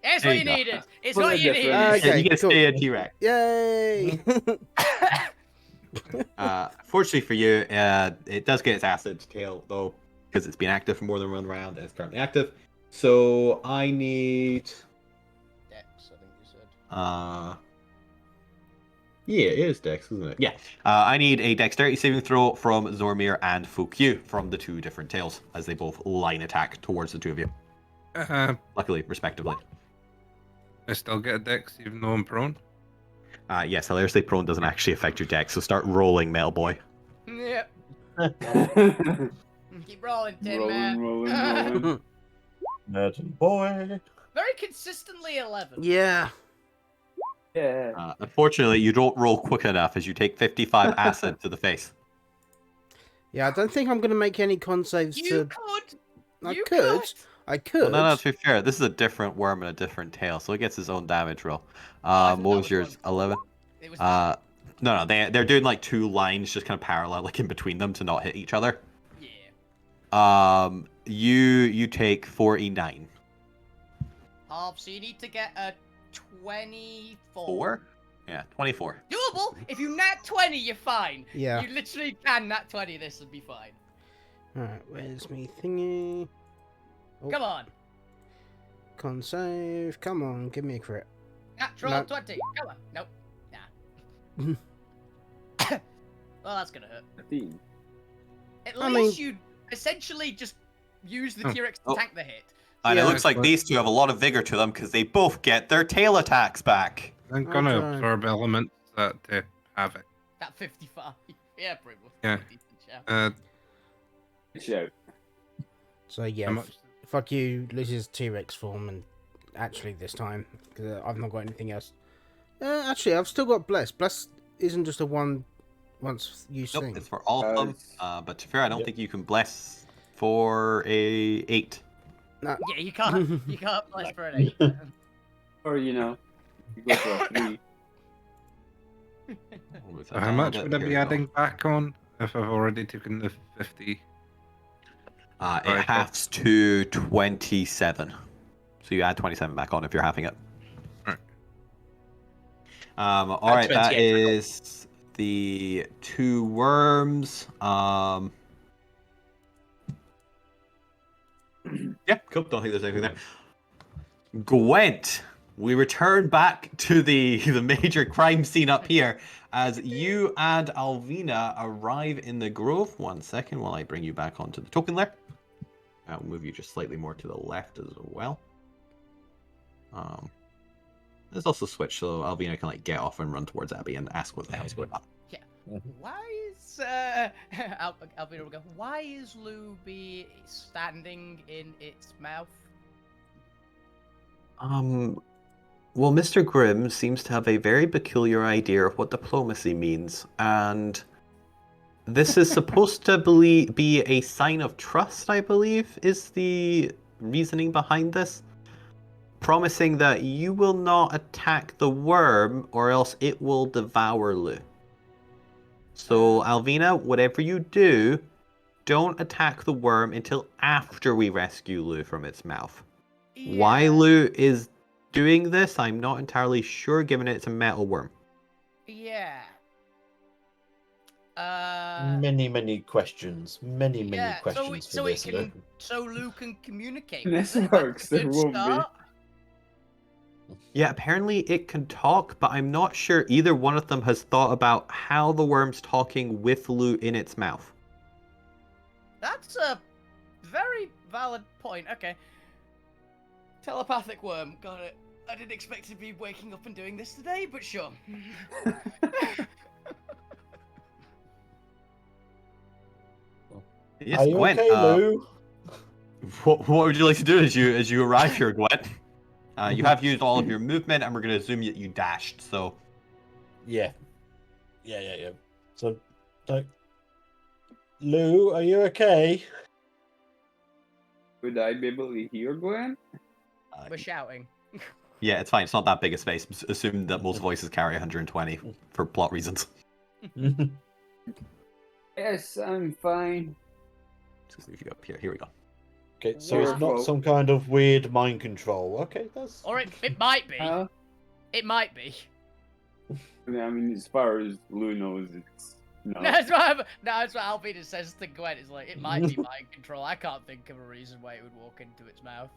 It's There what you you go. needed. It's Put what a you difference. needed. Okay, you get to cool. stay a T-Rex. Yay! Fortunately for you, it does get its acid tail though, because it's been active for more than one round and it's currently active. So I need, Dex, I think you said. yeah, it is Dex, isn't it? Yeah. I need a Dexterity saving throw from Zormir and Fukyu from the two different tails, as they both line attack towards the two of you. Luckily, respectively. I still get a dex even though I'm prone. Yes, hilariously prone doesn't actually affect your Dex, so start rolling, Metal Boy. Yep. Keep rolling, Tin rolling, Man. rolling. Nerd boy. Very consistently 11. Yeah. Yeah. Unfortunately, you don't roll quick enough as you take 55 acid to the face. Yeah, I don't think I'm going to make any con saves You to... could. I You could. I could. Well, no, to be fair, this is a different worm and a different tail, so it gets its own damage roll. I thought What that was was yours? one. 11? It was No, they're doing like two lines just kind of parallel, like in between them to not hit each other. yeah. You take 49. Half, so you need to get a 24. 4? Yeah, 24. Doable. If you nat 20, you're fine. Yeah. You literally can nat 20. This would be fine. Alright, where's me thingy? Oh. Come on. Con save. Come on, give me a crit. Natural No. 20. Come on. Nope. Nah. Well, that's gonna hurt. 13. At I least mean- you essentially just use the Hmm. T-Rex to Oh. tank the hit. And Yeah, it looks like but- these two have a lot of vigor to them because they both get their tail attacks back. I'm gonna Okay. absorb elements that have it. That 55. Yeah, pretty much. Yeah. Decent shout. Good shout. So yeah, How much? fuck you, loses T-Rex form, and actually this time, because I've not got anything else. Actually, I've still got Bless. Bless isn't just a once used Nope, thing. it's for all of them. But to be fair, I don't Yep. think you can bless for a 8. No. Yeah, you can't. You can't bless for an 8. Or, you go for a 3. So how much would I be adding back on if I've already taken the 50? It halves to 27. So you add 27 back on if you're halving it. Alright. All right, that 28 back on. is the two worms. Yeah, cool. Don't think there's anything there. Gwent, we return back to the major crime scene up here as you and Alvina arrive in the grove. 1 second while I bring you back onto the token there. I'll move you just slightly more to the left as well. There's also switch, so Alvina can like get off and run towards Abby and ask what the hell's going on. Why is Alvina will go, why is Luby standing in its mouth? Well, Mr. Grimm seems to have a very peculiar idea of what diplomacy means, and this is supposed to be a sign of trust, I believe, is the reasoning behind this. Promising that you will not attack the worm, or else it will devour Lou. So, Alvina, whatever you do, don't attack the worm until after we rescue Lou from its mouth. Yeah. Why Lou is doing this, I'm not entirely sure, given it's a metal worm. Yeah. Many questions. Many questions for this. So Lou can communicate. This with it. works, That's a there good won't be. start. Yeah, apparently it can talk, but I'm not sure either one of them has thought about how the worm's talking with Lou in its mouth. That's a very valid point. Okay. Telepathic worm. Got it. I didn't expect to be waking up and doing this today, but sure. Yes, Are you Gwen, okay, Lou? what would you like to do as you arrive here, Gwen? You have used all of your movement, and we're going to assume that you dashed, so... Yeah. So, Lou, are you okay? Would I be able to hear Gwen? We're shouting. Yeah, it's fine. It's not that big a space. Assume that most voices carry 120 for plot reasons. Yes, I'm fine. Just leave you up here. Here we go. Okay, so it's Wonderful. not some kind of weird mind control. Okay, that's... Or it might be. It might be. I mean, as far as Lou knows, it's no. That's what Alvina says to Gwen. It's like, it might be mind control. I can't think of a reason why it would walk into its mouth.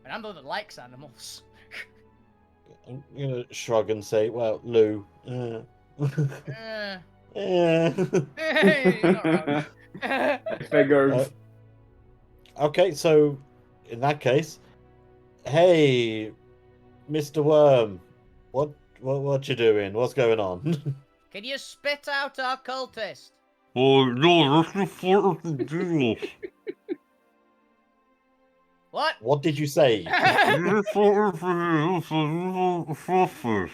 And I'm the one that likes animals. I'm gonna shrug and say, well, Lou... You're not wrong. Figures. Okay, so in that case, hey, Mr. Worm, what you doing? What's going on? Can you spit out our cultist? Oh, no, that's the part of the deal. What? What did you say? That's part of the process.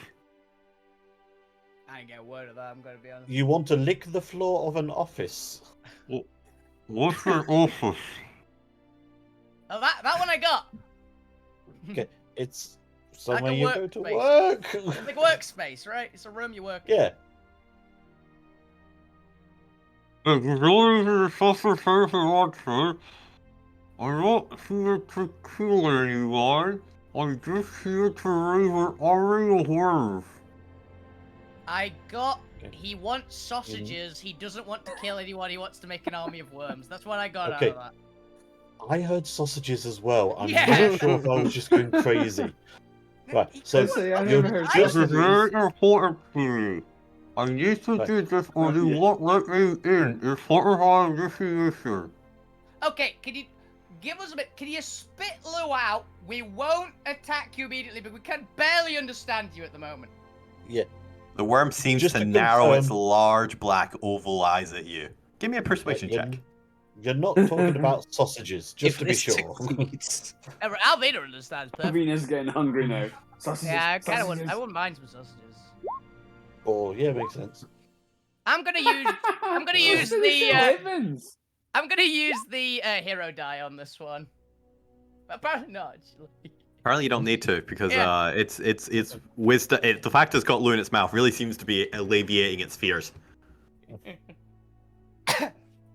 I ain't get a word of that, I'm gonna be honest. You want to lick the floor of an office? What's an office? Oh, that one I got. Okay, it's somewhere Like a you go to workspace. work. It's like workspace, right? It's a room you work in. Yeah. It's really the social answer. I'm not here to kill anyone. I'm just here to raise an army of worms. I got. He wants sausages. He doesn't want to kill anyone. He wants to make an army of worms. That's what I got out Okay. of that. I heard sausages as well. I'm Yeah. not sure if I was just going crazy. Right, so Let's say I you're never heard This is just... very important to me. I need to Right. do this or you Yeah. won't let me in. It's part of our initiation. Okay, can you give us a bit? Can you spit Lou out? We won't attack you immediately, but we can barely understand you at the moment. Yeah. The worm seems Just to to narrow its confirm- large black oval eyes at you. Give me a persuasion You're- check. You're not talking about sausages, just to be If sure. this succeeds. Alvina understands perfectly. Davina's getting hungry now. Sausages. Yeah, I kind of sausages. I wouldn't mind some sausages. Oh, yeah, makes sense. I'm gonna use Sausages the and heavens. I'm gonna use the hero die on this one. Apparently not. Actually. Apparently you don't need to, because Yeah. it's wisdom. The fact it's got Lou in its mouth really seems to be alleviating its fears.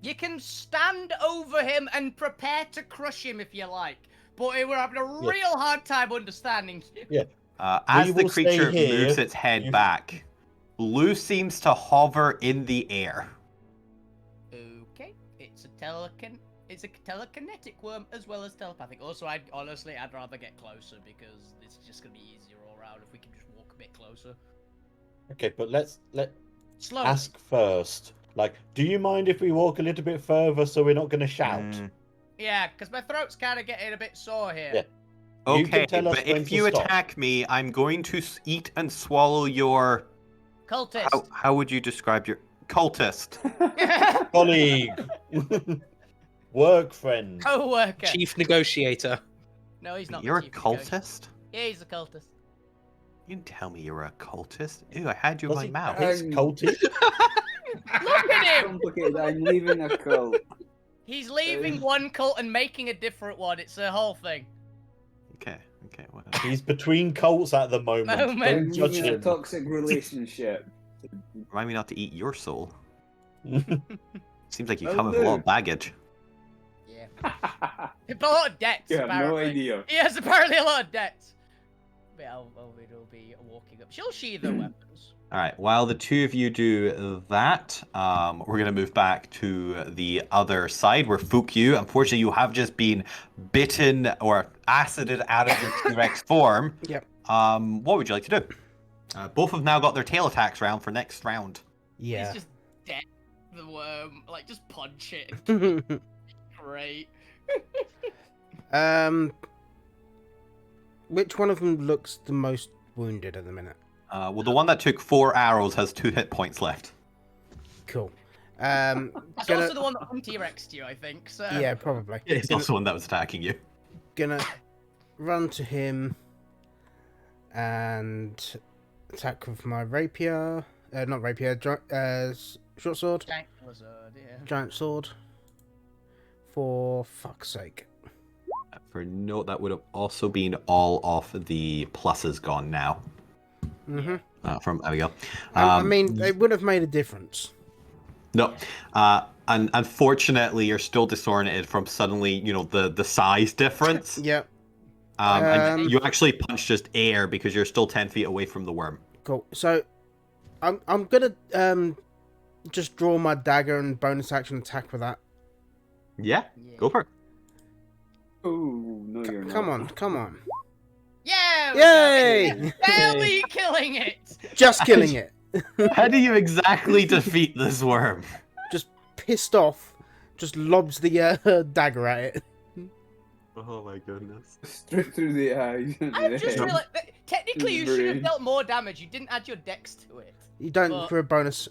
You can stand over him and prepare to crush him if you like, but we're having a Yeah. real hard time understanding you. Yeah. As We the will stay creature here. moves its head You- back, Lou seems to hover in the air. Okay, it's a telekinetic worm as well as telepathic. Also, I'd rather get closer because it's just gonna be easier all around if we can just walk a bit closer. Okay, but let Slow. ask first. Like, do you mind if we walk a little bit further so we're not going to shout? Yeah, because my throat's kind of getting a bit sore here. Yeah. You Okay, can tell us but when if to you stop. attack me, I'm going to eat and swallow your... Cultist. How would you describe your... Cultist. Colleague. Work friend. Co-worker. Chief negotiator. No, he's not. the You're a chief negotiator. cultist? Yeah, he's a cultist. You didn't tell me you were a cultist. Ew, I had you in Does my he- mouth. He's culty. Look at him! Complicated. I'm leaving a cult. He's leaving one cult and making a different one. It's a whole thing. Okay, whatever. He's between cults at the moment. Moment. Don't I'm judge leaving a him. toxic relationship. Remind me not to eat your soul. Seems like you Oh, come with a lot no. of baggage. Yeah. A lot of debts, You have no apparently. idea. He has apparently a lot of debts. But it'll be walking up. She'll sheathe her weapons. All right. While the two of you do that, we're gonna move back to the other side where Fukyu. Unfortunately, you have just been bitten or acided out of your T-Rex form. Yep. What would you like to do? Both have now got their tail attacks round for next round. Yeah. He's just dead. The worm. Like, just punch it. Great. Which one of them looks the most wounded at the minute? Well, the one that took 4 arrows has 2 hit points left. Cool. That's Gonna- also the one that T-Rexed you, I think. So. Yeah, probably. It's also one that was attacking you. Gonna run to him and attack with my rapier. Not rapier. Short sword. Giant lizard, yeah. Giant sword. For fuck's sake. For note, that would have also been all of the pluses gone now. Mm-hmm. There we go. I mean, it would have made a difference. No. And unfortunately, you're still disoriented from suddenly, the size difference. Yep. And you actually punch just air because you're still 10 feet away from the worm. Cool. So, I'm gonna just draw my dagger and bonus action attack with that. Yeah, go for it. Oh, no, you're not. Come on. Yeah! Yay! Barely killing it! Just killing it. How do you exactly defeat this worm? Just pissed off, just lobs the dagger at it. Oh my goodness. Straight through the eyes. and I've the just head. realized that technically you should have Brain. dealt more damage. You didn't add your dex to it. You don't But- for a bonus.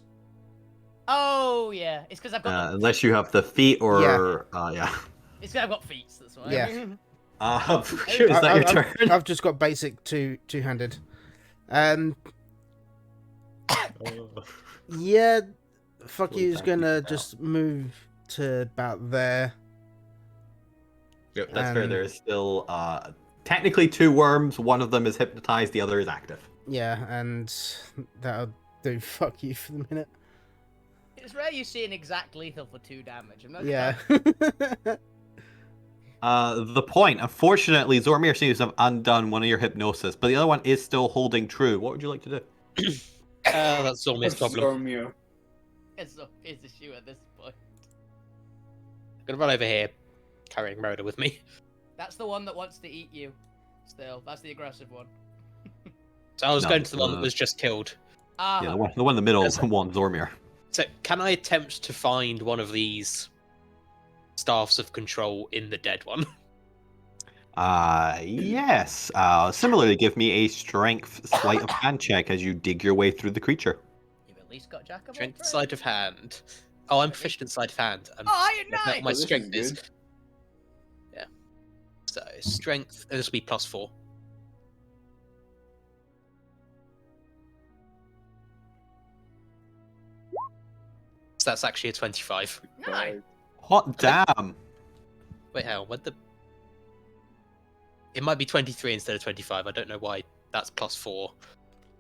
Oh yeah, it's because I've got. Unless you have the feet or... yeah. It's because I've got feet. That's why. Yeah. Is that your turn? I've just got basic two-handed. Yeah, fuck What you's attack you gonna got? just move to about there. Yep, that's fair. Um, There's still technically 2 worms. One of them is hypnotized, the other is active. Yeah, and that'll do fuck you for the minute. It's rare you see an exact lethal for 2 damage. I'm not Yeah. The point, unfortunately, Zormir seems to have undone one of your hypnosis, but the other one is still holding true. What would you like to do? That's Zormir's problem. Storm It's a issue at this point. I'm gonna run over here, carrying Murder with me. That's the one that wants to eat you. Still, that's the aggressive one. So I was No, going to the one that uh, was just killed. Ah, Yeah, the one in the middle is Yes. one Zormir. So can I attempt to find one of these staffs of control in the dead one? Yes. Similarly, give me a strength sleight of hand check as you dig your way through the creature. you've at least got Jack of all Strength, trades. sleight of hand. Oh, I'm proficient in sleight of hand. Oh, you're That's what nice. my Oh, this is strength is. good. Yeah. So strength. This will be +4. So that's actually a 25. Nice. Hot damn! Wait, hang on. What the? It might be 23 instead of 25. I don't know why that's +4.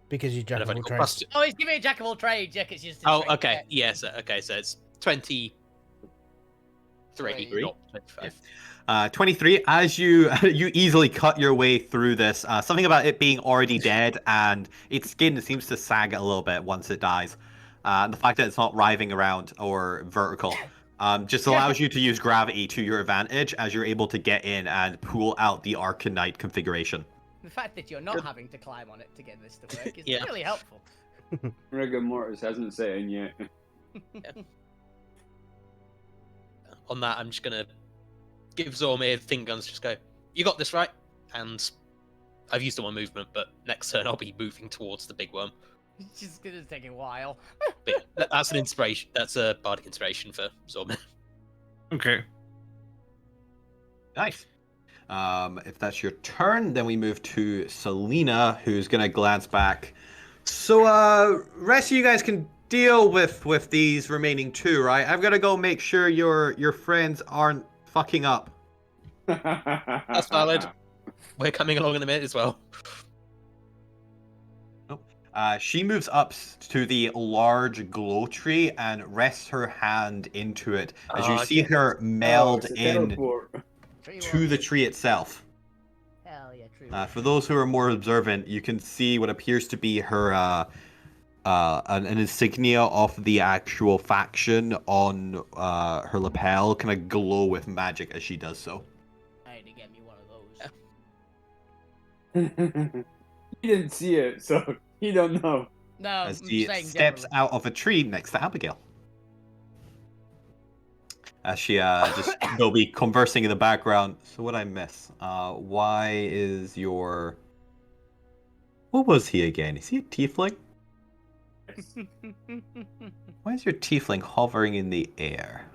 Because you And jack I've of all only got trades. +2. Oh, he's giving me a Jack of all trades. Yeah, 'cause it's just. a Oh, straight okay. check. Yes. Okay. So it's 23, Three. not 25. 23. As you you easily cut your way through this, something about it being already dead and its skin seems to sag a little bit once it dies. And the fact that it's not writhing around or vertical just allows you to use gravity to your advantage as you're able to get in and pull out the Arcanite configuration. The fact that you're not having to climb on it to get this to work is Yeah. really helpful. Rigor mortis hasn't set in yet. On that, I'm just gonna give Zormir finger guns. Just go. You got this, right? And I've used all my movement, but next turn I'll be moving towards the big worm. It's just gonna take a while. But yeah, that's an inspiration. That's a bardic inspiration for Zormir. Okay. Nice. If that's your turn, then we move to Selena, who's gonna glance back. So, rest of you guys can deal with these remaining two, right? I've gotta go make sure your friends aren't fucking up. That's valid. We're coming along in a minute as well. She moves up to the large glow tree and rests her hand into it as you see her meld it's a in teleport. to the tree itself. Hell yeah, true. For those who are more observant, you can see what appears to be her an insignia of the actual faction on her lapel, kind of glow with magic as she does so. I need to get me one of those. You didn't see it, so you don't know. No, As I'm she saying steps generally. out of a tree next to Abigail. As she just they'll be conversing in the background. So what I miss? Why is your what was he again? Is he a tiefling? Why is your tiefling hovering in the air?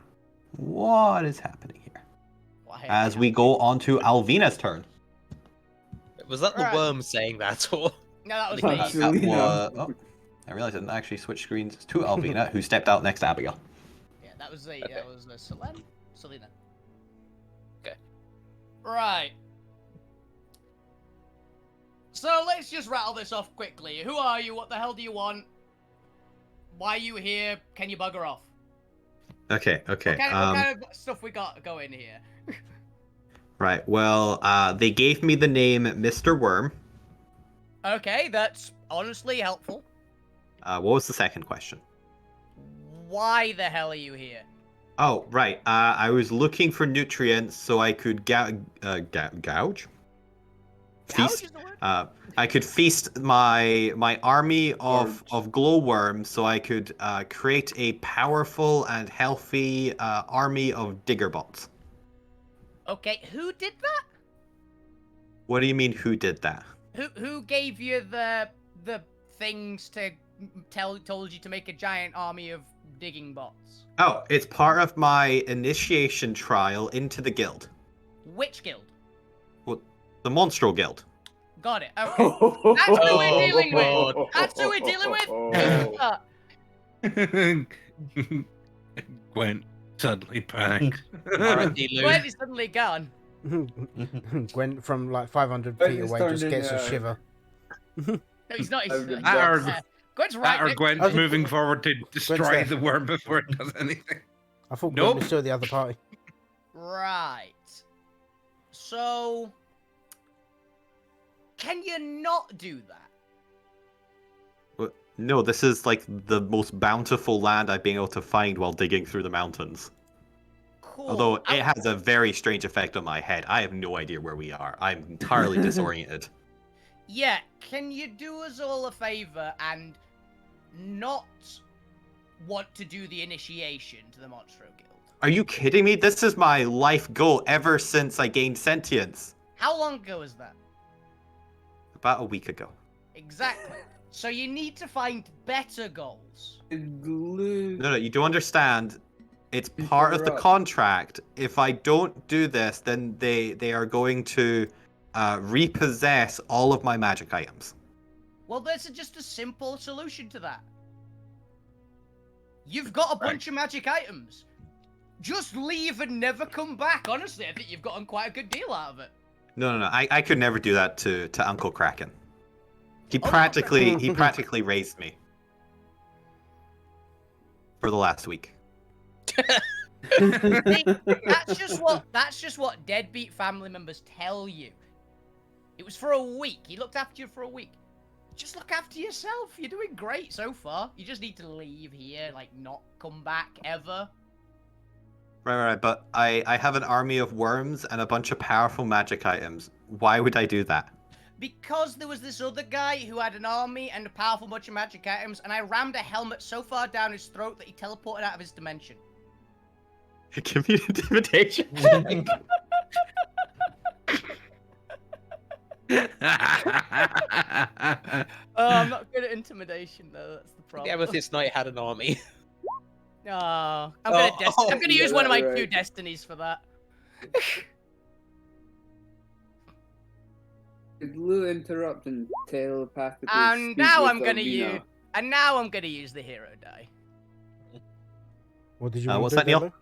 What is happening here? Why As we go on to Alvina's turn. Was that the Right. worm saying that, or? No, that was Not me. That Selena. oh, I realized I didn't actually switch screens to Alvina, who stepped out next to Abigail. Yeah, that was the Okay. that was Selena. Okay. Right. So let's just rattle this off quickly. Who are you? What the hell do you want? Why are you here? Can you bugger off? Okay. What kind of stuff we got going here? Right. Well, they gave me the name Mr. Worm. Okay, that's honestly helpful. What was the second question? Why the hell are you here? Oh, right. I was looking for nutrients so I could gouge. Gouge Feast. is the word? I could feast my army of glowworms so I could create a powerful and healthy army of diggerbots. Okay, who did that? What do you mean? Who did that? Who gave you the things to told you to make a giant army of digging bots? Oh, it's part of my initiation trial into the guild. Which guild? The Monstral Guild. Got it. Okay. That's who we're dealing with. That's who we're dealing with. Gwent suddenly panics. R.I.P. Lou. Gwen is suddenly gone. Gwen from like 500 Gwen feet is away turned just gets a into- shiver. No, he's not. He's, That Gwen's That right. or next- Gwent's moving forward to destroy there. the worm before it does anything. I thought Nope. Gwen was still the other party. Right. So, can you not do that? No, this is like the most bountiful land I've been able to find while digging through the mountains. Cool. Although it has a very strange effect on my head. I have no idea where we are. I'm entirely disoriented. Yeah, can you do us all a favor and not want to do the initiation to the Monstro Guild? Are you kidding me? This is my life goal ever since I gained sentience. How long ago was that? About a week ago. Exactly. So you need to find better goals. No, you don't understand. It's part of the Interrupt. contract. If I don't do this, then they are going to repossess all of my magic items. Well, there's just a simple solution to that. You've got a bunch of magic items. Just leave and never come back. Honestly, I think you've gotten quite a good deal out of it. No. I could never do that to Uncle Kraken. He Oh, practically raised me for the last week. See, that's just what deadbeat family members tell you. It was for a week. He looked after you for a week. Just look after yourself. You're doing great so far. You just need to leave here, like not come back ever. Right. But I have an army of worms and a bunch of powerful magic items. Why would I do that? Because there was this other guy who had an army and a powerful bunch of magic items, and I rammed a helmet so far down his throat that he teleported out of his dimension. Give me an intimidation. I'm not good at intimidation though. That's the The problem. Amethyst Knight had an army. Oh, I'm gonna use one of my right. 2 destinies for that. Did Lou interrupt and telepathically And speak now with I'm gonna Alvina? use. And now I'm gonna use the hero die. What did you want what's to that, do, Neil? Lou?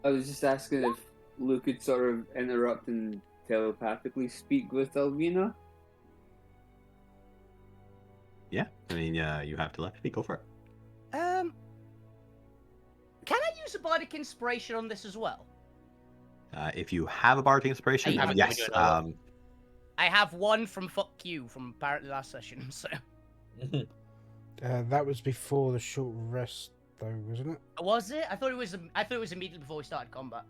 I was just asking if Lou could sort of interrupt and telepathically speak with Alvina. Yeah, I mean, you have telepathy. Go for it. Can I use a bardic inspiration on this as well? If you have a bardic inspiration, I have it, yes. we do another. I have one from fuck you from apparently last session, so. That was before the short rest, though, wasn't it? Was it? I thought it was. I thought it was immediately before we started combat.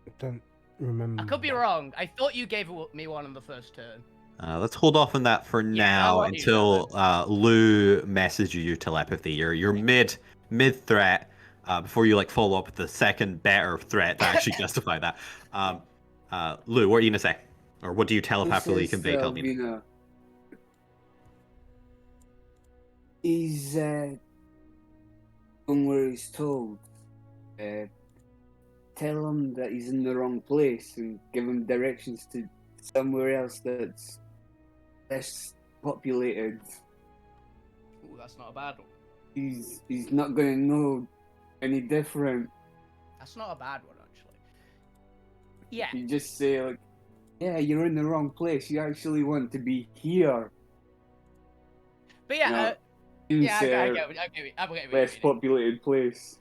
I don't remember. I could be wrong. I thought you gave me one on the first turn. Let's hold off on that for now I'll let you know until Lou messages you telepathy. You're mid threat before you like follow up with the second better threat to actually justify that. Lou, what are you gonna say, or what do you telepathically convey to Alvina? Alvina. He's done where he's told. Tell him that he's in the wrong place and give him directions to somewhere else that's less populated. Ooh, that's not a bad one. He's not going to know any different. That's not a bad one, actually. Yeah. You just say like, "Yeah, you're in the wrong place. You actually want to be here." But yeah, No, yeah, I insert get it. less populated place.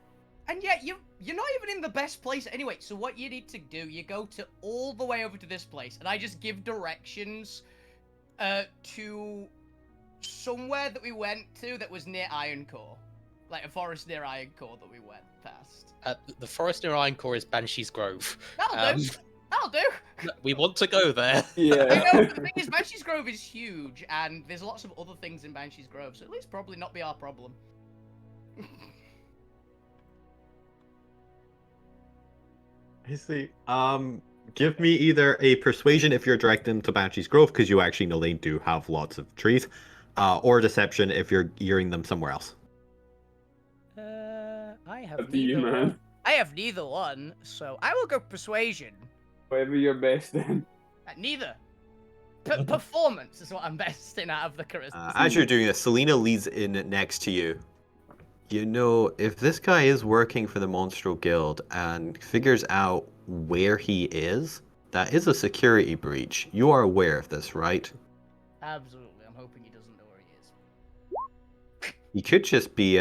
And yeah, you're not even in the best place anyway. So what you need to do, you go to all the way over to this place, and I just give directions to somewhere that we went to that was near Ironcore, like a forest near Ironcore that we went past. The forest near Ironcore is Banshee's Grove. That'll do. That'll do. We want to go there. Yeah. I know, but the thing is, Banshee's Grove is huge, and there's lots of other things in Banshee's Grove, so at least probably not be our problem. I see. Give me either a persuasion if you're directing them to Banshee's Grove, because you actually know they do have lots of trees, or deception if you're gearing them somewhere else. I have Up to you, neither man. one. I have neither one, so I will go persuasion. Whatever you're best in. Neither. Performance is what I'm best in out of the charisma. As you're doing this, Selena leads in next to you. You know, if this guy is working for the Monstro Guild and figures out where he is, that is a security breach. You are aware of this, right? Absolutely. I'm hoping he doesn't know where he is. He could just be,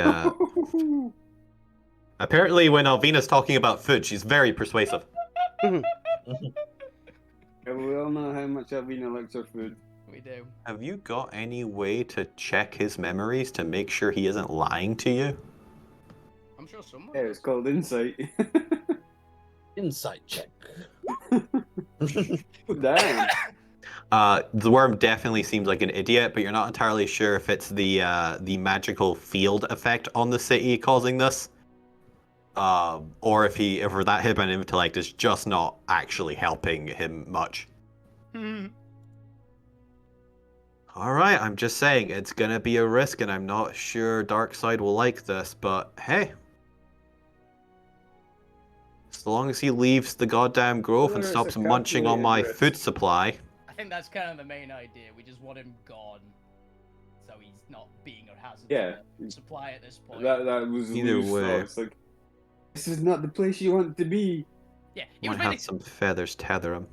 Apparently, when Alvina's talking about food, she's very persuasive. Yeah, we all know how much Alvina likes her food. We do. Have you got any way to check his memories to make sure he isn't lying to you? I'm sure someone. Yeah, it's called insight. Insight check. Damn. The worm definitely seems like an idiot, but you're not entirely sure if it's the magical field effect on the city causing this, or if that hidden intellect is just not actually helping him much. All right, I'm just saying it's gonna be a risk, and I'm not sure Darkseid will like this, but hey. As long as he leaves the goddamn grove and Whether it's stops a munching on my calculated food risk. supply. I think that's kind of the main idea. We just want him gone, so he's not being a hazard Yeah. to the supply at this point. That was Either Lou's way. thoughts. Like, this is not the place you want to be. Yeah, it Might was really have some feathers tether him.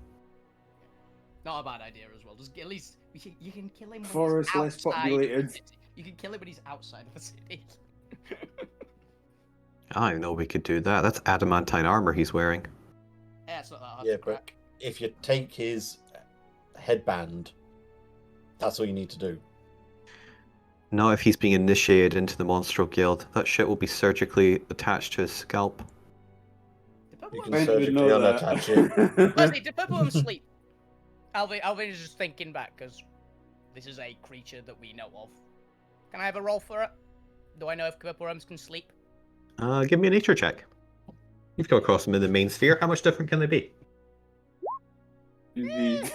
not a bad idea as well. Just at least you can kill him when Forest he's less outside of the populated. city. You can kill him when he's outside of the city. I didn't know we could do that. That's adamantine armor he's wearing. Yeah, it's not that hard Yeah, to but crack. if you take his headband, that's all you need to do. Not if he's being initiated into the Monstro Guild. That shit will be surgically attached to his scalp. Did Purple You Worm can I sleep? surgically didn't know that. unattach it. Leslie, did Purple Worm sleep? Alvin is just thinking back because this is a creature that we know of. Can I have a roll for it? Do I know if Purple Worms can sleep? Give me a nature check. You've come across them in the main sphere. How much different can they be? Indeed.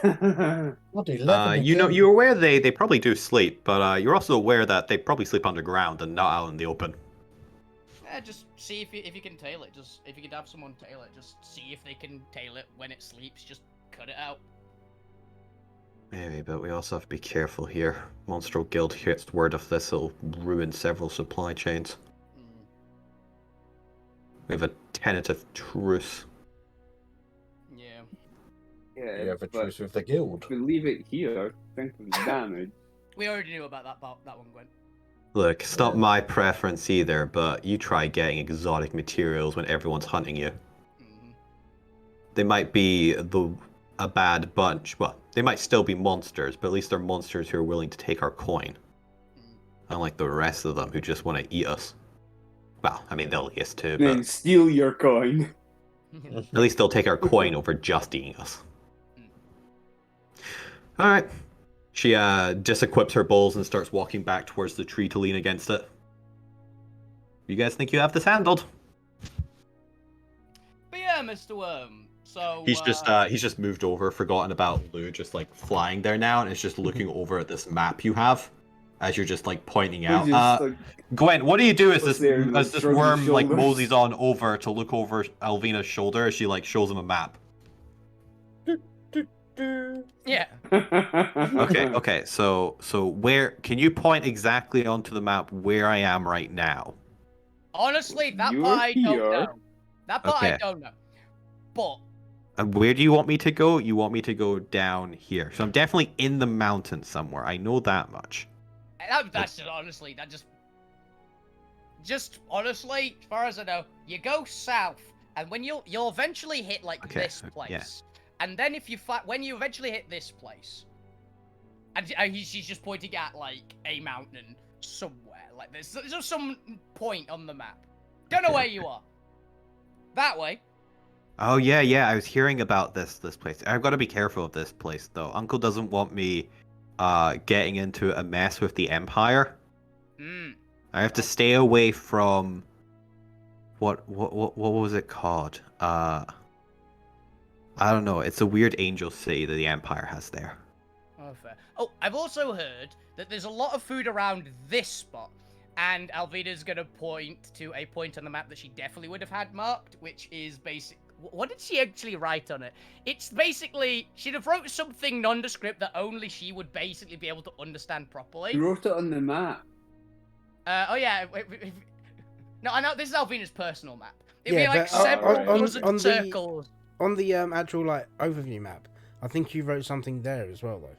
What, 11 again? You're aware they probably do sleep, but you're also aware that they probably sleep underground and not out in the open. Yeah, just see if you can tail it. Just if you could have someone tail it, just see if they can tail it when it sleeps. Just cut it out. Maybe, but we also have to be careful here. Monstro Guild gets word of this, it'll ruin several supply chains. Mm. We have a tentative truce. Yeah. Yeah, You have a but truce with the guild. if we leave it here, think of the damage. We already knew about that one, Gwen. Look, it's not my preference either, but you try getting exotic materials when everyone's hunting you. Mm-hmm. They might be a bad bunch. Well, they might still be monsters, but at least they're monsters who are willing to take our coin. Unlike the rest of them who just want to eat us. Well, I mean, they'll eat us too, Then but steal your coin. at least they'll take our coin over just eating us. Alright. She disequips her bowls and starts walking back towards the tree to lean against it. You guys think you have this handled? But yeah, Mr. Worm. So He's just moved over, forgotten about Lou, just like flying there now, and is just looking over at this map you have, as you're just like pointing out. Gwen, what do you do as this worm like moseys on over to look over Alvina's shoulder as she like shows him a map? Yeah. Okay. So where can you point exactly onto the map where I am right now? Honestly, that You're part I don't here. know. That part I Okay. don't know. But And where do you want me to go? You want me to go down here. So I'm definitely in the mountains somewhere. I know that much. that's just honestly, that just honestly, as far as I know, you go south, and when you'll eventually hit like this place, yeah. and then if you when you eventually hit this place, and she's just pointing at like a mountain somewhere, like there's just some point on the map. Don't know where you are. That way. Oh yeah. I was hearing about this place. I've got to be careful of this place though. Uncle doesn't want me getting into a mess with the Empire. I have to stay away from what was it called? I don't know. It's a weird angel city that the Empire has there. Oh, fair. Oh, I've also heard that there's a lot of food around this spot, and Alvina's gonna point to a point on the map that she definitely would have had marked, which is basic. What did she actually write on it? It's basically she'd have wrote something nondescript that only she would basically be able to understand properly. You wrote it on the map. Oh yeah. No, I know this is Alvina's personal map. It'd Yeah, be like but several on dozen circles. On the actual like overview map, I think you wrote something there as well though.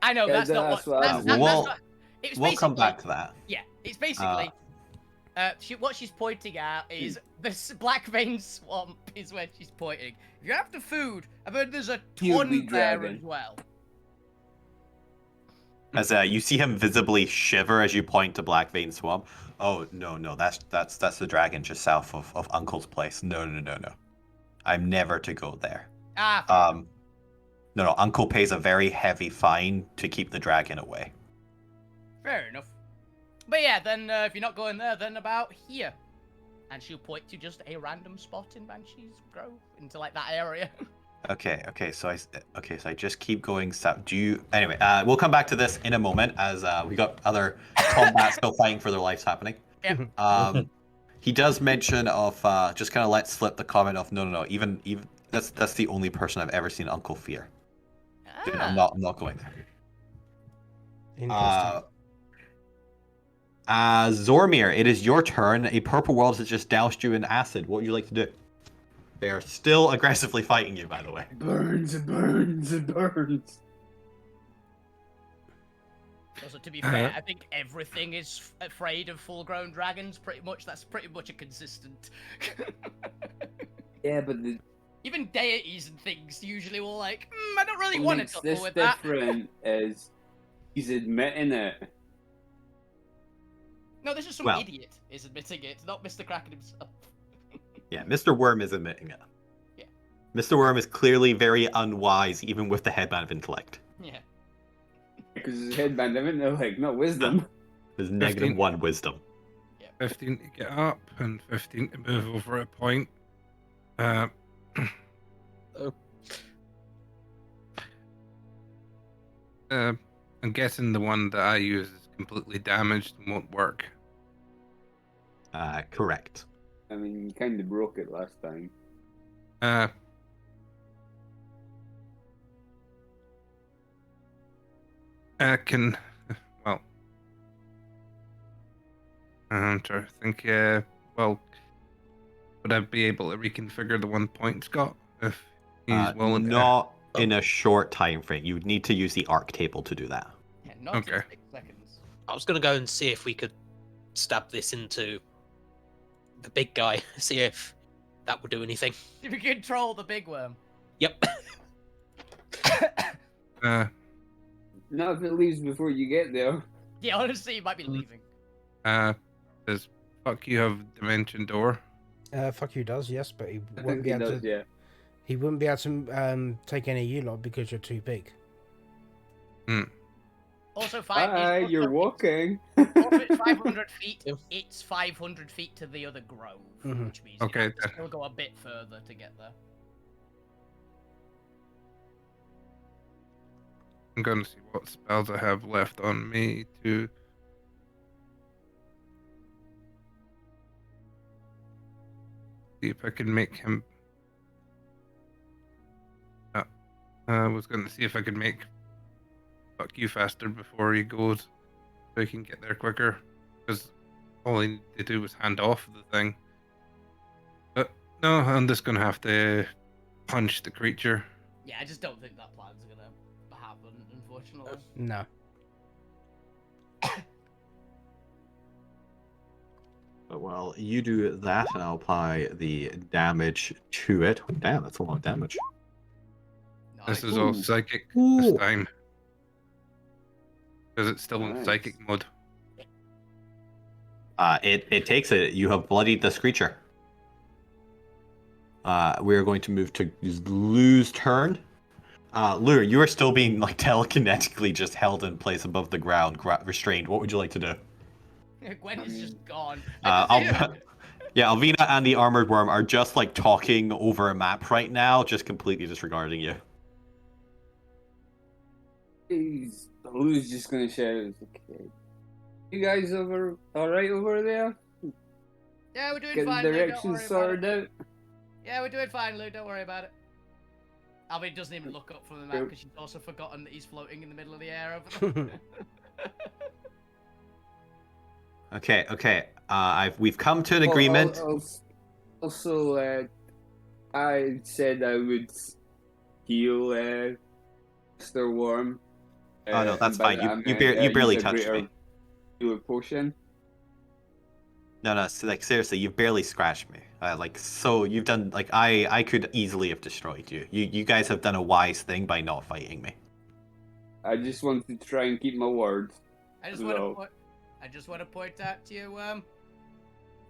I know Yeah, that's not what. that's That's We'll not. It's we'll come basically- back to that. Yeah, it's basically. What she's pointing at is this black vein swamp is where she's pointing. If you're after food, I've heard there's a Kill the ton there dragon. as well. As you see him visibly shiver as you point to Black Vein Swamp. Oh no, that's the dragon just south of Uncle's place. No. I'm never to go there. No, Uncle pays a very heavy fine to keep the dragon away. Fair enough. But yeah, then if you're not going there, then about here. And she'll point to just a random spot in Banshee's Grove, into like that area. Okay, so I just keep going south. Anyway, we'll come back to this in a moment as we got other combat still fighting for their lives happening. Yeah. He does mention of just kind of let slip the comment of no, even that's the only person I've ever seen Uncle fear. Dude, I'm not going there. Interesting. Zormir, it is your turn. A purple world has just doused you in acid. What would you like to do? They are still aggressively fighting you, by the way. Burns. Also, to be fair, I think everything is afraid of full-grown dragons. Pretty much, that's pretty much a consistent. Yeah, but even deities and things usually will like, I don't really what want to makes couple this with that. different is he's admitting it. No, this is some Well- idiot is admitting it, not Mr. Kraken himself. Yeah, Mr. Worm is admitting it. Yeah. Mr. Worm is clearly very unwise, even with the headband of intellect. Yeah. Because his headband, I mean, they're like, no wisdom. His negative 15. 1 wisdom. 15 to get up and 15 to move over a point. I'm guessing the one that I use is completely damaged and won't work. Correct. I mean, you kind of broke it last time. Can well. I'm trying to think. Well, would I be able to reconfigure the 1 point Scott if he's willing to? Not in a short time frame. You would need to use the arc table to do that. Yeah, not Okay. in 6 seconds. I was gonna go and see if we could stab this into the big guy, see if that would do anything. If you control the big worm. Yep. Not if it leaves before you get there. Yeah, honestly, you might be leaving. Does fuck you have dimension door? Fuck you does, yes, but he I won't think be he able does, to. yeah. He wouldn't be able to take any of you lot because you're too big. Also, Bye, you're walking. Also, it's 500 feet. Yeah. It's 500 feet to the other grove, Mhm. which means Okay, you have to still go a bit further to get there. I'm gonna see what spells I have left on me to. See if I can make him. I was gonna see if I could make fuck you faster before he goes, so he can get there quicker. Because all he needed to do was hand off the thing. But no, I'm just gonna have to punch the creature. Yeah, I just don't think that plan's gonna happen, unfortunately. No. Well, you do that, and I'll apply the damage to it. Damn, that's a lot of damage. This Nice. is all Ooh. psychic Ooh. this time. Because it's still in Nice. psychic mode. It takes it. You have bloodied this creature. We are going to move to Lou's turn. Lou, you are still being like telekinetically just held in place above the ground, restrained. What would you like to do? Gwen is just gone. Alvina and the armored worm are just like talking over a map right now, just completely disregarding you. Lou's just gonna shout, okay. You guys alright over there? Yeah, we're doing Get the fine, Lou. Don't directions worry about sorted it. out? Yeah, we're doing fine, Lou. Don't worry about it. Alvin doesn't even look up from the map because she's also forgotten that he's floating in the middle of the air over there. Okay. We've come to an agreement. Also, I said I would heal Mr. Worm. Oh no, that's and by fine. that I You meant, barely use a touched greater me. healer potion. No, like seriously, you've barely scratched me. So you've done like I could easily have destroyed you. You guys have done a wise thing by not fighting me. I just wanted to try and keep my word. I just want to point out to you,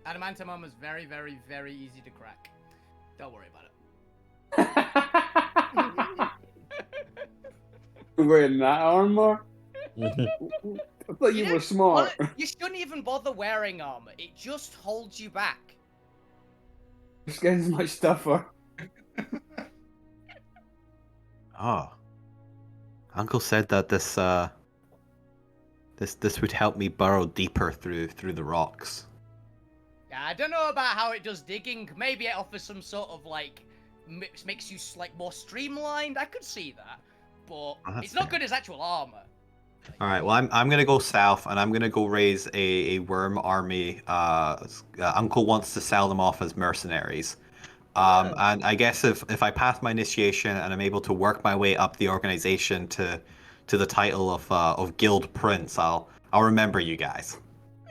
adamantium armor is very, very, very easy to crack. Don't worry about it. Wearing that armor? I thought you were smart. Well, you shouldn't even bother wearing armor. It just holds you back. This guy's much tougher. Oh. Uncle said that this would help me burrow deeper through the rocks. Yeah, I don't know about how it does digging. Maybe it offers some sort of like makes you like more streamlined. I could see that, but that's it's not fair. good as actual armor. All right. Well, I'm gonna go south, and I'm gonna go raise a worm army. Uncle wants to sell them off as mercenaries. And I guess if I pass my initiation and I'm able to work my way up the organization to the title of Guild Prince, I'll remember you guys.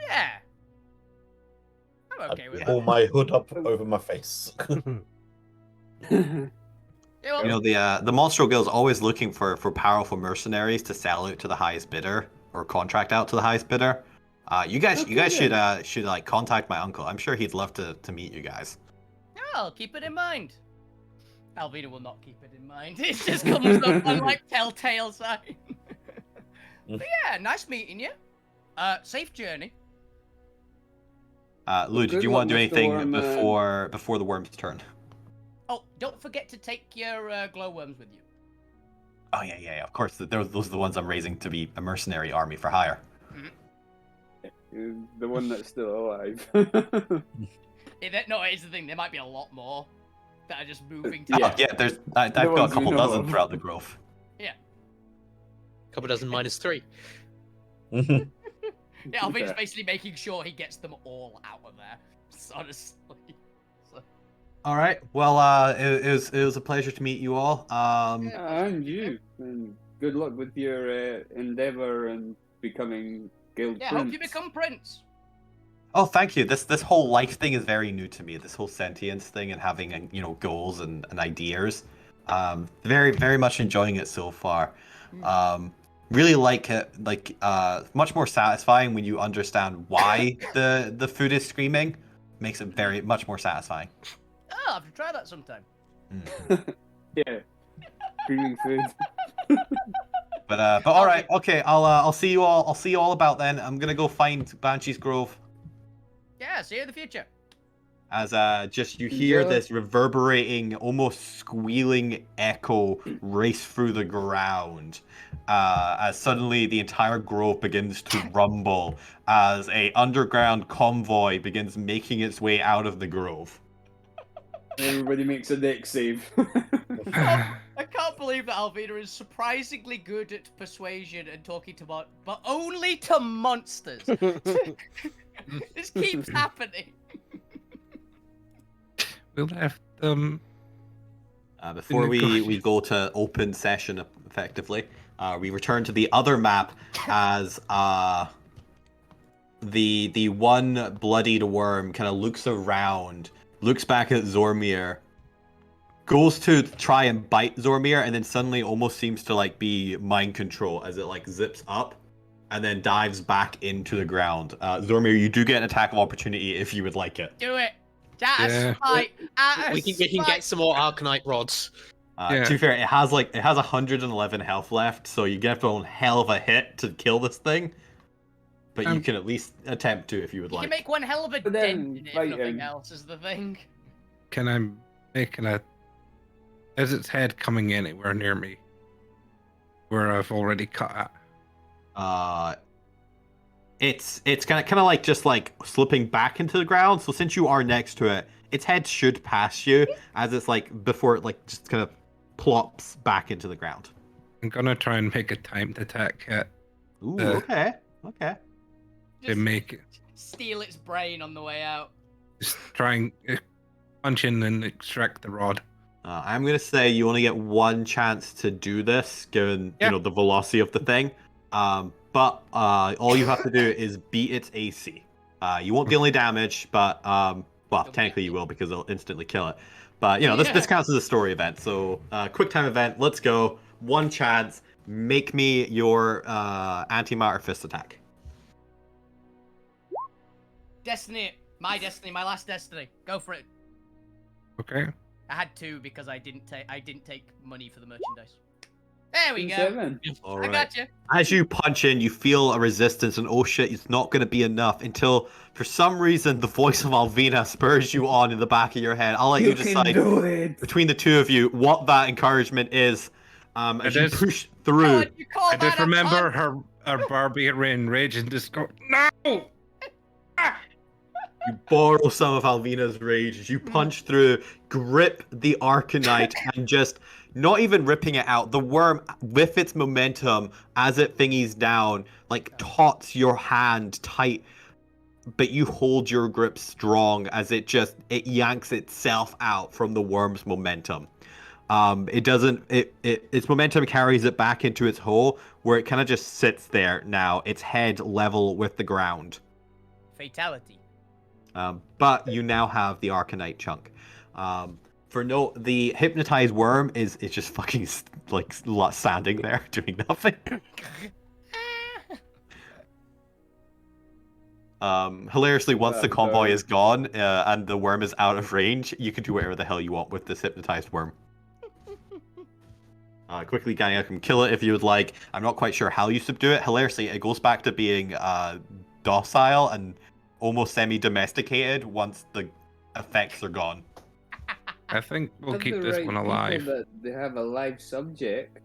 Yeah, I'm okay with Pull that. my hood up over my face. Yeah, well, You know, the Monstro Guild's always looking for powerful mercenaries to sell out to the highest bidder or contract out to the highest bidder. You guys should like contact my uncle. I'm sure he'd love to meet you guys. I'll keep it in mind. Alvina will not keep it in mind. It just comes up on like telltale sign. But yeah, nice meeting you. Safe journey. Lou, did Good you luck, want to do Mr. anything Worm, before the worm's turn? Oh, don't forget to take your glowworms with you. Oh yeah. Of course, those are the ones I'm raising to be a mercenary army for hire. The one that's still alive. No, it's the thing. There might be a lot more that are just moving. Yeah. I've got a ones we couple know dozen of. throughout the grove. Yeah. couple dozen -3. Yeah, Alvina's basically making sure he gets them all out of there. Honestly. So... All right. Well, it was a pleasure to meet you all. And you. And good luck with your endeavor and becoming guild Yeah, prince. hope you become prince. Oh, thank you. This whole life thing is very new to me. This whole sentience thing and having goals and ideas. Very very much enjoying it so far. Really like it. Much more satisfying when you understand why the food is screaming. Makes it very much more satisfying. Oh, I'll have to try that sometime. Yeah. Screaming food. But all right. Okay. I'll see you all. I'll see you all about then. I'm gonna go find Banshee's Grove. Yeah, see you in the future. As just you hear Enjoy. this reverberating, almost squealing echo race through the ground, as suddenly the entire grove begins to rumble as a underground convoy begins making its way out of the grove. Everybody makes a deck save. I can't believe that Alvina is surprisingly good at persuasion and talking to but only to monsters. This keeps happening. We left Before we Negotiate. go to open session effectively, we return to the other map as the one bloodied worm kind of looks around, looks back at Zormir, goes to try and bite Zormir, and then suddenly almost seems to like be mind control as it like zips up and then dives back into the ground. Zormir, you do get an attack of opportunity if you would like it. Do it. At Yeah. a spite. At a We can get some more Arcanite rods. To be fair, it has 111 health left, so you get a hell of a hit to kill this thing. But you can at least attempt to if you would You like. can make one hell of a But dent then in it, if fight nothing him. else is the thing. Can I make is its head coming anywhere near me? Where I've already cut at? It's kind of like just like slipping back into the ground. So since you are next to it, its head should pass you as it's like before it like just kind of plops back into the ground. I'm gonna try and make a timed attack hit Ooh, Uh, okay. to Just make it. steal its brain on the way out. Just try and punch in and extract the rod. I'm gonna say you only get one chance to do this, given the velocity of the thing. But all you have to do is beat its AC. You won't deal any damage, but technically you will because it'll instantly kill it. But this counts as a story event. So quick time event. Let's go. One chance. Make me your antimatter fist attack. Destiny. My destiny. My last destiny. Go for it. Okay. I had two because I didn't take money for the merchandise. There we go. 7. All I right. got you. As you punch in, you feel a resistance, and oh shit, it's not going to be enough until, for some reason, the voice of Alvina spurs you on in the back of your head. I'll let you can decide do it. between the two of you what that encouragement is. As you push through. God, you call I that just a remember punch? her barbarian rage and just go, no! You borrow some of Alvina's rage as you punch through, grip the Arcanite, and just not even ripping it out. The worm, with its momentum, as it thingies down, like tots your hand tight, but you hold your grip strong as it yanks itself out from the worm's momentum. Its momentum carries it back into its hole, where it kind of just sits there now, its head level with the ground. Fatality. But you now have the Arcanite chunk. The hypnotized worm is just fucking like standing there doing nothing. Hilariously, once the convoy is gone and the worm is out of range, you can do whatever the hell you want with this hypnotized worm. Quickly, Ganya can kill it if you would like. I'm not quite sure how you subdue it. Hilariously, it goes back to being docile and almost semi-domesticated once the effects are gone. I think we'll Have keep the this right one people alive. That they have a live subject.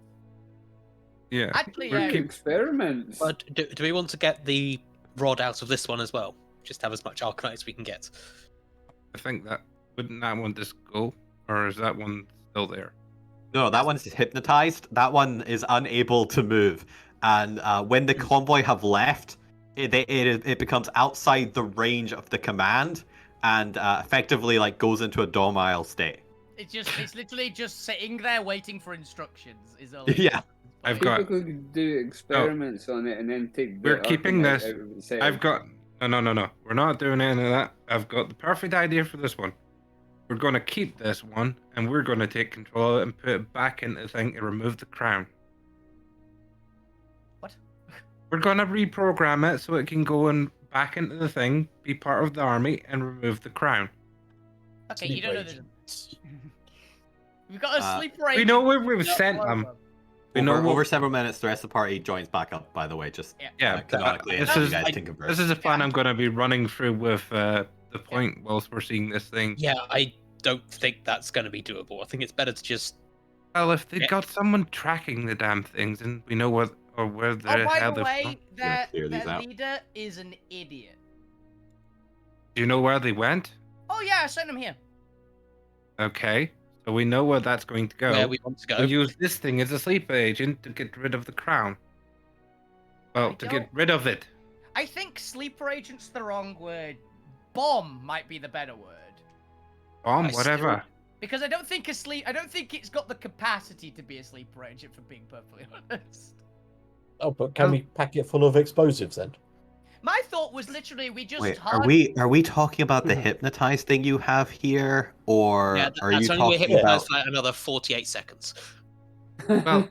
Yeah. Actually, We'll yeah. keep- Experiments. But do we want to get the rod out of this one as well? Just have as much Arcanite as we can get. I think wouldn't that one just go? Or is that one still there? No, that one is hypnotized. That one is unable to move. and when the convoy have left, it becomes outside the range of the command, and effectively like goes into a domile state. It's literally just sitting there waiting for instructions. Is all. Yeah. I've People got. could do experiments on it and then take the We're keeping Arcanite this. out of its head. I've got. No. We're not doing any of that. I've got the perfect idea for this one. We're going to keep this one, and we're going to take control of it and put it back into the thing to remove the crown. What? We're going to reprogram it so it can go and back into the thing, be part of the army, and remove the crown. Okay, you don't know this. Agents. We've got a sleeper agent. We know where we've not sent one of them. We know Over, what- over several minutes, the rest of the party joins back up. By the way, just Yeah, canonically, this as you is- guys can converse. This is a plan I'm going to be running through with the point whilst we're seeing this thing. Yeah, I don't think that's going to be doable. I think it's better to just. Well, if they've Yeah. got someone tracking the damn things, and we know where Oh, the by hell the they're way, from. Gonna clear these their out. leader is an idiot. Do you know where they went? Oh yeah, I sent him here. Okay, so we know where that's going to go. Where we want to go. We'll use this thing as a sleeper agent to get rid of the crown. Well, I to don't- get rid of it. I think sleeper agent's the wrong word. Bomb might be the better word. Bomb, I whatever. Because I don't think it's got the capacity to be a sleeper agent, for being perfectly honest. Oh, but can we pack it full of explosives then? My thought was literally we just Wait, hard... are we talking about the hypnotized thing you have here, or Yeah, are you that's only talking hit about? for like another 48 seconds. Well,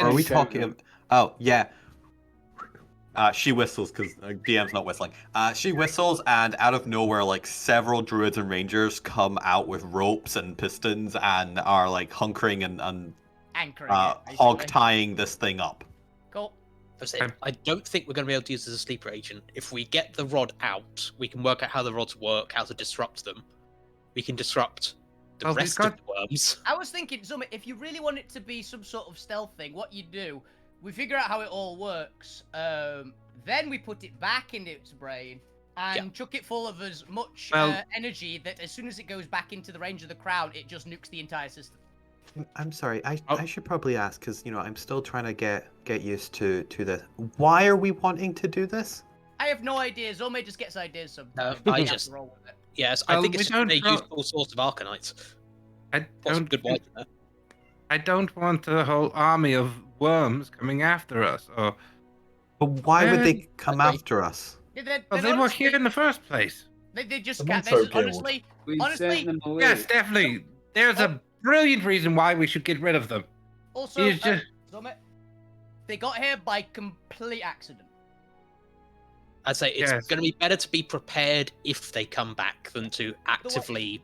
Are we It's- talking? Oh yeah. She whistles because DM's not whistling. She whistles, and out of nowhere, like several druids and rangers come out with ropes and pistons and are like hunkering and anchoring it, hog basically. tying this thing up. Cool. I don't think we're going to be able to use it as a sleeper agent. If we get the rod out, we can work out how the rods work, how to disrupt them. We can disrupt the Well, we've rest got- of the worms. I was thinking, Zuma, if you really want it to be some sort of stealth thing, what you do, we figure out how it all works, then we put it back into its brain and chuck it full of as much energy that as soon as it goes back into the range of the crown, it just nukes the entire system. I'm sorry. I Oh. should probably ask because I'm still trying to get used to this. Why are we wanting to do this? I have no idea. Zome just gets ideas sometimes. I We have just- to roll with it. Yes, Well, I think we it's don't a know- useful source of Arcanites. I Got some don't. good white in there. I don't want a whole army of worms coming after us. Or But why would they Man, come agree. after us? well, they were here in the first place. They just The can't. Monstro Guild. Honestly, We Honestly, sent them away. Yes, definitely. There's a brilliant reason why we should get rid of them. also, He's just- Zome, they got here by complete accident. I'd say it's Yes. going to be better to be prepared if they come back than to actively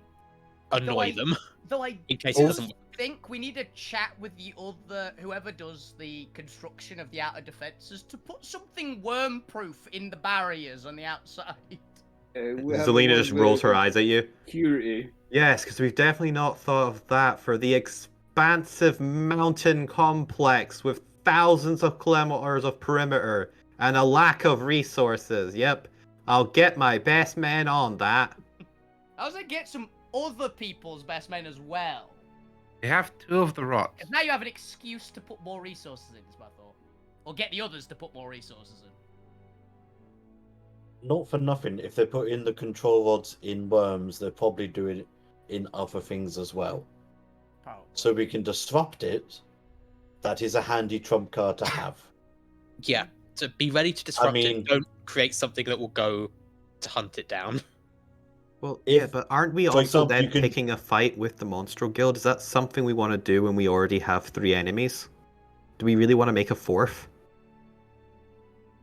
annoy I- them Though I in case it also doesn't work. think we need to chat with the other, whoever does the construction of the outer defenses, to put something worm-proof in the barriers on the outside. We have Zelina one just rolls her with eyes at you. Security. Yes, because we've definitely not thought of that for the expansive mountain complex with thousands of kilometers of perimeter and a lack of resources. Yep, I'll get my best men on that. I was gonna get some other people's best men as well. They have two of the rods. Because now you have an excuse to put more resources in, is my thought. Or get the others to put more resources in. Not for nothing. If they put in the control rods in worms, they'll probably do it in other things as well. Probably. So we can disrupt it. That is a handy trump card to have. Yeah, so be ready to disrupt mean- it. Don't create something that will go to hunt it down. Well, If- yeah, but aren't we for also example, then you can- picking a fight with the Monstro Guild? Is that something we want to do when we already have 3 enemies? Do we really want to make a 4th?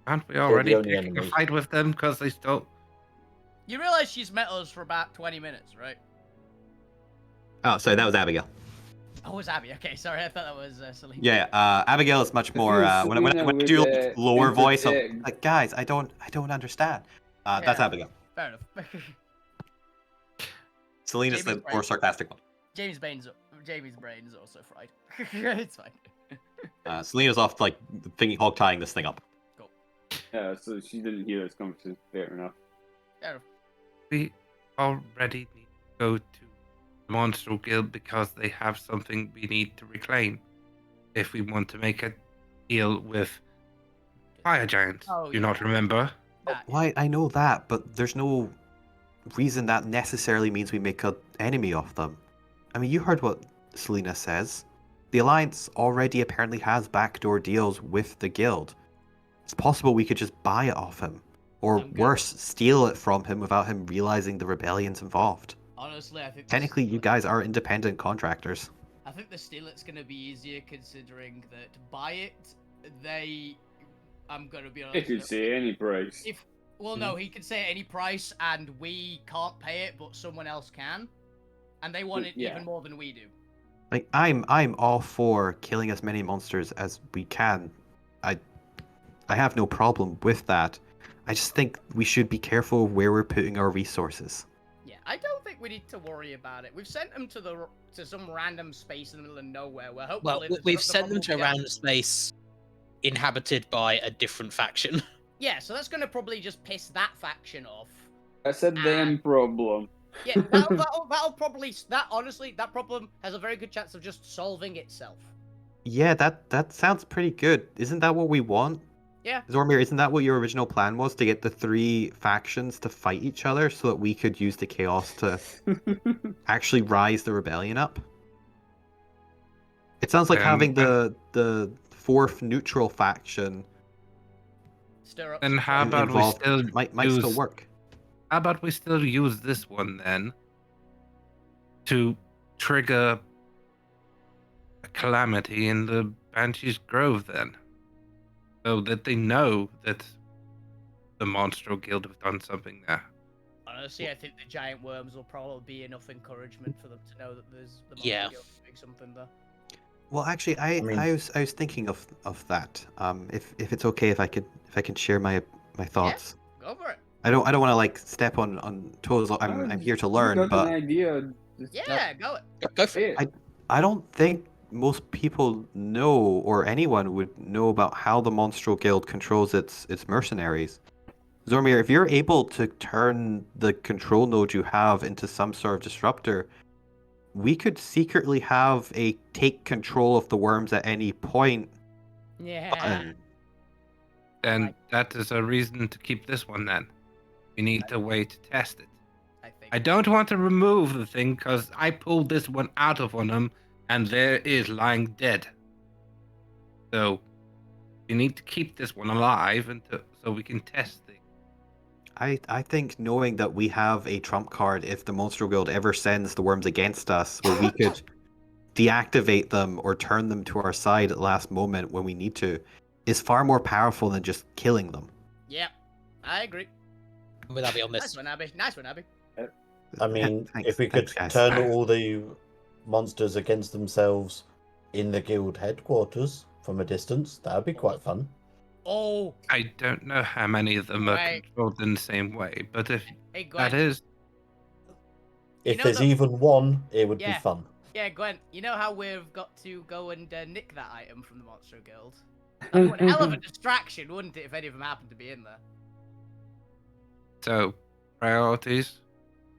Aren't we the already only picking a enemies. fight with them because they still? You realize she's met us for about 20 minutes, right? Oh, sorry, that was Abigail. Oh, it was Abby. Okay, sorry, I thought that was Celine. Yeah, Abigail is much more. If When I Selena do would, like lower voice, I'm interject. like, guys, I don't understand. That's Yeah. Abigail. Fair enough. Selena's the Jamie's more right. sarcastic one. Jamie's brain's also fried. It's fine. Selena's off like thinking hog tying this thing up. Yeah, so she didn't hear this conversation. Fair enough. Fair enough. We already need to go to the Monstro Guild because they have something we need to reclaim. If we want to make a deal with fire giants. Oh, Do you not yeah. remember? That- Why? I know that, but there's no reason that necessarily means we make an enemy of them. I mean, you heard what Selena says. The Alliance already apparently has backdoor deals with the Guild. It's possible we could just buy it off him. Or I'm good. worse, steal it from him without him realizing the rebellion's involved. Honestly, I think Technically, you guys are independent contractors. I think the steal it's gonna be easier considering that buy it, I'm gonna be He honest. could say any price. No, he could say any price and we can't pay it, but someone else can, and they want it Yeah. even more than we do. Like, I'm all for killing as many monsters as we can. I have no problem with that. I just think we should be careful where we're putting our resources. Yeah, I don't think we need to worry about it. We've sent them to some random space in the middle of nowhere where Well, hopefully we've the sent them problem to will a be random space inhabited by a different faction. Yeah, so that's gonna probably just piss that faction off. That's a damn problem. Yeah, that'll probably honestly that problem has a very good chance of just solving itself. Yeah, that sounds pretty good. Isn't that what we want? Yeah. Zormir, isn't that what your original plan was? To get the 3 factions to fight each other so that we could use the chaos to actually rise the rebellion up? It sounds like having the 4th neutral faction Stir up. And how some about we involved still might use, still work. How about we still use this one then to trigger a calamity in the Banshee's Grove then? So that they know that the Monstro Guild have done something there. Honestly, I think the giant worms will probably be enough encouragement for them to know that there's the Yeah. Monster Guild doing something there. Well, actually, I was thinking of that. If it's okay if I can share my thoughts. Go for it. I don't want to like step on toes. I'm here to learn, You got but an idea. Just Yeah, go. Go for say it. it. I don't think most people know, or anyone would know, about how the Monstro Guild controls its mercenaries. Zormir, if you're able to turn the control node you have into some sort of disruptor, we could secretly have a take control of the worms at any point Yeah. button. And Right. that is a reason to keep this one then. We need to wait to test it. I think. I don't want to remove the thing because I pulled this one out of one of them and there is lying dead. So we need to keep this one alive so we can test things. I think knowing that we have a trump card if the Monstro Guild ever sends the worms against us, where we could deactivate them or turn them to our side at the last moment when we need to, is far more powerful than just killing them. Yep. I agree. Would that be on Nice this? one, Abby. Nice one, Abby. I mean, Thanks- if we could thanks, guys. turn all the monsters against themselves in the guild headquarters from a distance, that would be quite fun. Oh, I don't know how many of them are Right. controlled in the same way, but if hey Gwen. that is, If know there's the- even one, it would Yeah. be fun. Yeah, Gwen. You know how we've got to go and nick that item from the Monster Guild? That'd be one hell of a distraction, wouldn't it, if any of them happened to be in there? so priorities,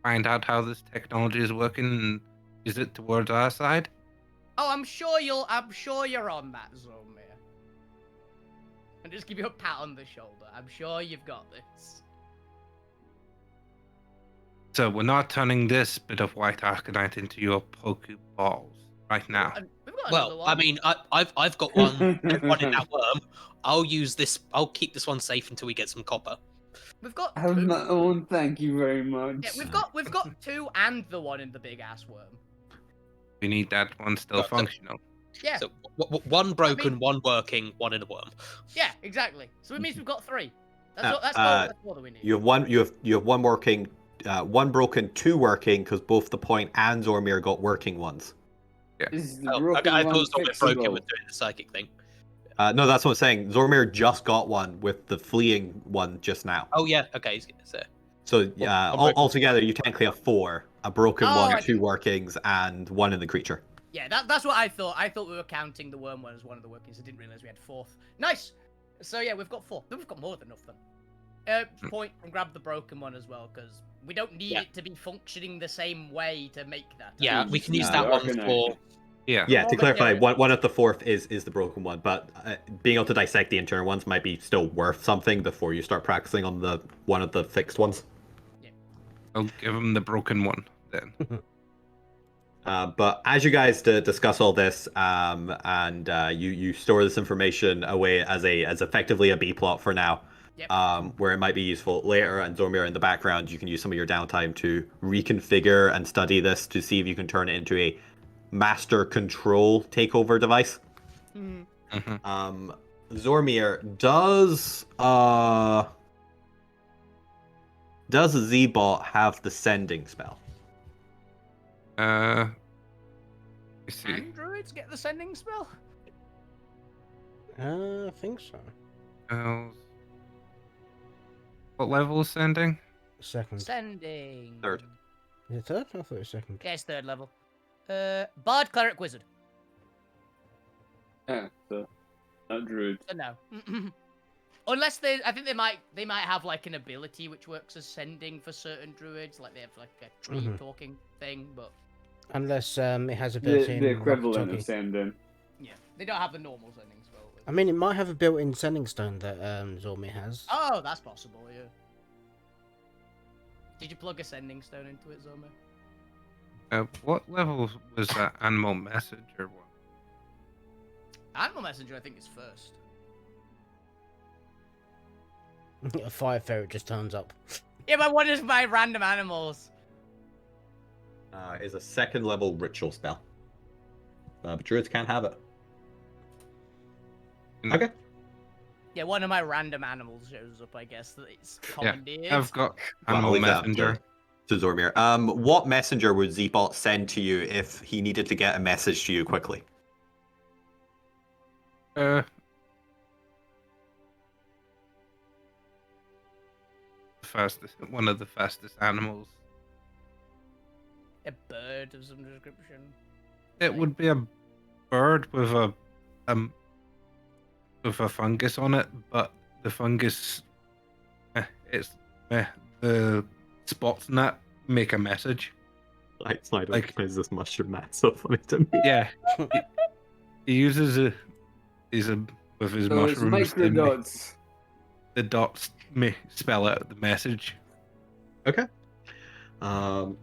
find out how this technology is working and use it towards our side. Oh, I'm sure you're on that, Zomir. And just give you a pat on the shoulder. I'm sure you've got this. So we're not turning this bit of white arcanite into your Pokeballs right now. And we've got another Well, one. I mean, I've got one in that worm. I'll use this. I'll keep this one safe until we get some copper. We've got I have two. my own, thank you very much. Yeah, we've got two and the one in the big ass worm. We need that one still Right, so- functional. Yeah, So one broken, one working, one in a worm. yeah, exactly. So it means we've got three. That's Uh, all, that's all that we need. You have one working, one broken, 2 working, because both the point and Zormir got working ones. Is the Oh, broken I one thought it was not broken fixable? with doing the psychic thing. No, that's what I'm saying. Zormir just got one with the fleeing one just now. Oh yeah, okay. So So I'm broken. altogether, you technically have 4: a broken Oh, one, I 2 workings, and 1 in the creature. Yeah, that's what I thought. I thought we were counting the worm one as one of the workings. I didn't realize we had 4th. Nice. So yeah, we've got 4. We've got more than enough then. Point and grab the broken one as well, because we don't need Yeah. it to be functioning the same way to make that. yeah, we can use that one Arcanite. for Yeah. Yeah, to Well, clarify, yeah. one of the fourth is the broken one, but being able to dissect the internal ones might be still worth something before you start practicing on the one of the fixed ones. I'll give him the broken one then. But as you guys discuss all this, and you store this information away as effectively a B plot for now, Yep. where it might be useful later, and Zormir in the background, you can use some of your downtime to reconfigure and study this to see if you can turn it into a master control takeover device. Mhm. Zormir, does Z-Bot have the sending spell? Let's see. Androids get the sending spell? I think so. What level is sending? Second. Sending. Third. Is it third? I thought it was second. Yeah, it's third level. Bard, Cleric, Wizard. Yeah, so not druid. So no. Unless I think they might have like an ability which works as sending for certain druids, like they have like a tree talking thing, but Unless it has a built-in The equivalent walkie-talkie. of sending. yeah, they don't have the normal sending spell. I mean, it might have a built-in sending stone that Zormir has. Oh, that's possible, yeah. Did you plug a sending stone into it, Zoma? What level was that animal messenger one? Animal Messenger, I think, is first. A fire ferret just turns up. Yeah, but what is my random animals? Is a second level ritual spell. But druids can't have it. Okay. Yeah, one of my random animals shows up, I guess, that it's commandeered. I've got Well, I'll animal leave that up messenger. to Zormir. What messenger would Z-Bot send to you if he needed to get a message to you quickly? One of the fastest animals. A bird of some description. It would be a bird with a fungus on it, but the fungus, the spots in that make a message. Like, is this mushroom man so funny to me? Yeah, he uses with his So it's mushrooms. microdots. The dots may spell out the message. Okay.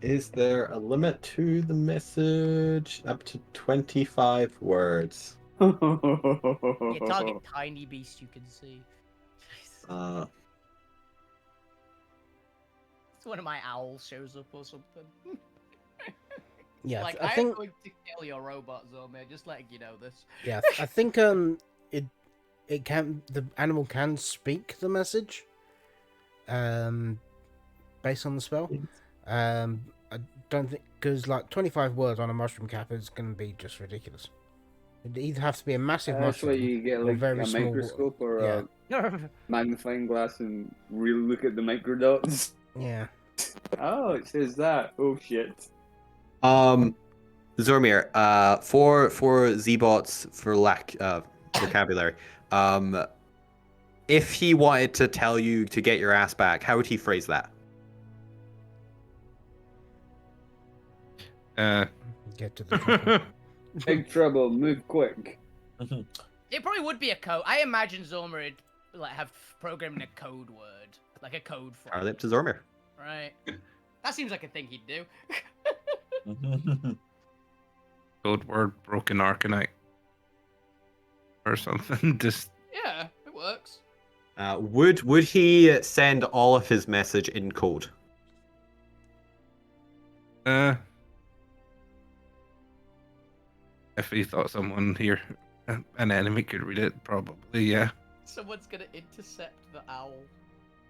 Is there a limit to the message? Up to 25 words. Yeah, target tiny beast you can see. It's one of my owls shows up or something. Yeah, Like, I I'm think. going to kill your robot, Zomir, just letting you know this. Yeah, I think it can, the animal can speak the message. Based on the spell. I don't think, because like 25 words on a mushroom cap is going to be just ridiculous. It either has to be a massive That's why mushroom you get or like very a small. microscope or Yeah. a magnifying glass and really look at the microdots. Yeah. Oh, it says that. Oh shit. Zormir, for Z-Bots, for lack of vocabulary, if he wanted to tell you to get your ass back, how would he phrase that? Get to the Big trouble, move quick. It probably would be a code. I imagine Zomir would like have programmed a code word, like a code phrase. Entirely up to Zormir. Right. That seems like a thing he'd do. Code word broken arcanite. Or something. Just Yeah, it works. Would he send all of his message in code? if he thought someone here, an enemy could read it, probably, yeah. Someone's gonna intercept the owl.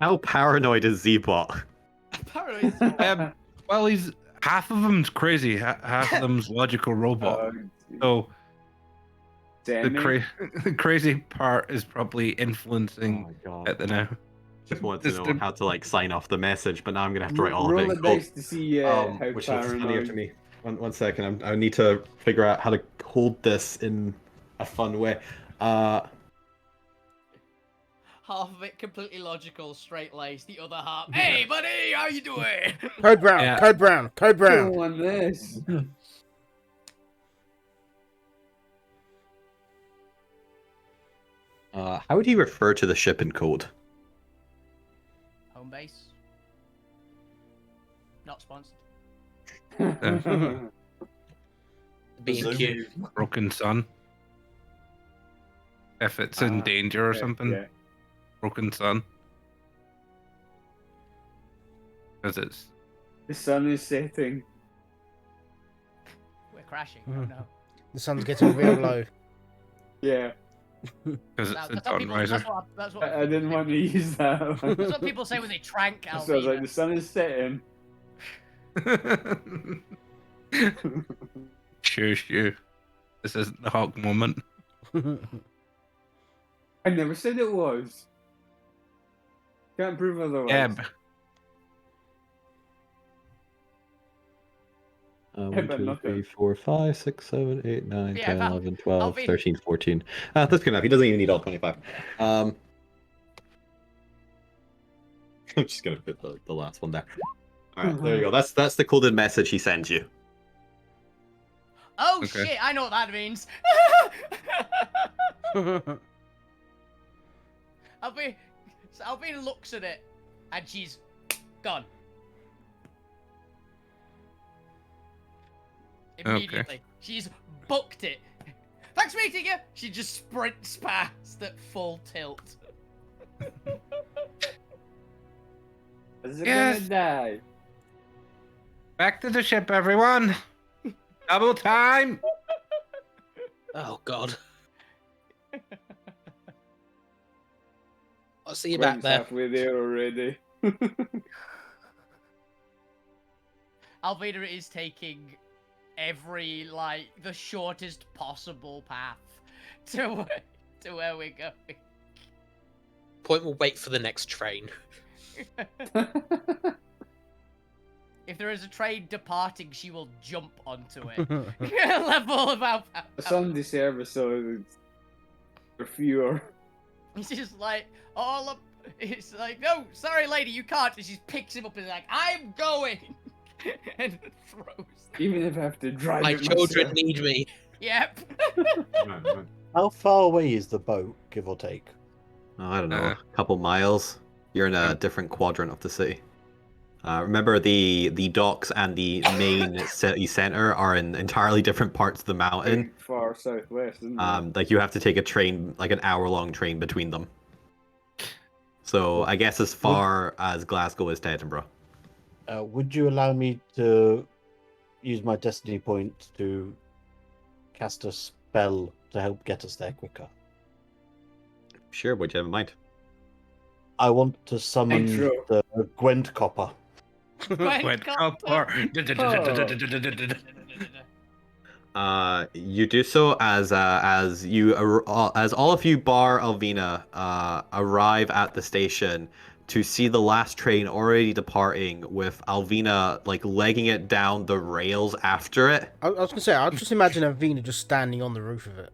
How paranoid is Z-Bot? Apparently, Well, he's half of them's crazy, half of them's logical robot. So the crazy part is probably influencing it now. Just wanted to know how to like sign off the message, but now I'm gonna have to write all of it Roll in a code. dice to see how Which looks funnier paranoid. to me. One second, I need to figure out how to hold this in a fun way. half of it completely logical, straight laced. The other half, hey buddy, how you doing? Code brown, Yeah. code brown, code brown. Kill on this. How would he refer to the ship in code? Home base. Not sponsored. Being Zoom. cute. Broken Sun. If it's in danger or something. Yeah. Broken Sun. Because it's The sun is setting. We're crashing. Oh no. The sun's getting real low. Yeah. because That- it's a that's what dawn people. riser. That's what I didn't want to use that. That's what people say when they trank So I was like, Alvina. the sun is setting. Shoo. This isn't the Hawk moment. I never said it was. Can't prove otherwise. Yeah, 1, but 2, nothing. 3, 4, 5, 6, 7, 8, 9, Yeah, 10, Val- 11, 12, Alvin- 13, 14. That's good enough. He doesn't even need all 25. I'm just gonna put the last one there. Alright, there you go. That's the coded message he sends you. Oh Okay. shit! I know what that means. Alvina looks at it, and she's gone. Immediately, she's booked it. Thanks for meeting you. She just sprints past at full tilt. Is it Yes. gonna die? back to the ship, everyone. Double time. Oh God. I'll see you back Gwen's there. halfway there already. Alvina is taking every the shortest possible path to where we're going. Point will wait for the next train. If there is a train departing, she will jump onto it. Level of our Some deserve a so for fewer. It's just like all up. It's like, no, sorry, lady, you can't. And she picks him up and is like, I'm going, and throws. Even if I have to drive My it children myself. need me. Yep. How far away is the boat, give or take? Oh, I don't know, Uh. a couple miles. You're in a different quadrant of the city. Remember, the docks and the main city center are in entirely different parts of the mountain. Very far southwest, isn't it? Like you have to take a train, like an hour-long train between them. So I guess as far as Glasgow is to Edinburgh. Would you allow me to use my destiny point to cast a spell to help get us there quicker? Sure, what do you have in mind? I want to summon Intro. the Gwent Copper. Wait, copper. You do so as all of you bar Alvina arrive at the station to see the last train already departing, with Alvina like legging it down the rails after it. I was gonna say, I'll just imagine Avina just standing on the roof of it.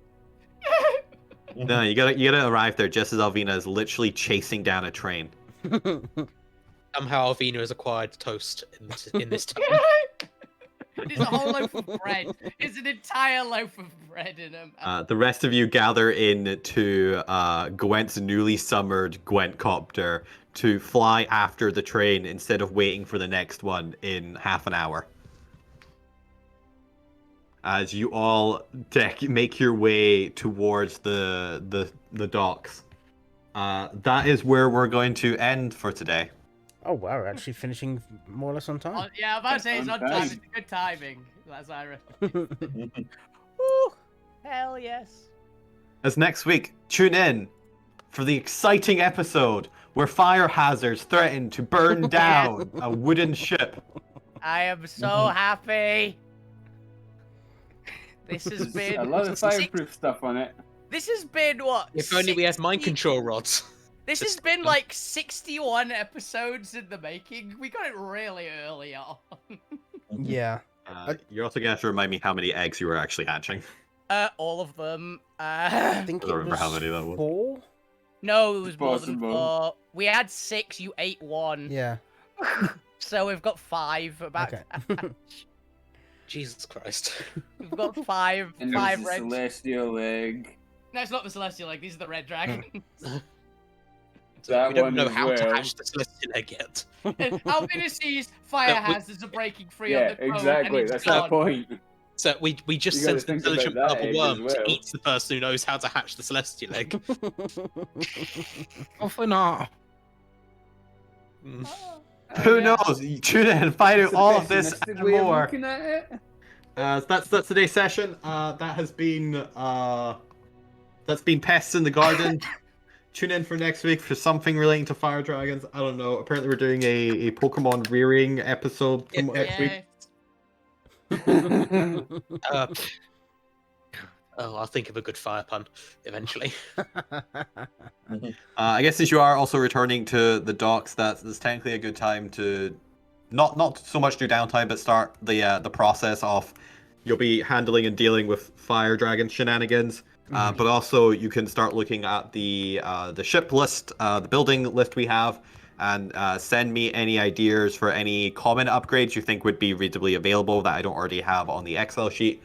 No, you gotta arrive there just as Alvina is literally chasing down a train. Somehow Alvina has acquired toast in this time. It's a whole loaf of bread. It's an entire loaf of bread in them. The rest of you gather in to Gwent's newly summoned Gwent copter to fly after the train instead of waiting for the next one in half an hour. As you all make your way towards the docks. That is where we're going to end for today. Oh wow, we're actually finishing more or less on time. Yeah, I'm about to say it's on On time. time. It's good timing. That's Ira. Woo! Hell yes. As next week, tune in for the exciting episode where fire hazards threaten to burn down a wooden ship. I am so happy. This has been a lot of fireproof stuff on it. This has been what? If only we had mind 60 control rods. This has been like 61 episodes in the making. We got it really early on. Yeah. You're also going to have to remind me how many eggs you were actually hatching. All of them. I think I it don't remember was how many that was. 4. No, it was more than Possible. 4. We had 6. You ate 1. Yeah. So we've got 5. About. Okay. Jesus Christ. We've got 5. And 5 there's a red. celestial egg. No, it's not the Celestial Egg. These are the red dragons. So That we don't one know as how to well. hatch the celestial egg yet. Albina sees fire we- hazards are breaking free Yeah, on the code, exactly. and it's That's gone. my point. So we just You gotta sent an think about intelligent that purple egg as worm well. to eat the person who knows how to hatch the celestial egg. Hopefully not. Mm. Who Yeah. knows? Tune in and find out It's a all of this pessimistic and way of more. looking at it. So that's today's session. That has been that's been Pests in the Garden. Tune in for next week for something relating to fire dragons. I don't know. Apparently we're doing a Pokemon rearing episode next week. Uh, I'll think of a good fire pun eventually. I guess since you are also returning to the docks, that's technically a good time to not so much do downtime, but start the process of you'll be handling and dealing with fire dragon shenanigans. But also you can start looking at the ship list, the building list we have, and send me any ideas for any common upgrades you think would be reasonably available that I don't already have on the Excel sheet.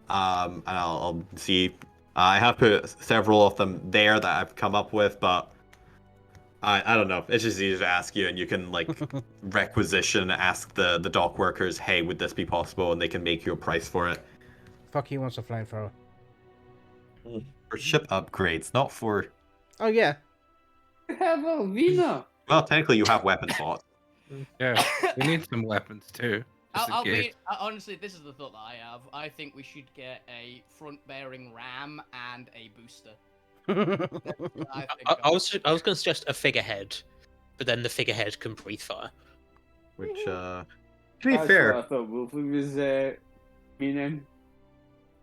And I'll see. I have put several of them there that I've come up with, but I don't know. It's just easier to ask you, and you can like requisition, ask the dock workers, hey, would this be possible, and they can make you a price for it. Fuck, he wants a flamethrower. For ship upgrades, not for. Oh yeah. I have Alvina. Well, technically, you have weapon slots. Yeah, we need some weapons too. just in I'll case. be honestly. This is the thought that I have. I think we should get a front-bearing ram and a booster. I was going to suggest a figurehead, but then the figurehead can breathe fire. Which, to be That's fair, what I thought Wolfie was meaning.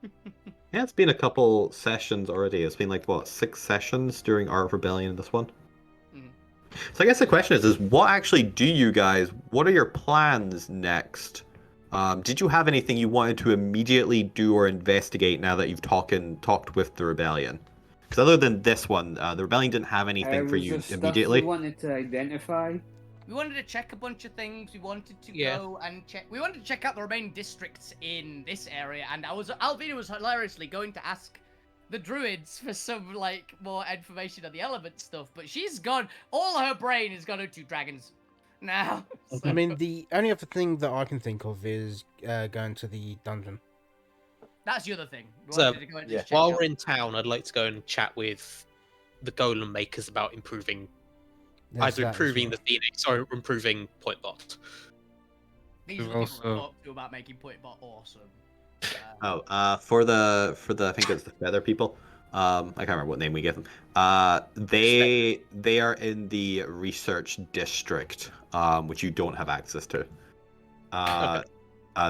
yeah, it's been a couple sessions already. It's been like what, 6 sessions during Art of Rebellion in this one. Mhm. So I guess the question is what actually do you guys? What are your plans next? Did you have anything you wanted to immediately do or investigate now that you've talked with the Rebellion? Because other than this one, the Rebellion didn't have anything for Was you there stuff immediately. we wanted to identify. We wanted to check a bunch of things. We wanted to Yeah. go and check. We wanted to check out the remaining districts in this area, and Alvina was hilariously going to ask the druids for some like more information on the element stuff, but she's gone. All her brain has gone into dragons now. I mean, the only other thing that I can think of is going to the dungeon. That's the other thing. We So, wanted to go and just check While out- we're in town, I'd like to go and chat with the golem makers about improving, There's either that as improving well. the Phoenix or improving Point Bot. These are the We've people we also- talked to about making Point Bot awesome. For the I think it's the feather people. I can't remember what name we gave them. They are in the research district, which you don't have access to.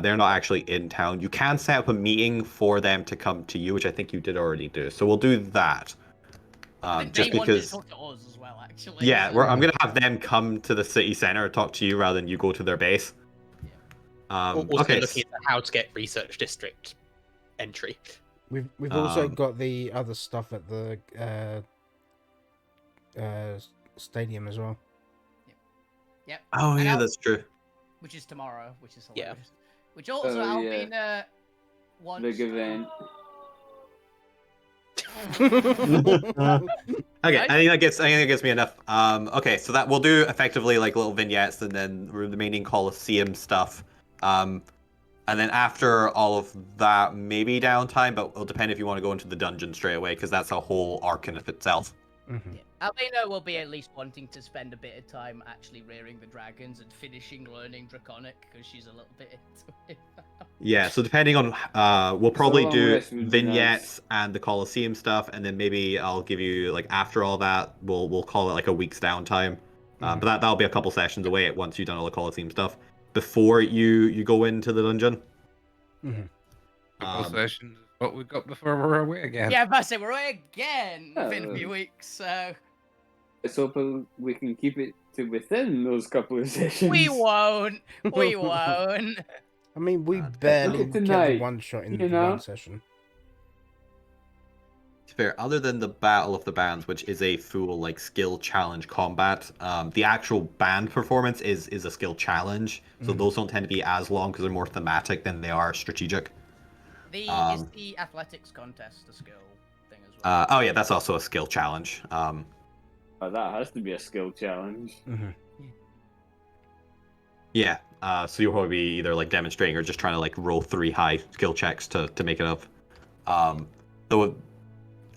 They're not actually in town. You can set up a meeting for them to come to you, which I think you did already do. So we'll do that. Just they wanted because. to talk to us as well, actually. Yeah, I'm gonna have them come to the city center, talk to you rather than you go to their base. Also Okay. looking at how to get research district entry. We've also Um, got the other stuff at the stadium as well. Yep. Oh And yeah, Al- that's true. Which is tomorrow, which is Yeah. hilarious. Which also Oh, yeah. Alvina wants. Big event. Okay, I think that gets me enough. Okay, so that we'll do effectively like little vignettes and then the remaining Colosseum stuff. And then after all of that, maybe downtime, but it'll depend if you want to go into the dungeon straight away because that's a whole arc in of itself. Mhm. Yeah. Alvina will be at least wanting to spend a bit of time actually rearing the dragons and finishing learning Draconic because she's a little bit into it. Yeah, so depending on, we'll probably long do rest would be vignettes and the Colosseum stuff, and then maybe I'll give you like after all that, we'll call it like a week's downtime. But that'll be a couple sessions away once you've done all the Colosseum stuff before you go into the dungeon. Mhm. Couple sessions is what we've got before we're away again. Yeah, but I say we're away again within a Oh. few weeks, so Let's hope we can keep it to within those couple of sessions. we won't. We won't. I mean, we Look barely at get the tonight, one shot in you the know? one session. It's fair. Other than the Battle of the Bands, which is a full like skill challenge combat, the actual band performance is a skill challenge. So those don't tend to be as long because they're more thematic than they are strategic. Is Um, the athletics contest a skill thing as Oh yeah, that's also a skill challenge. Oh, that has to be a skill challenge. Mm-hmm. Yeah. So you'll probably be either like demonstrating or just trying to like roll 3 high skill checks to make it up. So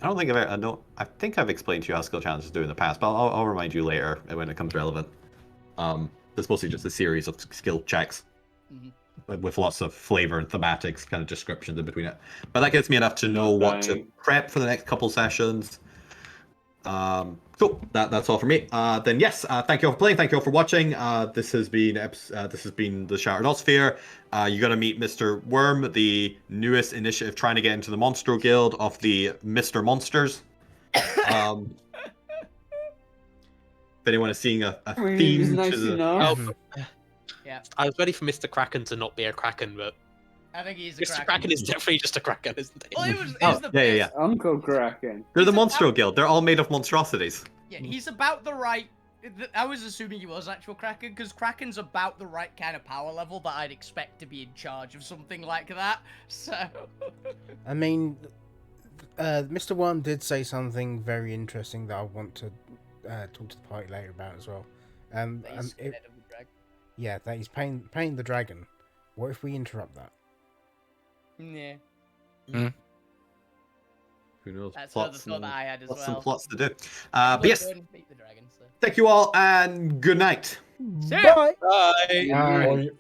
I don't think I think I've explained to you how skill challenges do in the past, but I'll remind you later when it comes relevant. It's mostly just a series of skill checks with lots of flavor and thematics kind of descriptions in between it. But that gives me enough to know what to prep for the next couple sessions. Cool. That's all for me. Then yes, thank you all for playing. Thank you all for watching. This has been the Shattered Ossphere. You're gonna meet Mr. Worm, the newest initiative trying to get into the Monstro Guild of the Mr. Monsters. If anyone is seeing a theme He's nice to the enough. Yeah. I was ready for Mr. Kraken to not be a Kraken, but I think he's a Mr. Kraken is definitely just a Kraken, isn't he? Well, it was Oh, the yeah. best. Uncle Kraken. They're the He's about- Monstro Guild. They're all made of monstrosities. Yeah, he's about the right. I was assuming he was actual Kraken, because Kraken's about the right kind of power level that I'd expect to be in charge of something like that. So. I mean, Mr. Worm did say something very interesting that I want to talk to the party later about as well. Yeah, that he's paying the dragon. What if we interrupt that? Yeah. Who knows? That's another thought that I had as well. Some plots to do. But yes, Beat the dragon, so. thank you all and good night. See ya. Bye. Bye. Bye. Or you-